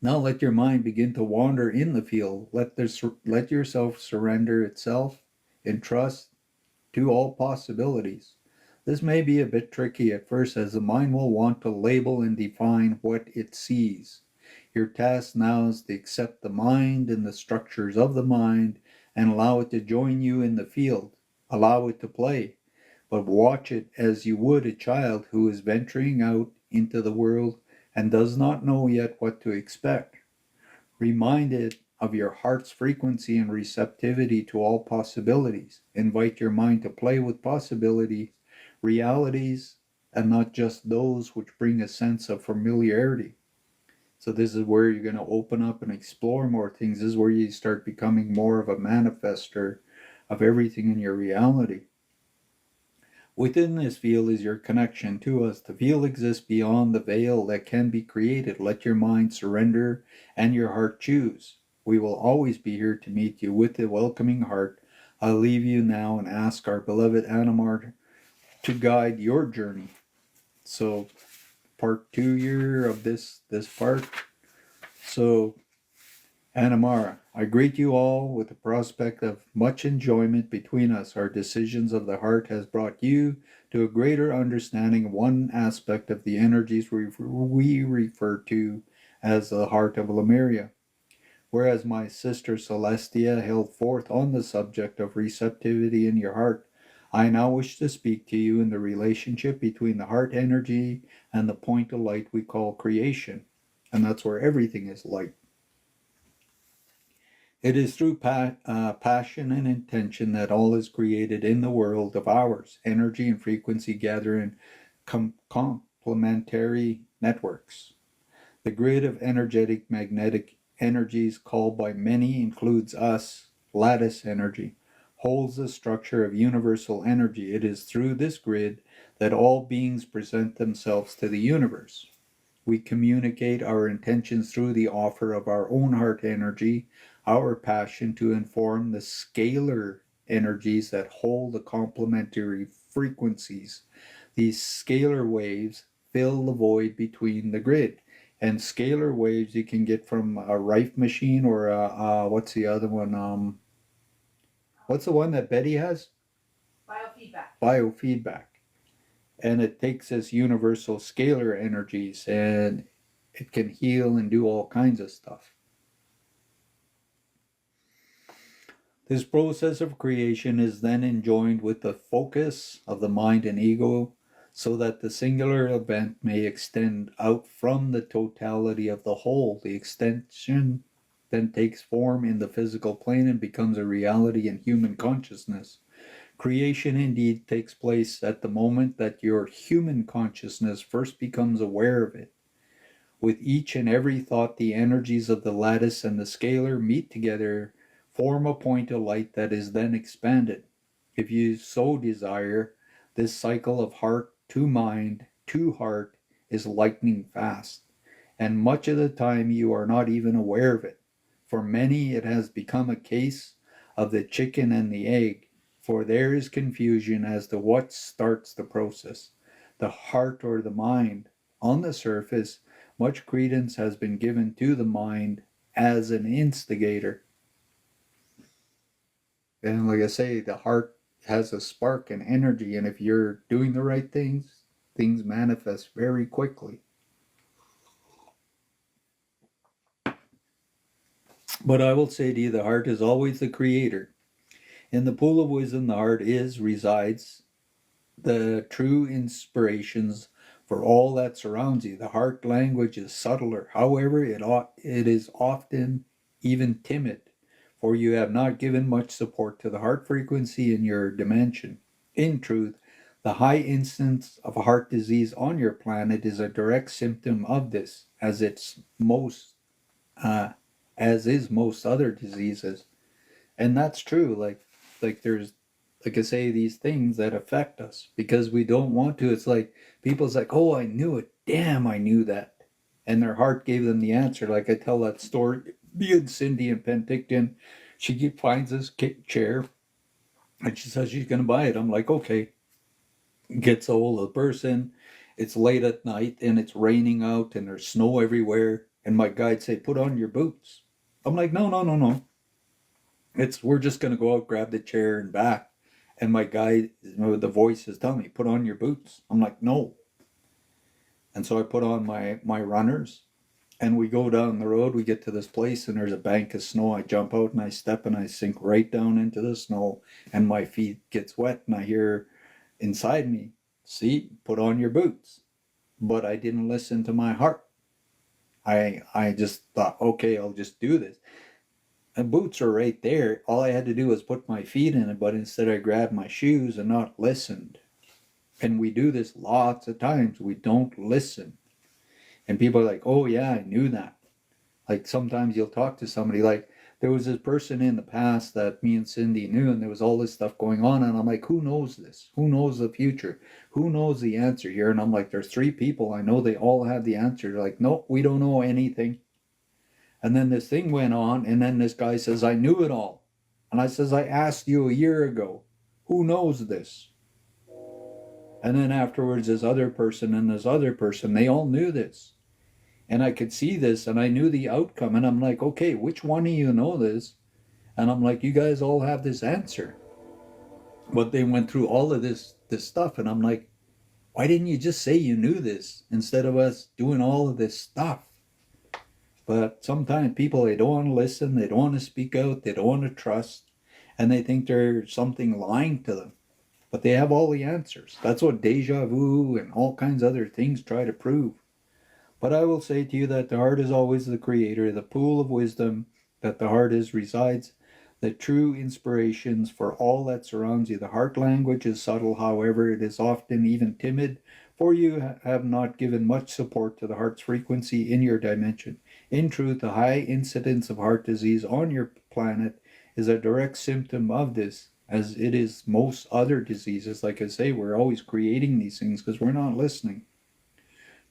[SPEAKER 1] Now let your mind begin to wander in the field. Let yourself surrender itself in trust to all possibilities. This may be a bit tricky at first, as the mind will want to label and define what it sees. Your task now is to accept the mind and the structures of the mind and allow it to join you in the field. Allow it to play. but watch it as you would a child who is venturing out into the world and does not know yet what to expect. Remind it of your heart's frequency and receptivity to all possibilities. Invite your mind to play with possibility, realities, and not just those which bring a sense of familiarity. So this is where you're going to open up and explore more things. This is where you start becoming more of a manifester of everything in your reality. Within this field is your connection to us. The field exists beyond the veil that can be created. Let your mind surrender and your heart choose. We will always be here to meet you with a welcoming heart. I'll leave you now and ask our beloved Animar to guide your journey. So part 2 here of this part. So Animara, I greet you all with the prospect of much enjoyment between us. Our decisions of the heart has brought you to a greater understanding of one aspect of the energies we refer to as the heart of Lemuria. Whereas my sister Celestia held forth on the subject of receptivity in your heart, I now wish to speak to you in the relationship between the heart energy and the point of light we call creation. And that's where everything is light. It is through passion and intention that all is created in the world of ours. Energy and frequency gather in complementary networks. The grid of energetic magnetic energies called by many includes us, lattice energy, holds the structure of universal energy. It is through this grid that all beings present themselves to the universe. We communicate our intentions through the offer of our own heart energy, our passion to inform the scalar energies that hold the complementary frequencies. These scalar waves fill the void between the grid. And scalar waves you can get from a Rife machine or what's the other one? What's the one that Betty has? Biofeedback. And it takes this universal scalar energies and it can heal and do all kinds of stuff. This process of creation is then enjoined with the focus of the mind and ego so that the singular event may extend out from the totality of the whole. The extension then takes form in the physical plane and becomes a reality in human consciousness. Creation indeed takes place at the moment that your human consciousness first becomes aware of it. With each and every thought, the energies of the lattice and the scalar meet together, form a point of light that is then expanded. If you so desire, this cycle of heart to mind to heart is lightning fast, and much of the time you are not even aware of it. For many, it has become a case of the chicken and the egg, for there is confusion as to what starts the process, the heart or the mind. On the surface, much credence has been given to the mind as an instigator. And like I say, the heart has a spark and energy, and if you're doing the right things, things manifest very quickly. But I will say to you, the heart is always the creator. In the pool of wisdom, the heart resides the true inspirations for all that surrounds you. The heart language is subtler. However, it is often even timid, for you have not given much support to the heart frequency in your dimension. In truth, the high incidence of heart disease on your planet is a direct symptom of this, as is most other diseases. And that's true. Like there's, like I say, these things that affect us because we don't want to. It's like people's like, oh, I knew it. Damn, I knew that. And their heart gave them the answer. Like I tell that story, me and Cindy in Penticton, she finds this chair and she says she's going to buy it. I'm like, okay. Gets a hold of the person. It's late at night and it's raining out and there's snow everywhere. And my guide say, put on your boots. I'm like, no, no, no, no. We're just gonna go out, grab the chair and back. And my guy, the voice is telling me, put on your boots. I'm like, no. And so I put on my runners and we go down the road. We get to this place and there's a bank of snow. I jump out and I step and I sink right down into the snow and my feet gets wet and I hear inside me, see, put on your boots. But I didn't listen to my heart. I just thought, okay, I'll just do this. And boots are right there. All I had to do was put my feet in it, but instead I grabbed my shoes and not listened. And we do this lots of times. We don't listen. And people are like, oh yeah, I knew that. Like sometimes you'll talk to somebody like, there was this person in the past that me and Cindy knew, and there was all this stuff going on, and I'm like, who knows this? Who knows the future? Who knows the answer here? And I'm like, there's 3 people. I know they all have the answer. They're like, no, we don't know anything. And then this thing went on, and then this guy says, I knew it all. And I says, I asked you a year ago. Who knows this? And then afterwards, this other person and this other person, they all knew this. And I could see this, and I knew the outcome. And I'm like, okay, which one of you know this? And I'm like, you guys all have this answer. But they went through all of this stuff, and I'm like, why didn't you just say you knew this instead of us doing all of this stuff? But sometimes people, they don't want to listen, they don't want to speak out, they don't want to trust, and they think there's something lying to them. But they have all the answers. That's what deja vu and all kinds of other things try to prove. But I will say to you that the heart is always the creator, the pool of wisdom that the heart is resides, the true inspirations for all that surrounds you. The heart language is subtle, however, it is often even timid, for you have not given much support to the heart's frequency in your dimension. In truth, the high incidence of heart disease on your planet is a direct symptom of this, as it is most other diseases. Like I say, we're always creating these things because we're not listening.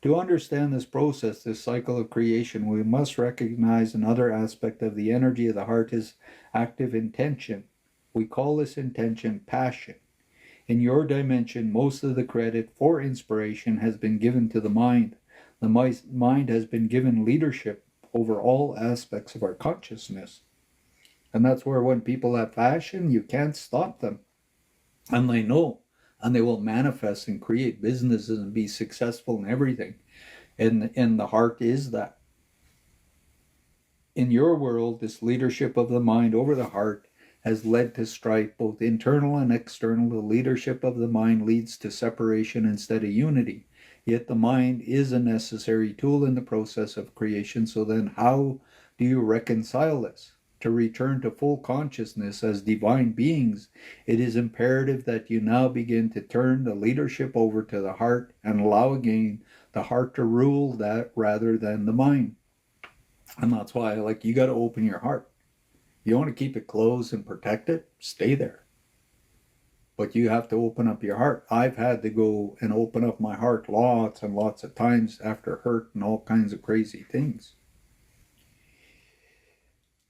[SPEAKER 1] To understand this process, this cycle of creation, we must recognize another aspect of the energy of the heart is active intention. We call this intention passion. In your dimension, most of the credit for inspiration has been given to the mind. The mind has been given leadership over all aspects of our consciousness. And that's where when people have passion, you can't stop them. And they know. And they will manifest and create businesses and be successful in everything. And the heart is that. In your world, this leadership of the mind over the heart has led to strife, both internal and external. The leadership of the mind leads to separation instead of unity. Yet the mind is a necessary tool in the process of creation. So then how do you reconcile this? To return to full consciousness as divine beings, it is imperative that you now begin to turn the leadership over to the heart and allow again the heart to rule that rather than the mind. And that's why, like, you got to open your heart. You want to keep it closed and protect it, stay there. But you have to open up your heart. I've had to go and open up my heart lots and lots of times after hurt and all kinds of crazy things.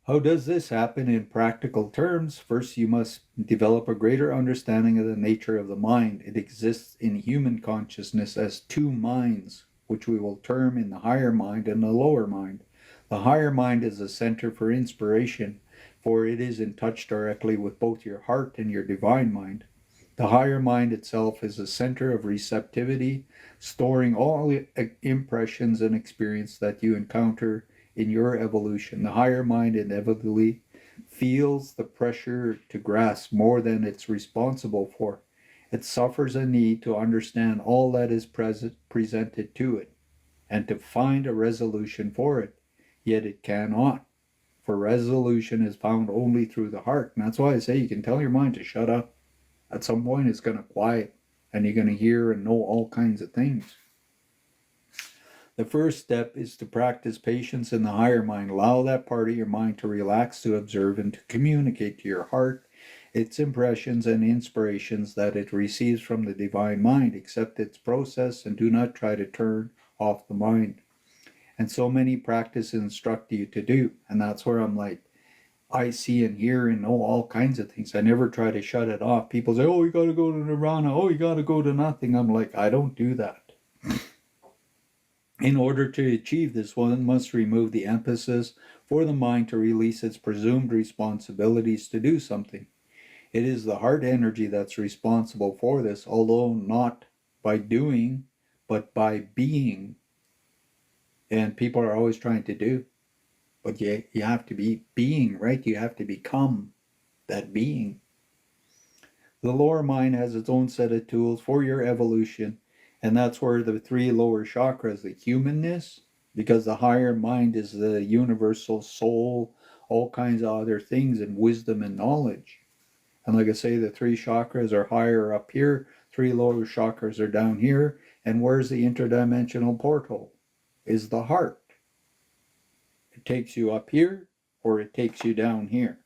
[SPEAKER 1] How does this happen in practical terms? First, you must develop a greater understanding of the nature of the mind. It exists in human consciousness as 2 minds, which we will term in the higher mind and the lower mind. The higher mind is a center for inspiration, for it is in touch directly with both your heart and your divine mind. The higher mind itself is a center of receptivity, storing all impressions and experience that you encounter in your evolution. The higher mind inevitably feels the pressure to grasp more than it's responsible for. It suffers a need to understand all that is presented to it and to find a resolution for it. Yet it cannot, for resolution is found only through the heart. And that's why I say you can tell your mind to shut up. At some point it's going to quiet and you're going to hear and know all kinds of things. The first step is to practice patience in the higher mind. Allow that part of your mind to relax, to observe, and to communicate to your heart its impressions and inspirations that it receives from the divine mind. Accept its process and do not try to turn off the mind. And so many practices instruct you to do. And that's where I'm like, I see and hear and know all kinds of things. I never try to shut it off. People say, oh, you got to go to nirvana. Oh, you got to go to nothing. I'm like, I don't do that. In order to achieve this, one must remove the emphasis for the mind to release its presumed responsibilities to do something. It is the heart energy that's responsible for this, although not by doing, but by being. And people are always trying to do. But you have to be being, right? You have to become that being. The lower mind has its own set of tools for your evolution, and that's where the three lower chakras, the humanness, because the higher mind is the universal soul, all kinds of other things, and wisdom and knowledge. And like I say, the three chakras are higher up here, three lower chakras are down here, and where's the interdimensional portal? Is the heart. It takes you up here, or it takes you down here.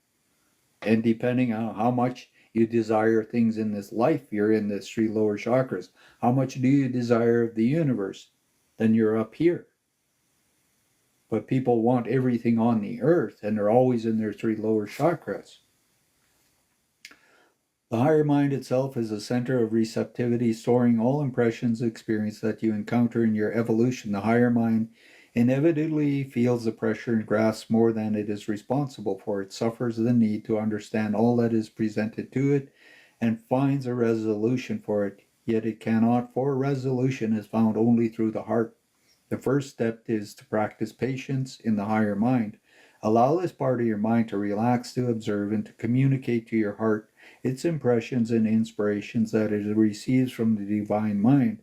[SPEAKER 1] And depending on how much you desire things in this life, you're in the three lower chakras. How much do you desire of the universe? Then you're up here. But people want everything on the earth, and they're always in their three lower chakras. The higher mind itself is a center of receptivity, storing all impressions and experience that you encounter in your evolution. The higher mind inevitably feels the pressure and grasps more than it is responsible for. It suffers the need to understand all that is presented to it and finds a resolution for it. Yet it cannot, for a resolution is found only through the heart. The first step is to practice patience in the higher mind. Allow this part of your mind to relax, to observe, and to communicate to your heart its impressions and inspirations that it receives from the divine mind.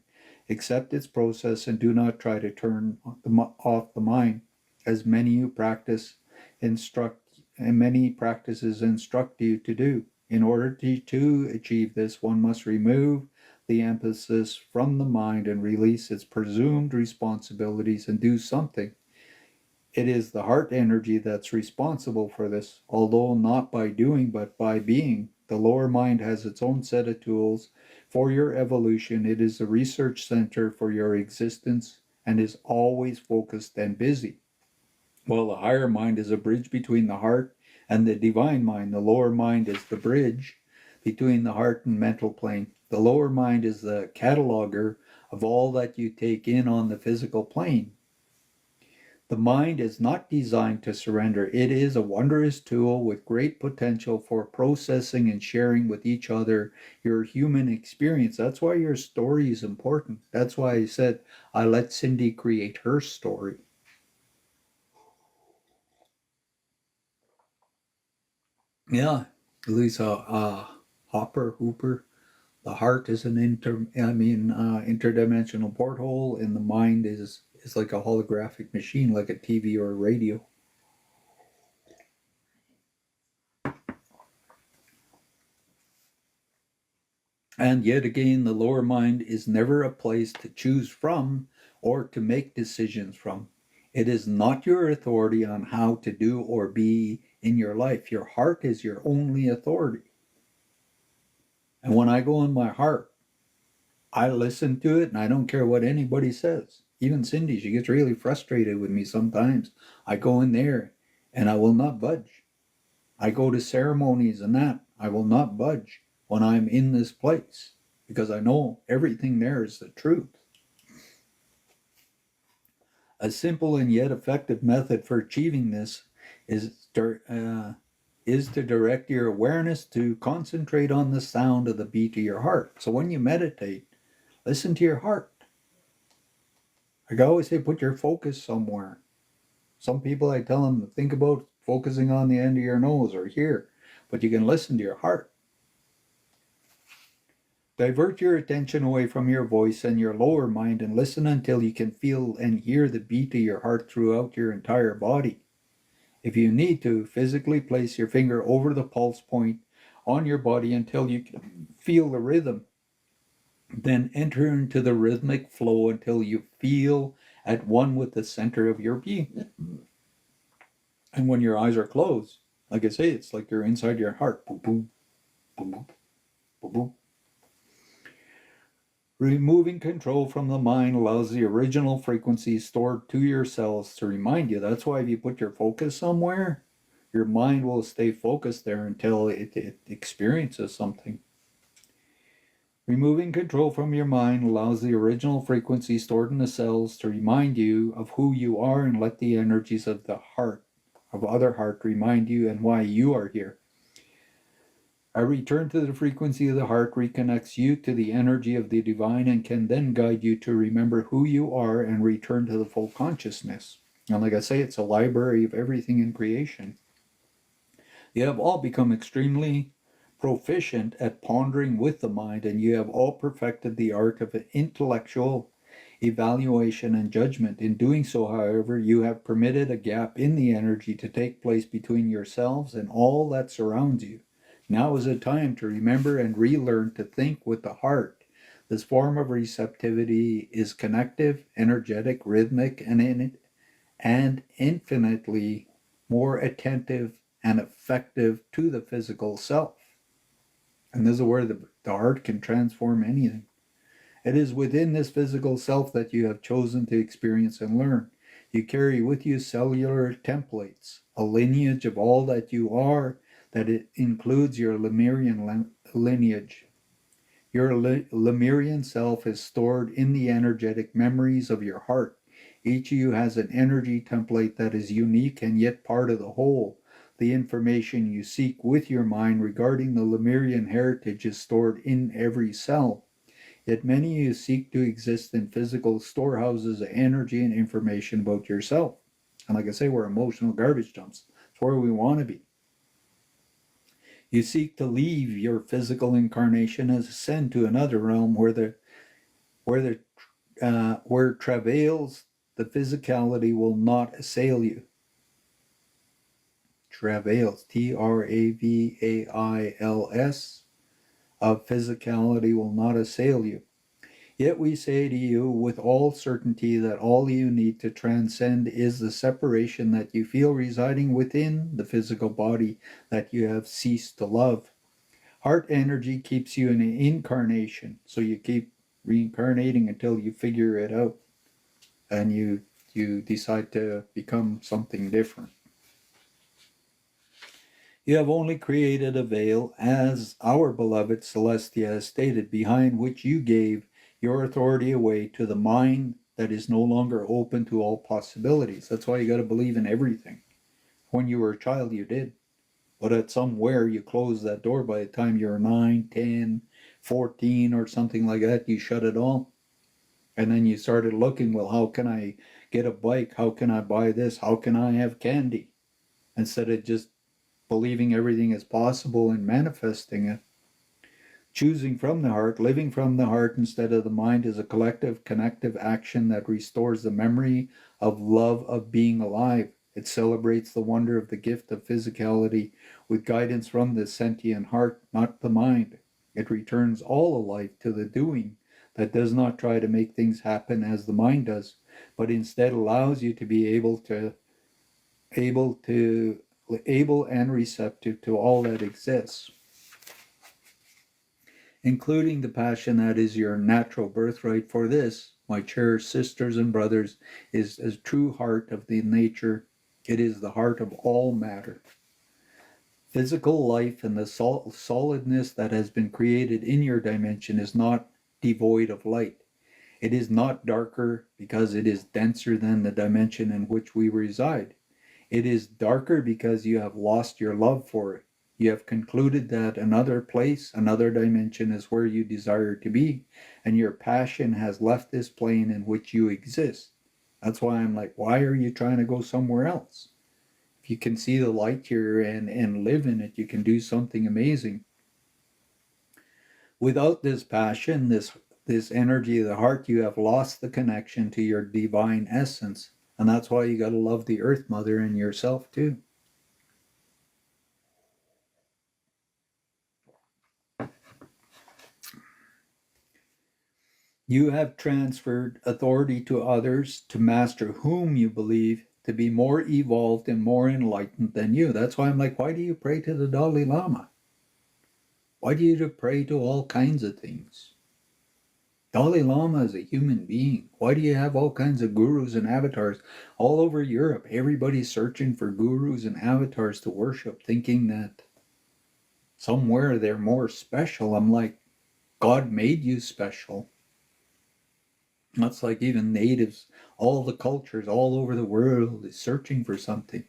[SPEAKER 1] Accept its process and do not try to turn off the mind, as many practices instruct you to do. In order to achieve this, one must remove the emphasis from the mind and release its presumed responsibilities and do something. It is the heart energy that's responsible for this, although not by doing but by being. The lower mind has its own set of tools for your evolution. It is the research center for your existence and is always focused and busy. While the higher mind is a bridge between the heart and the divine mind, the lower mind is the bridge between the heart and mental plane. The lower mind is the cataloger of all that you take in on the physical plane. The mind is not designed to surrender. It is a wondrous tool with great potential for processing and sharing with each other your human experience. That's why your story is important. That's why I said I let Cindy create her story. Yeah, Lisa Hooper. The heart is an interdimensional porthole, and the mind is like a holographic machine, like a TV or a radio. And yet again, the lower mind is never a place to choose from or to make decisions from. It is not your authority on how to do or be in your life. Your heart is your only authority. And when I go in my heart, I listen to it and I don't care what anybody says. Even Cindy, she gets really frustrated with me sometimes. I go in there and I will not budge. I go to ceremonies and that. I will not budge when I'm in this place because I know everything there is the truth. A simple and yet effective method for achieving this is to direct your awareness to concentrate on the sound of the beat of your heart. So when you meditate, listen to your heart. Like I always say, put your focus somewhere. Some people, I tell them, think about focusing on the end of your nose or here, but you can listen to your heart. Divert your attention away from your voice and your lower mind and listen until you can feel and hear the beat of your heart throughout your entire body. If you need to, physically place your finger over the pulse point on your body until you can feel the rhythm. Then enter into the rhythmic flow until you feel at one with the center of your being. And when your eyes are closed, like I say, it's like you're inside your heart. Boom, boom, boom, boom, boom, boom. Removing control from the mind allows the original frequencies stored to your cells to remind you. That's why if you put your focus somewhere, your mind will stay focused there until it experiences something. Removing control from your mind allows the original frequency stored in the cells to remind you of who you are and let the energies of the heart, of other heart, remind you and why you are here. A return to the frequency of the heart reconnects you to the energy of the divine and can then guide you to remember who you are and return to the full consciousness. And like I say, it's a library of everything in creation. You have all become extremely proficient at pondering with the mind, and you have all perfected the art of intellectual evaluation and judgment. In doing so, however, you have permitted a gap in the energy to take place between yourselves and all that surrounds you. Now is the time to remember and relearn to think with the heart. This form of receptivity is connective, energetic, rhythmic, and infinitely more attentive and effective to the physical self. And this is where the heart can transform anything. It is within this physical self that you have chosen to experience and learn. You carry with you cellular templates, a lineage of all that you are, that it includes your Lemurian lineage. Your Lemurian self is stored in the energetic memories of your heart. Each of you has an energy template that is unique and yet part of the whole. The information you seek with your mind regarding the Lemurian heritage is stored in every cell. Yet many of you seek to exist in physical storehouses of energy and information about yourself. And like I say, we're emotional garbage dumps. It's where we want to be. You seek to leave your physical incarnation and ascend to another realm where travails the physicality will not assail you. Travails, Travails, of physicality will not assail you. Yet we say to you with all certainty that all you need to transcend is the separation that you feel residing within the physical body that you have ceased to love. Heart energy keeps you in an incarnation, so you keep reincarnating until you figure it out and you decide to become something different. You have only created a veil, as our beloved Celestia has stated, behind which you gave your authority away to the mind that is no longer open to all possibilities. That's why you got to believe in everything. When you were a child, you did. But at somewhere, you closed that door. By the time you're 9, 10, 14, or something like that, you shut it all. And then you started looking, well, how can I get a bike? How can I buy this? How can I have candy? Instead of just believing everything is possible and manifesting it. Choosing from the heart, living from the heart instead of the mind is a collective, connective action that restores the memory of love of being alive. It celebrates the wonder of the gift of physicality with guidance from the sentient heart, not the mind. It returns all alive to the doing that does not try to make things happen as the mind does, but instead allows you to be able and receptive to all that exists, including the passion that is your natural birthright. For this, my cherished sisters and brothers, is a true heart of the nature. It is the heart of all matter. Physical life and the solidness that has been created in your dimension is not devoid of light. It is not darker because it is denser than the dimension in which we reside. It is darker because you have lost your love for it. You have concluded that another place, another dimension is where you desire to be, and your passion has left this plane in which you exist. That's why I'm like, why are you trying to go somewhere else? If you can see the light here and live in it, you can do something amazing. Without this passion, this energy of the heart, you have lost the connection to your divine essence. And that's why you got to love the Earth Mother and yourself too. You have transferred authority to others to master whom you believe to be more evolved and more enlightened than you. That's why I'm like, why do you pray to the Dalai Lama? Why do you pray to all kinds of things? Dalai Lama is a human being. Why do you have all kinds of gurus and avatars all over Europe? Everybody's searching for gurus and avatars to worship, thinking that somewhere they're more special. I'm like, God made you special. That's like even natives, all the cultures all over the world is searching for something.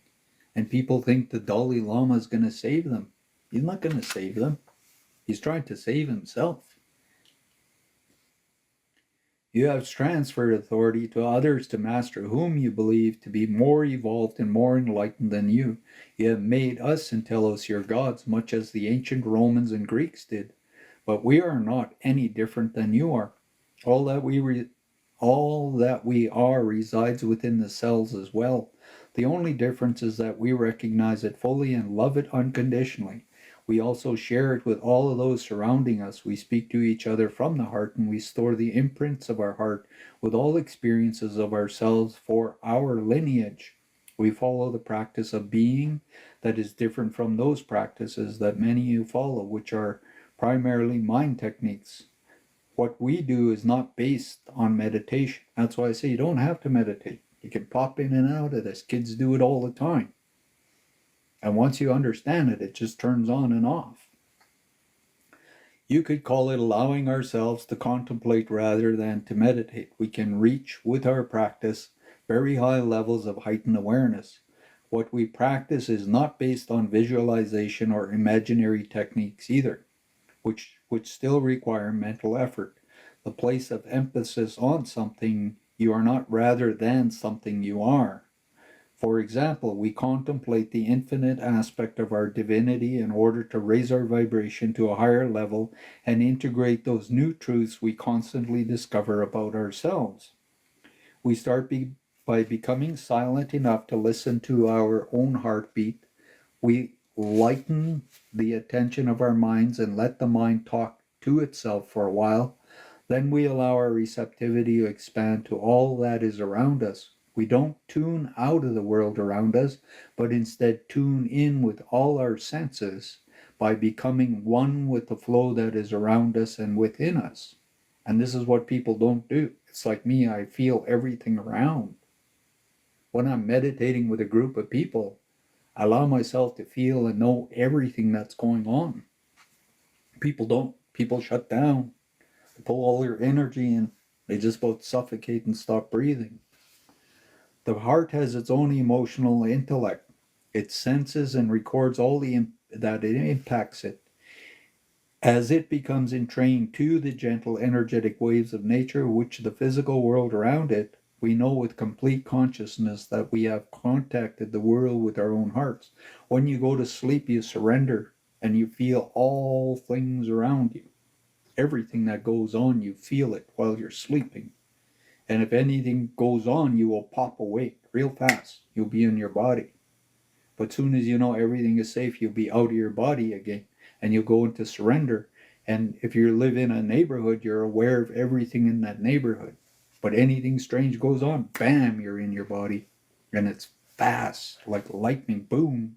[SPEAKER 1] And people think the Dalai Lama is going to save them. He's not going to save them. He's trying to save himself. You have transferred authority to others to master whom you believe to be more evolved and more enlightened than you. You have made us in Telos your gods, much as the ancient Romans and Greeks did. But we are not any different than you are. All that we are resides within the cells as well. The only difference is that we recognize it fully and love it unconditionally. We also share it with all of those surrounding us. We speak to each other from the heart, and we store the imprints of our heart with all experiences of ourselves for our lineage. We follow the practice of being that is different from those practices that many of you follow, which are primarily mind techniques. What we do is not based on meditation. That's why I say you don't have to meditate. You can pop in and out of this. Kids do it all the time. And once you understand it, it just turns on and off. You could call it allowing ourselves to contemplate rather than to meditate. We can reach with our practice very high levels of heightened awareness. What we practice is not based on visualization or imaginary techniques either, which still require mental effort. The place of emphasis on something you are not rather than something you are. For example, we contemplate the infinite aspect of our divinity in order to raise our vibration to a higher level and integrate those new truths we constantly discover about ourselves. We start by becoming silent enough to listen to our own heartbeat. We lighten the attention of our minds and let the mind talk to itself for a while. Then we allow our receptivity to expand to all that is around us. We don't tune out of the world around us, but instead tune in with all our senses by becoming one with the flow that is around us and within us. And this is what people don't do. It's like me, I feel everything around. When I'm meditating with a group of people, I allow myself to feel and know everything that's going on. People don't. People shut down. They pull all their energy and they just about suffocate and stop breathing. The heart has its own emotional intellect. It senses and records all that it impacts it. As it becomes entrained to the gentle energetic waves of nature, which the physical world around it, we know with complete consciousness that we have contacted the world with our own hearts. When you go to sleep, you surrender and you feel all things around you. Everything that goes on, you feel it while you're sleeping. And if anything goes on, you will pop awake real fast. You'll be in your body. But soon as you know everything is safe, you'll be out of your body again and you'll go into surrender. And if you live in a neighborhood, you're aware of everything in that neighborhood. But anything strange goes on, bam, you're in your body. And it's fast, like lightning, boom.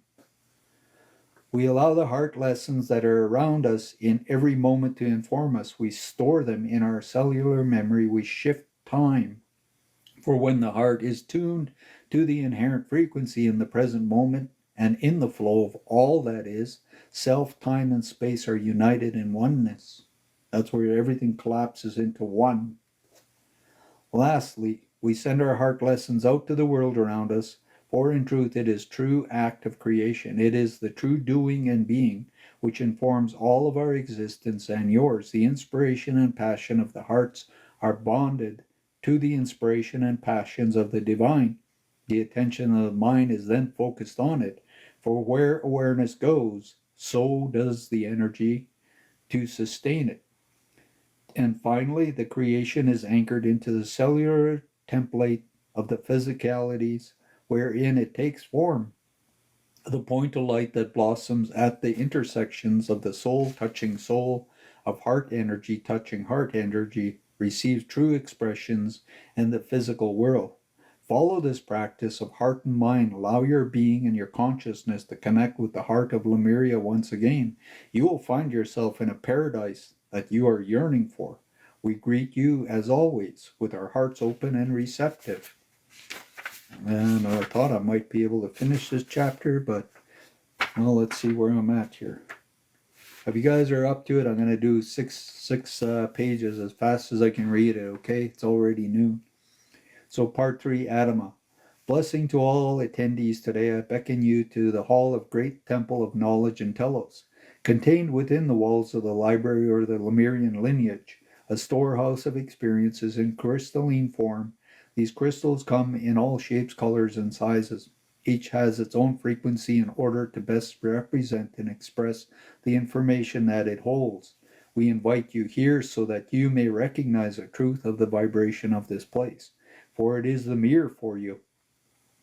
[SPEAKER 1] We allow the heart lessons that are around us in every moment to inform us. We store them in our cellular memory. We shift time for when the heart is tuned to the inherent frequency in the present moment and in the flow of all that is. Self, time, and space are united in oneness. That's where everything collapses into one. Lastly, we send our heart lessons out to the world around us, for in truth it is true act of creation. It is the true doing and being which informs all of our existence and yours. The inspiration and passion of the hearts are bonded to the inspiration and passions of the divine. The attention of the mind is then focused on it, for where awareness goes, so does the energy to sustain it. And finally, the creation is anchored into the cellular template of the physicalities wherein it takes form. The point of light that blossoms at the intersections of the soul touching soul, of heart energy touching heart energy, receives true expressions in the physical world. Follow this practice of heart and mind. Allow your being and your consciousness to connect with the heart of Lemuria once again. You will find yourself in a paradise that you are yearning for. We greet you, as always, with our hearts open and receptive. And I thought I might be able to finish this chapter, but, well, let's see where I'm at here. If you guys are up to it, I'm going to do six pages as fast as I can read it, okay? It's already noon. So part 3, Adama. Blessing to all attendees today. I beckon you to the hall of great temple of knowledge in Telos, contained within the walls of the library or the Lemurian lineage. a storehouse of experiences in crystalline form. These crystals come in all shapes, colors, and sizes. Each has its own frequency in order to best represent and express the information that it holds. We invite you here so that you may recognize the truth of the vibration of this place, for it is the mirror for you.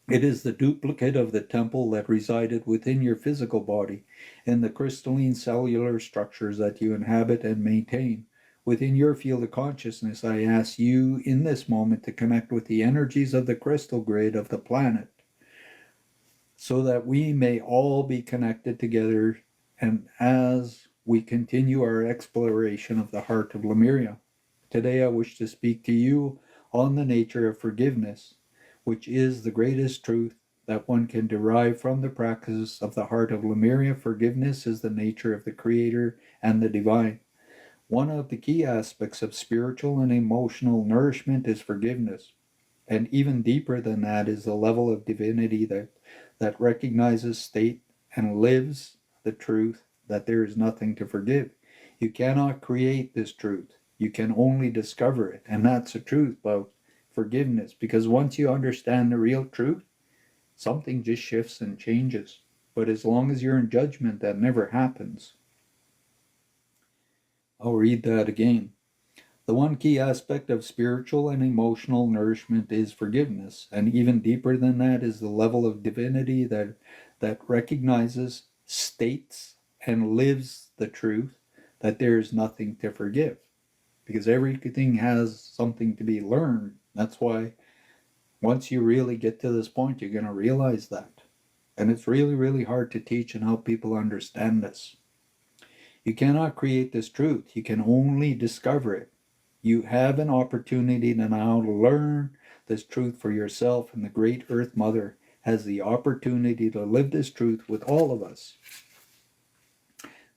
[SPEAKER 1] It is the duplicate of the temple that resided within your physical body, in the crystalline cellular structures that you inhabit and maintain. Within your field of consciousness, I ask you in this moment to connect with the energies of the crystal grid of the planet, so that we may all be connected together, and as we continue our exploration of the heart of Lemuria. Today I wish to speak to you on the nature of forgiveness, which is the greatest truth that one can derive from the practice of the heart of Lemuria. Forgiveness is the nature of the Creator and the Divine. One of the key aspects of spiritual and emotional nourishment is forgiveness. And even deeper than that is the level of divinity that recognizes, state, and lives the truth that there is nothing to forgive. You cannot create this truth. You can only discover it. And that's the truth about forgiveness. Because once you understand the real truth, something just shifts and changes. But as long as you're in judgment, that never happens. I'll read that again. The one key aspect of spiritual and emotional nourishment is forgiveness, and even deeper than that is the level of divinity that recognizes, states, and lives the truth that there is nothing to forgive. Because everything has something to be learned. That's why once you really get to this point, you're going to realize that. And it's really, really hard to teach and help people understand this. You cannot create this truth. You can only discover it. You have an opportunity to now learn this truth for yourself, and the Great Earth Mother has the opportunity to live this truth with all of us.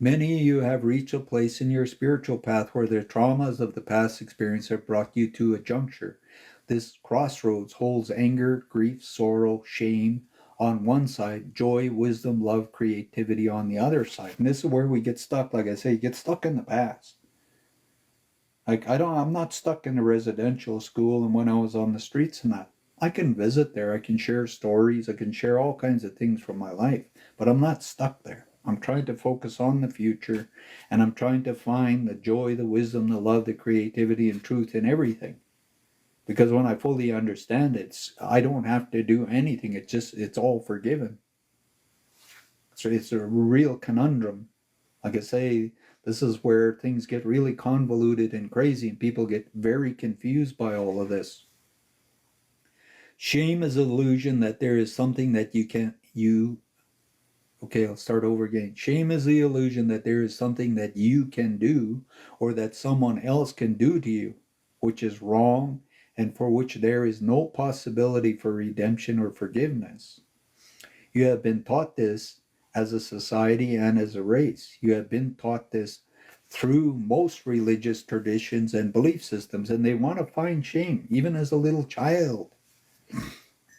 [SPEAKER 1] Many of you have reached a place in your spiritual path where the traumas of the past experience have brought you to a juncture. This crossroads holds anger, grief, sorrow, shame on one side, joy, wisdom, love, creativity on the other side. And this is where we get stuck. Like I say, you get stuck in the past. Like I'm not stuck in a residential school and when I was on the streets and that. I can visit there, I can share stories, I can share all kinds of things from my life, but I'm not stuck there. I'm trying to focus on the future, and I'm trying to find the joy, the wisdom, the love, the creativity, and truth in everything. Because when I fully understand it, I don't have to do anything. It's all forgiven. So it's a real conundrum. Like I say, this is where things get really convoluted and crazy, and people get very confused by all of this. Shame is an illusion that there is something that Okay, I'll start over again. Shame is the illusion that there is something that you can do or that someone else can do to you, which is wrong and for which there is no possibility for redemption or forgiveness. You have been taught this as a society and as a race. You have been taught this through most religious traditions and belief systems, and they want to find shame, even as a little child.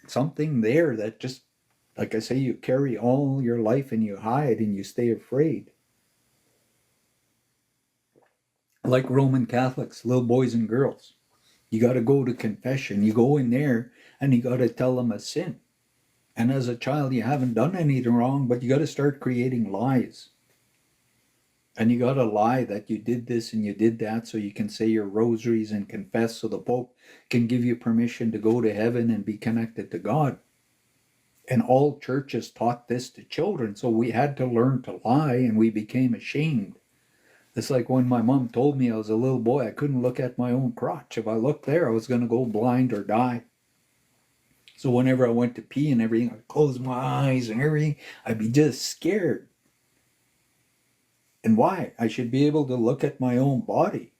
[SPEAKER 1] Something there that just, like I say, you carry all your life and you hide and you stay afraid. Like Roman Catholics, little boys and girls. You got to go to confession. You go in there and you got to tell them a sin. And as a child, you haven't done anything wrong, but you got to start creating lies. And you got to lie that you did this and you did that so you can say your rosaries and confess so the Pope can give you permission to go to heaven and be connected to God. And all churches taught this to children, so we had to learn to lie and we became ashamed. It's like when my mom told me I was a little boy, I couldn't look at my own crotch. If I looked there, I was going to go blind or die. So whenever I went to pee and everything, I'd close my eyes and everything. I'd be just scared. And why? I should be able to look at my own body.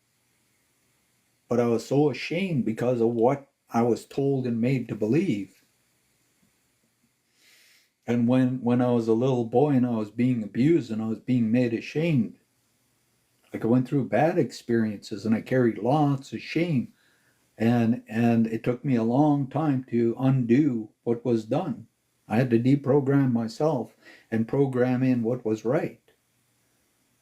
[SPEAKER 1] But I was so ashamed because of what I was told and made to believe. And when I was a little boy and I was being abused and I was being made ashamed, like I went through bad experiences and I carried lots of shame. And it took me a long time to undo what was done. I had to deprogram myself and program in what was right.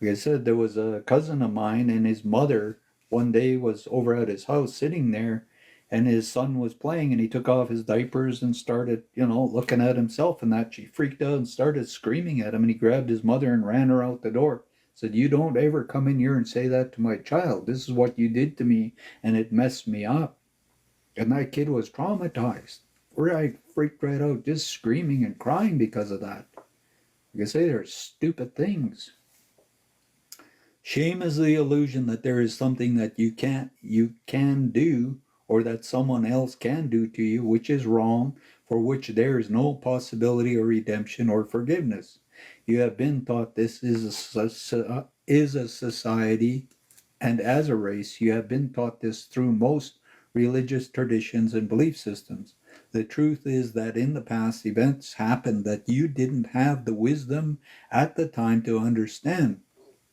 [SPEAKER 1] Like I said, there was a cousin of mine and his mother one day was over at his house sitting there, and his son was playing, and he took off his diapers and started, looking at himself, and that she freaked out and started screaming at him, and he grabbed his mother and ran her out the door. Said, "You don't ever come in here and say that to my child. This is what you did to me, and it messed me up." And that kid was traumatized. Right, freaked right out, just screaming and crying because of that. Like I say, they're stupid things. Shame is the illusion that there is something that you can do, or that someone else can do to you, which is wrong, for which there is no possibility of redemption or forgiveness. You have been taught this is a society, and as a race, you have been taught this through most religious traditions and belief systems. The truth is that in the past, events happened that you didn't have the wisdom at the time to understand.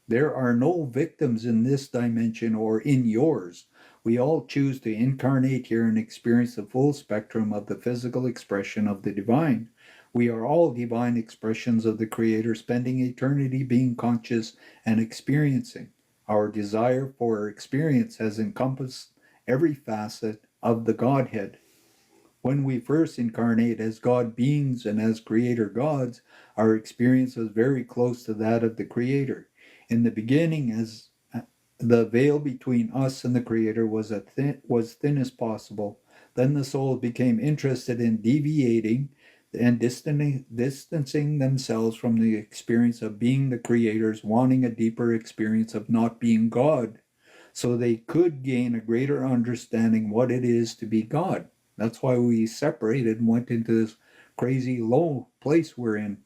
[SPEAKER 1] There are no victims in this dimension or in yours. We all choose to incarnate here and experience the full spectrum of the physical expression of the divine. We are all divine expressions of the Creator, spending eternity being conscious and experiencing. Our desire for experience has encompassed every facet of the Godhead. When we first incarnate as God beings and as Creator gods, our experience was very close to that of the Creator. In the beginning, as the veil between us and the Creator was thin as possible, then the souls became interested in deviating and distancing themselves from the experience of being the Creators, wanting a deeper experience of not being God, so they could gain a greater understanding what it is to be God. That's why we separated and went into this crazy low place we're in.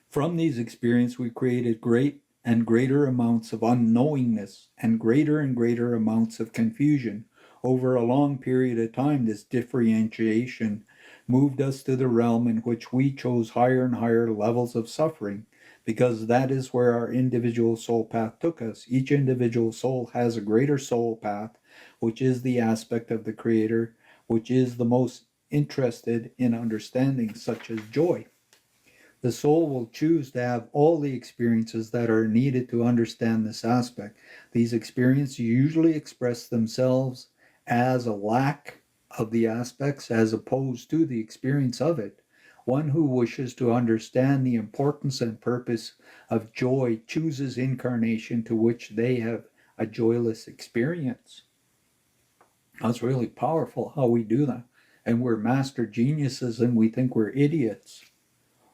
[SPEAKER 1] From these experiences, we created great and greater amounts of unknowingness and greater amounts of confusion. Over a long period of time, this differentiation moved us to the realm in which we chose higher and higher levels of suffering, because that is where our individual soul path took us. Each individual soul has a greater soul path, which is the aspect of the Creator, which is the most interested in understanding, such as joy. The soul will choose to have all the experiences that are needed to understand this aspect. These experiences usually express themselves as a lack of the aspects as opposed to the experience of it. One who wishes to understand the importance and purpose of joy chooses incarnation to which they have a joyless experience. That's really powerful how we do that. And we're master geniuses and we think we're idiots.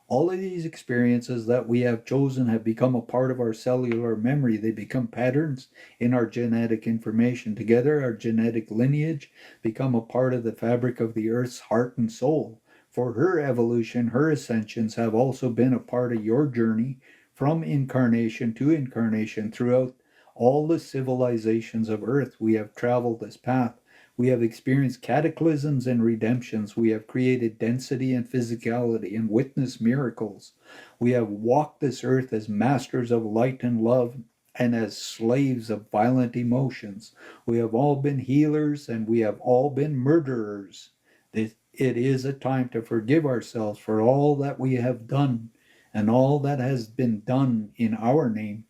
[SPEAKER 1] All of these experiences that we have chosen have become a part of our cellular memory. They become patterns in our genetic information. Together, our genetic lineage become a part of the fabric of the earth's heart and soul. For her evolution, her ascensions have also been a part of your journey from incarnation to incarnation. Throughout all the civilizations of earth, we have traveled this path. We have experienced cataclysms and redemptions. We have created density and physicality and witnessed miracles. We have walked this earth as masters of light and love and as slaves of violent emotions. We have all been healers and we have all been murderers. It is a time to forgive ourselves for all that we have done and all that has been done in our name.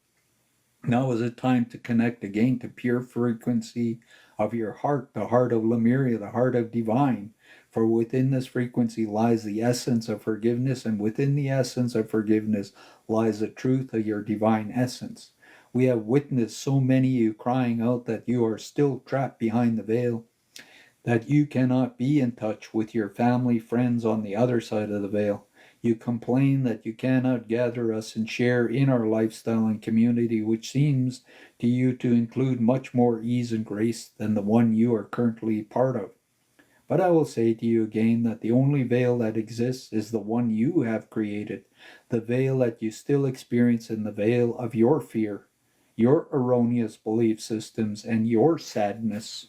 [SPEAKER 1] Now is a time to connect again to pure frequency of your heart, the heart of Lemuria, the heart of divine. For within this frequency lies the essence of forgiveness, and within the essence of forgiveness lies the truth of your divine essence. We have witnessed so many of you crying out that you are still trapped behind the veil, that you cannot be in touch with your family, friends on the other side of the veil. You complain that you cannot gather us and share in our lifestyle and community, which seems to you to include much more ease and grace than the one you are currently part of. But I will say to you again that the only veil that exists is the one you have created, the veil that you still experience in the veil of your fear, your erroneous belief systems, and your sadness.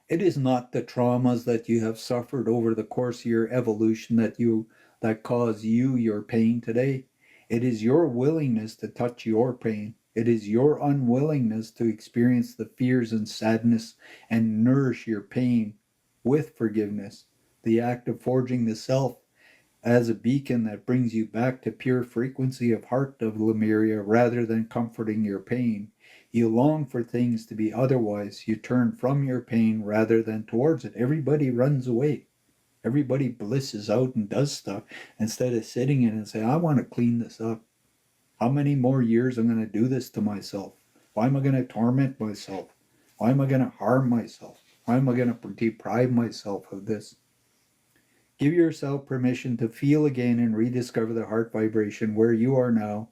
[SPEAKER 1] It is not the traumas that you have suffered over the course of your evolution that cause you your pain today. It is your willingness to touch your pain. It is your unwillingness to experience the fears and sadness and nourish your pain with forgiveness. The act of forging the self as a beacon that brings you back to pure frequency of heart of Lemuria rather than comforting your pain. You long for things to be otherwise. You turn from your pain rather than towards it. Everybody runs away. Everybody blisses out and does stuff instead of sitting in and saying, I want to clean this up. How many more years am I going to do this to myself? Why am I going to torment myself? Why am I going to harm myself? Why am I going to deprive myself of this? Give yourself permission to feel again and rediscover the heart vibration where you are now.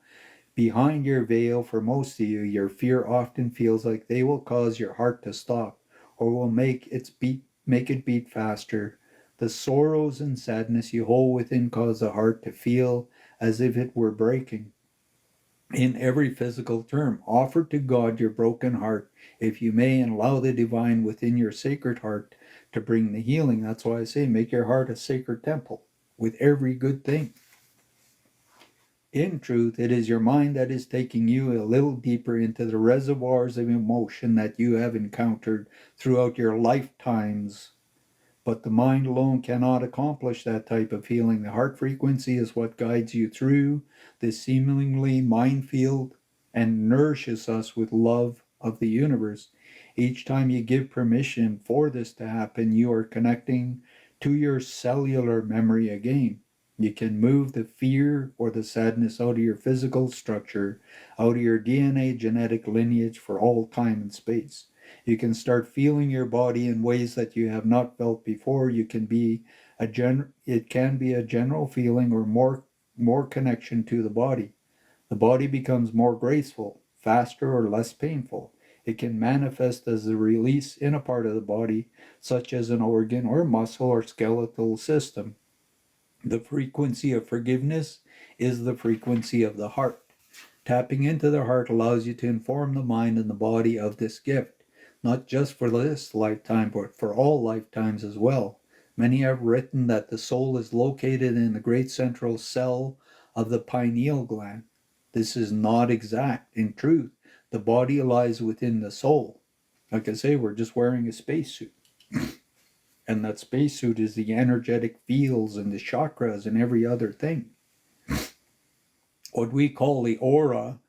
[SPEAKER 1] Behind your veil, for most of you, your fear often feels like they will cause your heart to stop or will make it beat faster. The sorrows and sadness you hold within cause the heart to feel as if it were breaking. In every physical term, offer to God your broken heart, if you may, and allow the divine within your sacred heart to bring the healing. That's why I say make your heart a sacred temple with every good thing. In truth, it is your mind that is taking you a little deeper into the reservoirs of emotion that you have encountered throughout your lifetimes. But the mind alone cannot accomplish that type of healing. The heart frequency is what guides you through this seemingly minefield and nourishes us with love of the universe. Each time you give permission for this to happen, you are connecting to your cellular memory again. You can move the fear or the sadness out of your physical structure, out of your DNA genetic lineage for all time and space. You can start feeling your body in ways that you have not felt before. It can be a general feeling or more connection to the body. The body becomes more graceful, faster or less painful. It can manifest as a release in a part of the body, such as an organ or muscle or skeletal system. The frequency of forgiveness is the frequency of the heart. Tapping into the heart allows you to inform the mind and the body of this gift, not just for this lifetime, but for all lifetimes as well. Many have written that the soul is located in the great central cell of the pineal gland. This is not exact. In truth, the body lies within the soul. Like I say, we're just wearing a spacesuit. And that spacesuit is the energetic fields and the chakras and every other thing. What we call the aura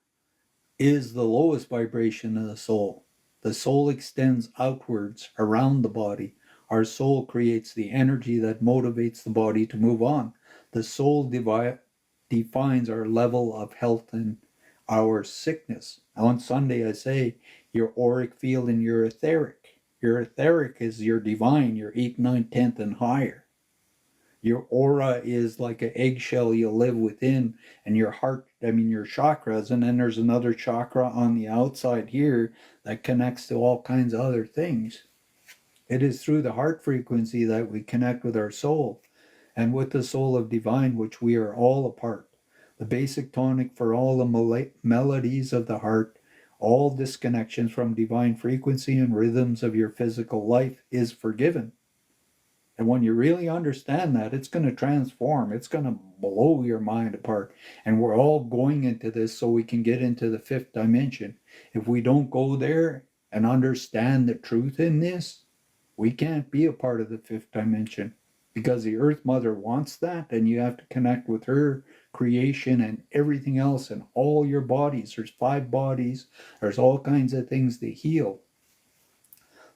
[SPEAKER 1] is the lowest vibration of the soul. The soul extends outwards around the body. Our soul creates the energy that motivates the body to move on. The soul defines our level of health and our sickness. On Sunday, I say your auric field and your etheric. Your etheric is your divine, your 8th, 9th, 10th, and higher. Your aura is like an eggshell you live within, and your chakras, and then there's another chakra on the outside here that connects to all kinds of other things. It is through the heart frequency that we connect with our soul and with the soul of divine, which we are all a part. The basic tonic for all the melodies of the heart, all disconnections from divine frequency and rhythms of your physical life is forgiven. And when you really understand that, it's going to transform. It's going to blow your mind apart. And we're all going into this so we can get into the 5th dimension. If we don't go there and understand the truth in this, we can't be a part of the 5th dimension. Because the Earth Mother wants that, and you have to connect with her creation and everything else and all your bodies. There's 5 bodies. There's all kinds of things to heal.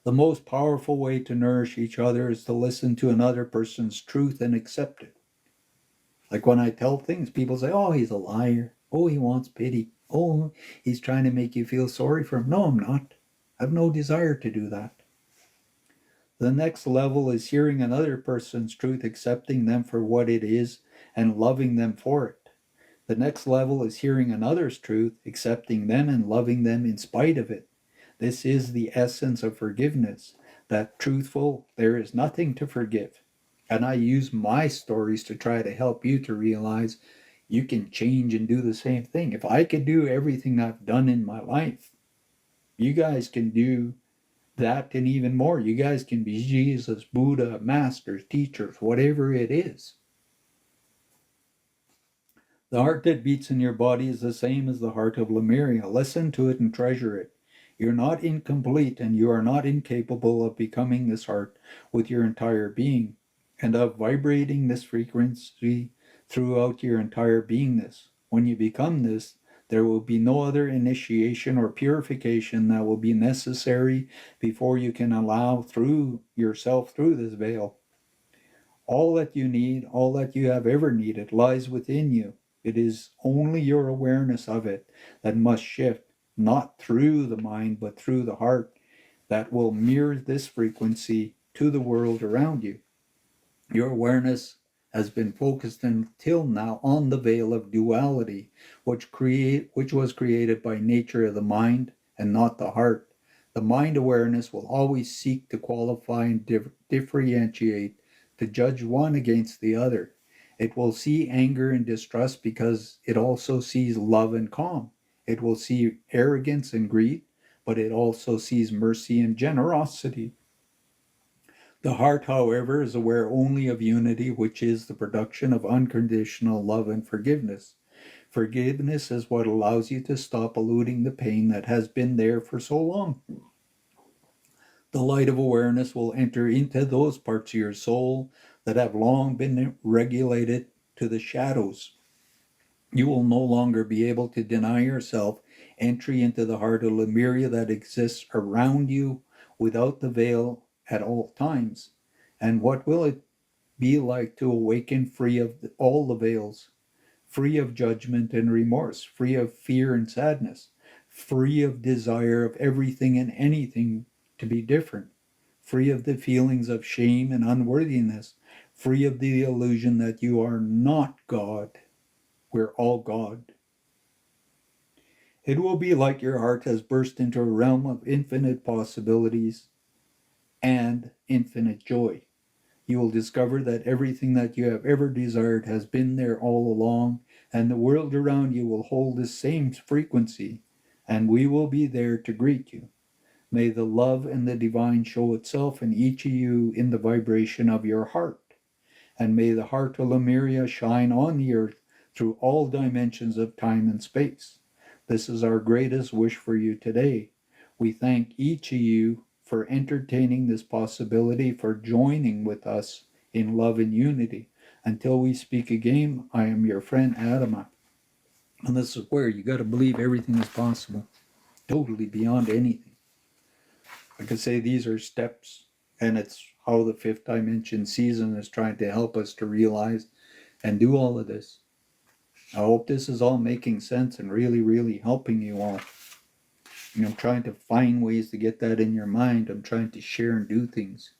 [SPEAKER 1] The most powerful way to nourish each other is to listen to another person's truth and accept it. Like when I tell things, people say, oh, he's a liar. Oh, he wants pity. Oh, he's trying to make you feel sorry for him. No, I'm not. I have no desire to do that. The next level is hearing another person's truth, accepting them for what it is, and loving them for it. The next level is hearing another's truth, accepting them and loving them in spite of it. This is the essence of forgiveness. That truthful, there is nothing to forgive. And I use my stories to try to help you to realize you can change and do the same thing. If I could do everything I've done in my life, you guys can do that and even more. You guys can be Jesus, Buddha, masters, teachers, whatever it is. The heart that beats in your body is the same as the heart of Lemuria. Listen to it and treasure it. You're not incomplete, and you are not incapable of becoming this heart with your entire being, and of vibrating this frequency throughout your entire beingness. When you become this, There will be no other initiation or purification that will be necessary before you can allow through yourself through this veil. All that you need, all that you have ever needed, lies within you. It is only your awareness of it that must shift, not through the mind, but through the heart, that will mirror this frequency to the world around you. Your awareness has been focused until now on the veil of duality, which was created by nature of the mind and not the heart. The mind awareness will always seek to qualify and differentiate, to judge one against the other. It will see anger and distrust because it also sees love and calm. It will see arrogance and greed, but it also sees mercy and generosity. The heart, however, is aware only of unity, which is the production of unconditional love and forgiveness. Forgiveness is what allows you to stop eluding the pain that has been there for so long. The light of awareness will enter into those parts of your soul that have long been regulated to the shadows. You will no longer be able to deny yourself entry into the heart of Lemuria that exists around you without the veil at all times. And what will it be like to awaken free of all the veils, free of judgment and remorse, free of fear and sadness, free of desire of everything and anything to be different, free of the feelings of shame and unworthiness, free of the illusion that you are not God? We're all God. It will be like your heart has burst into a realm of infinite possibilities and infinite joy. You will discover that everything that you have ever desired has been there all along, and the world around you will hold the same frequency, and we will be there to greet you. May the love and the divine show itself in each of you in the vibration of your heart, and may the heart of Lemuria shine on the earth through all dimensions of time and space. This is our greatest wish for you today. We thank each of you for entertaining this possibility, for joining with us in love and unity. Until we speak again, I am your friend Adama. And this is where you got to believe everything is possible, totally beyond anything. Like I say, these are steps, and it's how the fifth dimension season is trying to help us to realize and do all of this. I hope this is all making sense and really, really helping you all. I'm trying to find ways to get that in your mind. I'm trying to share and do things.